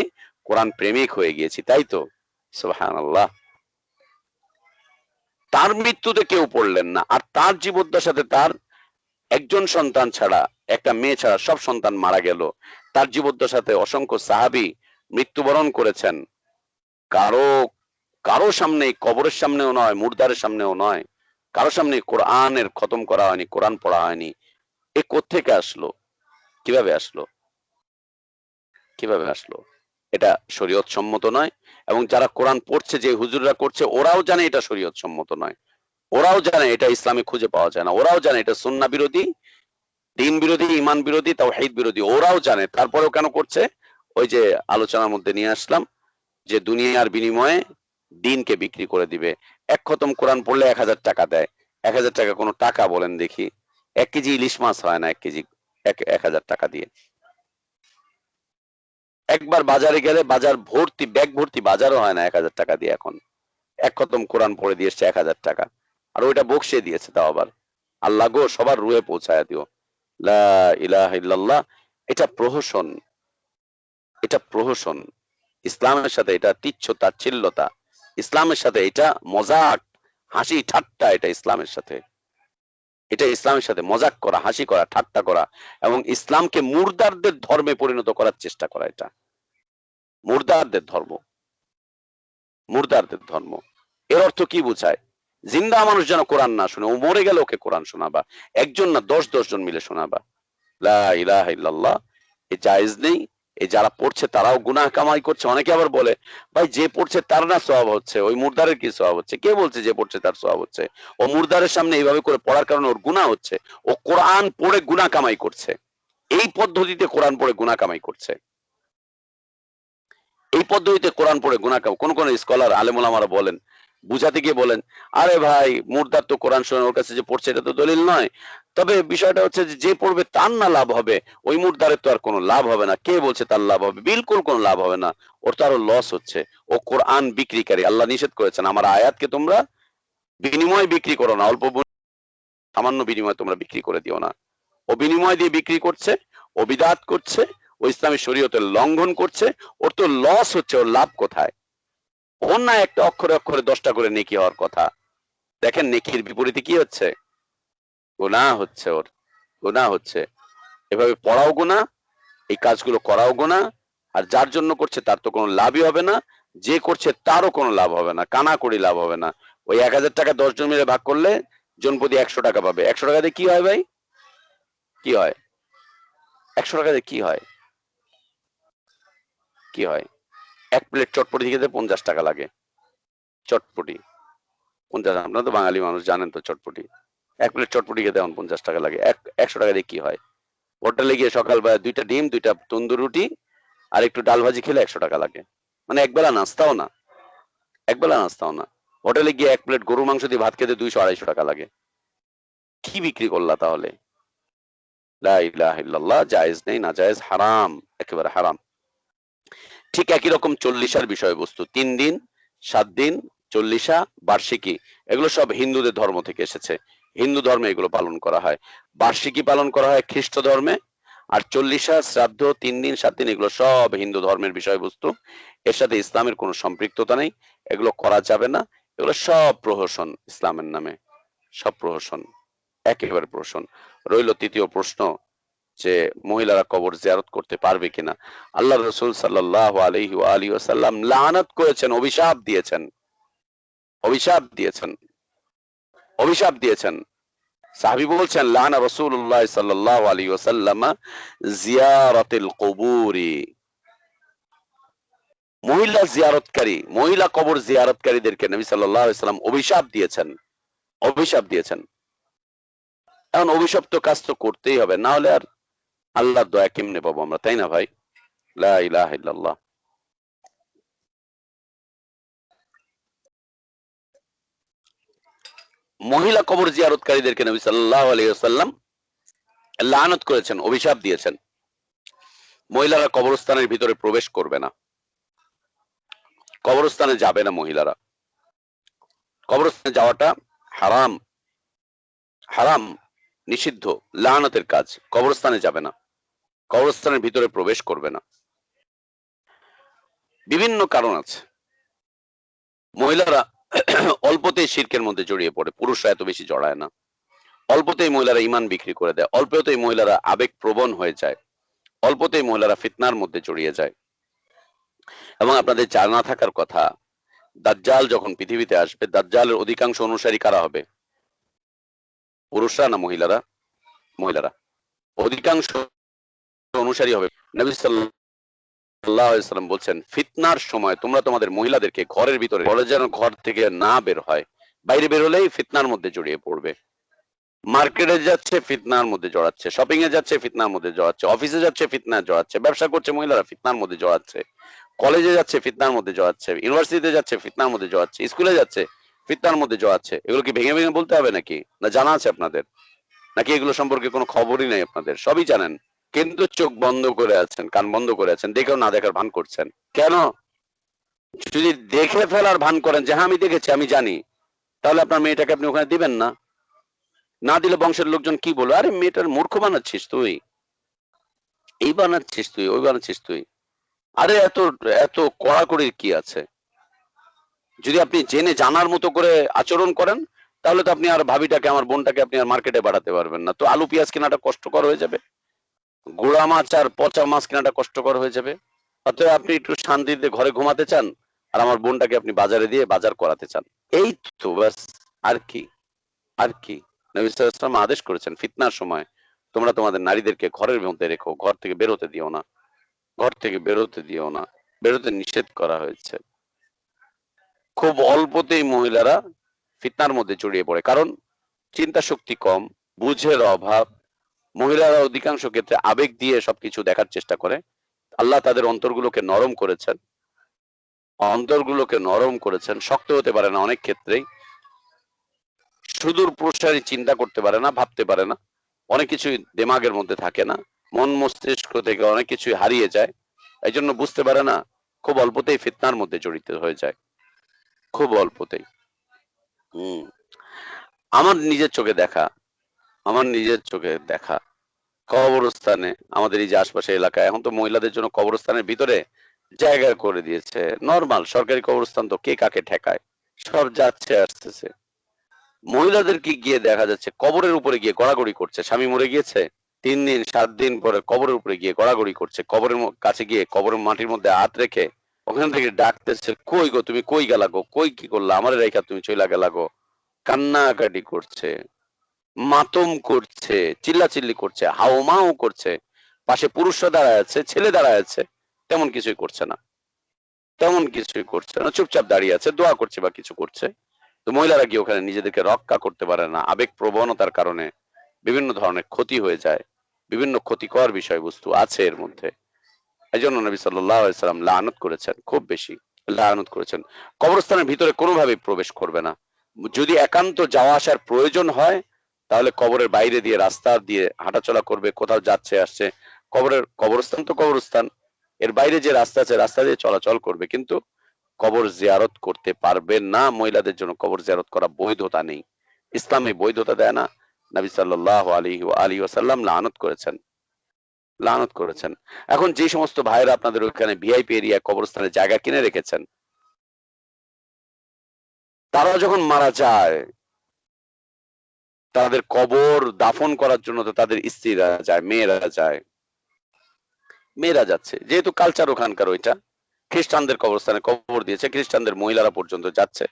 Speaker 1: কোরআন প্রেমিক হয়ে গিয়েছি, তাই তো? সুবহানাল্লাহ। তার মৃত্যুতে কেউ পড়লেন না, আর তার জীবদ্দশাতে তার একজন সন্তান ছাড়া, একটা মেয়ে ছাড়া সব সন্তান মারা গেল। তার জীবদ্দশাতে অসংখ্য সাহাবী মৃত্যুবরণ করেছেন। কারো কারো সামনে, কবরের সামনেও নয়, মুর্দারের সামনেও নয়, কারো সামনে কোরআনের খতম করা হয়নি, কোরআন পড়া হয়নি। এ কোত্থেকে আসলো? কিভাবে আসলো? কিভাবে আসলো? এটা শরীয়ত সম্মত নয়। এবং যারা কোরআন পড়ছে, যে হুজুররা করছে, ওরাও জানে এটা শরীয়ত সম্মত নয়, ওরাও জানে এটা ইসলামে খুঁজে পাওয়া যায় না, ওরাও জানে এটা সুন্নাহ বিরোধী, দ্বীন বিরোধী, ঈমান বিরোধী, তাওহীদ বিরোধী, ওরাও জানে। তারপরেও কেন করছে? ওই যে আলোচনার মধ্যে নিয়ে আসলাম যে দুনিয়ার বিনিময়ে দ্বীনকে বিক্রি করে দিবে। এক খতম কোরআন পড়লে 1000 টাকা দেয়। 1000 টাকা কোনো টাকা বলেন দেখি? 1 কেজি ইলিশ মাছ হয় না 1 কেজি 1000 টাকা দিয়ে। একবার বাজারে গেলে বাজার ভর্তি, ব্যাগ ভর্তি বাজারও হয় না 1000 টাকা দিয়ে এখন। এক খতম কোরআন পড়ে দিয়ে এসছে 1000 টাকা, আর ওইটা বকশিয়ে দিয়েছে, তাও আবার আল্লাহ গো সবার রুহে পৌঁছায় দিও, লা ইলাহা ইল্লাল্লাহ। এটা প্রহসন, এটা প্রহসন। ইসলামের সাথে এটা তিচ্ছ তাচ্ছিল্যতা, ইসলামের সাথে এটা মজাক, হাসি ঠাট্টা, এটা ইসলামের সাথে, এটা ইসলামের সাথে মজাক করা, হাসি করা, ঠাট্টা করা, এবং ইসলামকে মুর্দারদের ধর্মে পরিণত করার চেষ্টা করা। এটা মুর্দারদের ধর্ম, মুর্দারদের ধর্ম। এর অর্থ কি বোঝায়? জিন্দা মানুষ যেন কোরআন না শুনে, ও মরে গেলে ওকে কোরআন শোনাবা, একজন না 10 জন মিলে শোনাবা, লা ইলাহা ইল্লাল্লাহ। এ জায়েজ নেই। এই যারা পড়ছে তারাও গুনাহ কামাই করছে। অনেকে আবার বলে ভাই যে পড়ছে তার না সওয়াব হচ্ছে, ওই মুর্দারের কি সওয়াব হচ্ছে? কে বলছে যে পড়ছে তার সওয়াব হচ্ছে? ও মুর্দারের সামনে এইভাবে করে পড়ার কারণে ওর গুনাহ হচ্ছে। ও কোরআন পড়ে গুনাহ কামাই করছে। এই পদ্ধতিতে কোরআন পড়ে গুনাহ কামাই করছে। এই পদ্ধতিতে কোরআন পড়ে গুনাহ কামাই। কোন কোন স্কলার আলেম ওলামারা বলেন, বুঝাতে গিয়ে বলেন, আরে ভাই মুর্দার তো কোরআন শুনে ওর কাছে যে পড়ছে এটা তো দলিল নয়। তবে বিষয়টা হচ্ছে যে পড়বে তার না লাভ হবে, ওই মুর্দারের তো আর কোনো লাভ হবে না। কে বলছে তার লাভ হবে? বিলকুল কোনো লাভ হবে না, ওর তো আরো লস হচ্ছে। ও কোরআন বিক্রিকারী। আল্লাহ নিষেধ করেছেন আমার আয়াতকে তোমরা বিনিময় বিক্রি করো না, অল্প সামান্য বিনিময় তোমরা বিক্রি করে দিও না। ও বিনিময় দিয়ে বিক্রি করছে, ও বিদাত করছে, ও ইসলামী শরীয়তের লঙ্ঘন করছে। ওর তো লস হচ্ছে, ওর লাভ কোথায়? ওর না একটা অক্ষরে অক্ষরে 10টা করে নেকি হওয়ার কথা। দেখেন নেকির বিপরীতে কি হচ্ছে? গুনাহ হচ্ছে, ওর গুনাহ হচ্ছে। এভাবে পড়াও গুনাহ, এই কাজগুলো করাও গুনাহ। আর যার জন্য করছে তার তো কোনো লাভই হবে না, যে করছে তারও কোনো লাভ হবে না, কানা করি লাভ হবে না। ওই 1000 টাকা 10 জন মিলে ভাগ করলে জনপ্রতি 100 টাকা পাবে। 100 টাকা দিয়ে কি হয় ভাই? কি হয়? 100 টাকা দিয়ে কি হয়? কি হয়? এক প্লেট চটপটি খেতে 50 টাকা লাগে। চটপটি 50, আপনারা তো বাঙালি মানুষ জানেন তো চটপটি। এক প্লেট চটপটি খেতে এখন 50 টাকা লাগে। 100 টাকা দিয়ে কি হয়? হোটেলে গিয়ে সকালবেলা 2টা ডিম, 2টা তন্দুর রুটি আর একটু ডাল ভাজি খেলে 100 টাকা লাগে। মানে একবেলা নাস্তাও না, একবেলা নাস্তাও না। হোটেলে গিয়ে 1 প্লেট গরুর মাংস দিয়ে ভাত খেতে 200-250 টাকা লাগে। কি বিক্রি করলা তাহলে? লা ইলাহা ইল্লাল্লাহ। জায়েজ নেই, নাজায়েজ, হারাম, একেবারে হারাম। ঠিক একই রকম 40 বিষয়বস্তু, 3 দিন, 7 দিন, 40 বার্ষিকী, এগুলো সব হিন্দুদের ধর্ম থেকে এসেছে। হিন্দু ধর্মে এগুলো পালন করা হয়। বার্ষিকী পালন করা হয় খ্রিস্ট ধর্মে। আর 40 শ্রাদ্ধ, 3 দিন 7 দিন, এগুলো সব হিন্দু ধর্মের বিষয়বস্তু। এর সাথে ইসলামের কোনো সম্পৃক্ততা নেই। এগুলো করা যাবে না। এগুলো সব প্রহসন ইসলামের নামে, সব প্রহসন, একেবারে প্রহসন। রইল তৃতীয় প্রশ্ন, যে মহিলারা কবর জিয়ারত করতে পারবে কিনা। আল্লাহ রসুল সাল্লাল্লাহু আলাইহি ওয়া আলিহি ওয়াসাল্লাম লানত করেছেন, অভিশাপ দিয়েছেন, অভিশাপ দিয়েছেন, অভিশাপ দিয়েছেন। সাহাবী বলছেন লানা রাসূলুল্লাহ সাল্লাল্লাহু আলাইহি ওয়াসাল্লাম জিয়ারাতিল কুবুরি। মহিলা জিয়ারতকারী, মহিলা কবর জিয়ারতকারীদেরকে নবী সাল্লাল্লাহু আলাইহি ওয়াসাল্লাম অভিশাপ দিয়েছেন, অভিশাপ দিয়েছেন। এখন অভিশপ্ত কাজ তো করতেই হবে, না হলে আর আল্লাহর দয়া কেমনে পাবো আমরা, তাই না ভাই? লা ইলাহা ইল্লাল্লাহ। মহিলা কবর জিয়ারতকারীদেরকে নবী সাল্লাল্লাহু আলাইহি ওয়াসাল্লাম লানত করেছেন, অভিশাপ দিয়েছেন। মহিলারা কবরস্থানের ভিতরে প্রবেশ করবে না, কবরস্থানে যাবে না মহিলারা। কবরস্থানে যাওয়াটা হারাম, হারাম, নিষিদ্ধ, লানতের কাজ। কবরস্থানে যাবে না, কবরস্থানের ভিতরে প্রবেশ করবে না। বিভিন্ন কারণ আছে। মহিলারা অল্পতেই শিরকের মধ্যে জড়িয়ে পড়ে, পুরুষরা এত বেশি জড়ায় না। অল্পতেই মহিলারা ইমান বিক্রি করে দেয়, অল্পতেই মহিলারা আবেগ প্রবণ হয়ে যায়, অল্পতেই মহিলারা ফিতনার মধ্যে জড়িয়ে যায়। এবং আপনাদের জানা থাকার কথা, দাজ্জাল যখন পৃথিবীতে আসবে, দাজ্জালের অধিকাংশ অনুসারী কারা হবে? পুরুষরা না মহিলারা? মহিলারা অধিকাংশ অনুসারী হবে। নবী সাল্লাল্লাহু আলাইহি ওয়াসাল্লাম বলছেন ফিতনার সময় তোমরা তোমাদের মহিলাদেরকে ঘরের ভিতরে, বলে যেন ঘর থেকে না বের হয়, বাইরে বের হলেই ফিতনার মধ্যে জড়িয়ে পড়বে। মার্কেটে যাচ্ছে ফিতনার মধ্যে জড়াচ্ছে, শপিং এ যাচ্ছে ফিতনার মধ্যে জড়াচ্ছে, অফিসে যাচ্ছে ফিতনায় জড়াচ্ছে, ব্যবসা করছে মহিলারা ফিতনার মধ্যে জড়াচ্ছে, কলেজে যাচ্ছে ফিতনার মধ্যে জড়াচ্ছে, ইউনিভার্সিটিতে যাচ্ছে ফিতনার মধ্যে জড়াচ্ছে, স্কুলে যাচ্ছে ফিতনার মধ্যে জড়াচ্ছে। এগুলো কি ভেঙে ভেঙে বলতে হবে নাকি? না জানা আছে আপনাদের? নাকি এগুলো সম্পর্কে কোনো খবরই নেই আপনাদের? সবই জানেন কিন্তু চোখ বন্ধ করে আছেন, কান বন্ধ করে আছেন, দেখেও না দেখার ভান করছেন কেন? যদি দেখে ফেলার ভান করেন যে হ্যাঁ আমি দেখেছি, আমি জানি, তাহলে আপনার মেয়েটাকে আপনি ওখানে দিবেন না। না দিলে বংশের লোকজন কি বলবে, আরে মেয়েটার মূর্খ বানাচ্ছিস তুই, এই বানাচ্ছিস তুই, ওই বানাচ্ছিস তুই। আরে এত এত কড়াকড়ির কি আছে? যদি আপনি জেনে জানার মতো করে আচরণ করেন, তাহলে তো আপনি আর ভাবিটাকে, আমার বোনটাকে আপনি আর মার্কেটে পাঠাতে পারবেন না। তো আলু পেঁয়াজ কেনাটা কষ্টকর হয়ে যাবে, গুড়া মাছ আর পচা মাছ কেনাটা কষ্টকর হয়ে যাবে। অতএব আপনি একটু শান্তিতে ঘরে ঘুমাতে চান, আর আমার বোনটাকে আপনি বাজারে দিয়ে বাজার করাতে চান, এই তো ব্যাস। আর কি, আর কি? নবী সাল্লাল্লাহু আলাইহি ওয়াসাল্লাম আদেশ করেছেন ফিতনার সময় তোমরা তোমাদের নারীদেরকে ঘরের মধ্যে রেখো, ঘর থেকে বেরোতে দিও না, ঘর থেকে বেরোতে দিও না, বেরোতে নিষেধ করা হয়েছে। খুব অল্পতেই মহিলারা ফিতনার মধ্যে জড়িয়ে পড়ে, কারণ চিন্তা শক্তি কম, বুঝের অভাব। মহিলারা অধিকাংশ ক্ষেত্রে আবেগ দিয়ে সবকিছু দেখার চেষ্টা করে। আল্লাহ তাদের অন্তরগুলোকে নরম করেছেন, অন্তরগুলোকে নরম করেছেন, শক্ত হতে পারে না অনেক ক্ষেত্রেই, সুদূর প্রসারী চিন্তা করতে পারে না, ভাবতে পারে না, অনেক কিছুই দিমাগের মধ্যে থাকে না, মন মস্তিষ্ক থেকে অনেক কিছুই হারিয়ে যায়, এই জন্য বুঝতে পারে না, খুব অল্পতেই ফিতনার মধ্যে জড়িত হয়ে যায়, খুব অল্পতেই। আমার নিজের চোখে দেখা, আমার নিজের চোখে দেখা কবরস্থানে, আমাদের এই যে আশপাশে এলাকায় এখন তো মহিলাদের জন্য কবরস্থানের ভিতরে জায়গা করে দিয়েছে, নর্মাল সরকারি কবরস্থান তো, কে কাকে ঠেকায়, সব যাচ্ছে আসতেছে। মহিলাদেরকে গিয়ে দেখা যাচ্ছে কবরের উপরে গিয়ে গড়াগড়ি করছে, স্বামী মরে গিয়েছে 3 দিন 7 দিন পরে কবরের উপরে গিয়ে গড়াগড়ি করছে, কবরের কাছে গিয়ে কবরের মাটির মধ্যে হাত রেখে ওখান থেকে ডাকতেছে, কই গো তুমি, কই গেলা গো, কই কি করলা, আমারে রেখা তুমি চইলা গেলা গো, কান্নাকাটি করছে, মাতম করছে, চিল্লাচিল্লি করছে, হাউমাউ করছে। পাশে পুরুষরা দাঁড়ায় আছে, ছেলে দাঁড়ায় আছে, তেমন কিছুই করছে না, তেমন কিছুই করছে না, চুপচাপ দাঁড়িয়ে আছে, দোয়া করছে বা কিছু করছে। তো মহিলারা গিয়ে ওখানে নিজেদেরকে রক্ষা করতে পারে না, আবেগ প্রবণতার কারণে বিভিন্ন ধরনের ক্ষতি হয়ে যায়, বিভিন্ন ক্ষতিকর বিষয়বস্তু আছে এর মধ্যে। এই জন্য নবী সাল্লাল্লাহু আলাইহি সাল্লাম লানত করেছেন, খুব বেশি লানত করেছেন। কবরস্থানের ভিতরে কোনোভাবেই প্রবেশ করবে না। যদি একান্ত যাওয়া আসার প্রয়োজন হয় তাহলে কবরের বাইরে দিয়ে, রাস্তা দিয়ে হাঁটাচলা করবে, কোথাও যাচ্ছে আসছে, কবরস্থান তো কবরস্থান, এর বাইরে যে রাস্তা আছে রাস্তা দিয়ে চলাচল করবে, কিন্তু কবর জিয়ারত করতে পারবে না। মহিলাদের জন্য কবর জিয়ারত করা বৈধতা নেই, ইসলামে বৈধতা দেয় না। নবী সাল্লাল্লাহু আলাইহি ওয়াসাল্লাম লানত করেছেন, লানত করেছেন। এখন যে সমস্ত ভাইরা আপনাদের ওখানে ভিআইপি এরিয়া কবরস্থানে জায়গা কিনে রেখেছেন, তারা যখন মারা যায় তাদের কবর দাফন করার জন্য তো তাদের স্ত্রীরা যায়, মেয়েরা যায়, মেয়েরা যাচ্ছে, যেহেতু কালচার ওখানকার ওইটা। খ্রিস্টানদের কবরস্থানে কবর দিয়েছে, খ্রিস্টানদের মহিলারা পর্যন্ত যাচ্ছে,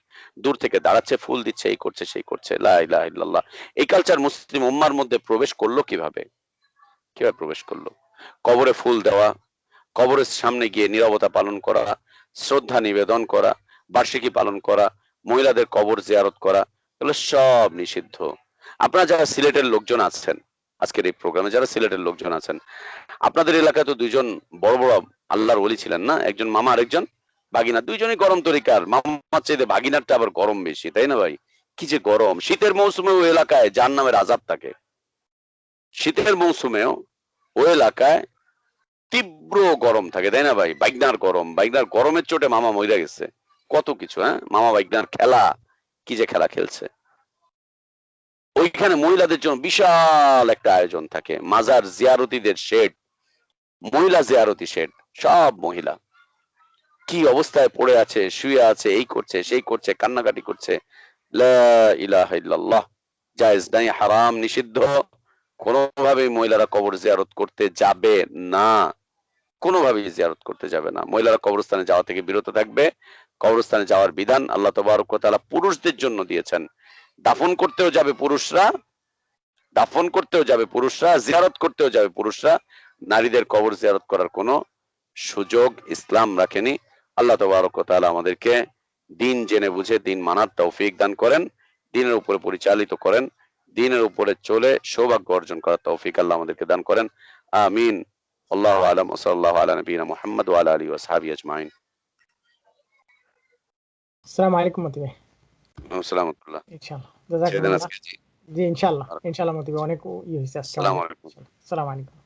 Speaker 1: দূর থেকে দাঁড়াচ্ছে, ফুল দিচ্ছে, এই করছে সেই করছে। লা ইলাহা ইল্লাল্লাহ। এই কালচার মুসলিম উম্মার মধ্যে প্রবেশ করলো কিভাবে, কিভাবে প্রবেশ করলো? কবরে ফুল দেওয়া, কবরের সামনে গিয়ে নীরবতা পালন করা, শ্রদ্ধা নিবেদন করা, বার্ষিকী পালন করা, মহিলাদের কবর জিয়ারত করা, এগুলো সব নিষিদ্ধ। আপনারা যারা সিলেটের লোকজন আছেন, আজকের এই প্রোগ্রামে যারা সিলেটের লোকজন আছেন, আপনাদের এলাকায় তো দুইজন বড় বড় আল্লাহর ওলি ছিলেন না, একজন মামা আর একজন ভাগিনা, দুইজনই গরম তরিকার। মামার চাইতে ভাগিনারটা আবার গরম বেশি, তাই না ভাই? কি যে গরম! শীতের মৌসুমে ওই এলাকায় জাহান্নামের আযাব থাকে, শীতের মৌসুমেও ওই এলাকায় তীব্র গরম থাকে, তাই না ভাই? বাইগনার গরম, বাইগনার গরমের চোটে মামা মইরা গেছে, কত কিছু। হ্যাঁ, মামা বাইগনার খেলা, কি যে খেলা খেলছে। ওইখানে মহিলাদের জন্য বিশাল একটা আয়োজন থাকে, মাজার জিয়ারতিদের শেড, মহিলা জিয়ারতি শেড, সব মহিলা কি অবস্থায় পড়ে আছে, শুয়ে আছে, এই করছে সেই করছে, কান্নাকাটি করছে। লা ইলাহা ইল্লাল্লাহ। জায়েজ নাই, হারাম, নিষিদ্ধ। কোনোভাবেই মহিলারা কবর জিয়ারত করতে যাবে না, কোনোভাবেই জিয়ারত করতে যাবে না। মহিলারা কবরস্থানে যাওয়া থেকে বিরত থাকবে। কবরস্থানে যাওয়ার বিধান আল্লাহ তাবারক ওয়া তাআলা পুরুষদের জন্য দিয়েছেন। দাফন করতেও যাবে পুরুষরা, দাফন করতেও যাবে পুরুষরা, জিয়ারত করতেও যাবে পুরুষরা। নারীদের কবর জিয়ারত করার কোনো সুযোগ ইসলাম রাখেনি। আল্লাহ তাবারক ওয়া তাআলা আমাদেরকে দিন জেনে বুঝে দিন মানার তৌফিক দান করেন, দিনের উপরে পরিচালিত করেন, দিনের উপরে চলে সৌভাগ্য অর্জন করার তৌফিক আল্লাহ আমাদেরকে দান করেন। আমিন। আল্লাহু আ'লাম ওয়া সাল্লাল্লাহু আলা নবিয়িনা মুহাম্মদ ওয়া আলা আলিহি ওয়া সাহবিহি আজমাইন।
Speaker 2: আসসালামু আলাইকুম মতি ভাই।
Speaker 1: আসসালামু আলাইকুম।
Speaker 2: ইনশাআল্লাহ,
Speaker 1: ছেড়ে দেন
Speaker 2: জাযাকাল্লাহ।
Speaker 1: আজকে। জি।
Speaker 2: জি ইনশাআল্লাহ, ইনশাআল্লাহ মতি ভাই, অনেক ইয়ে হইছে আজকে
Speaker 1: আসসালামু
Speaker 2: আমাদের।
Speaker 1: আলাইকুম।
Speaker 2: আসসালামু আলাইকুম।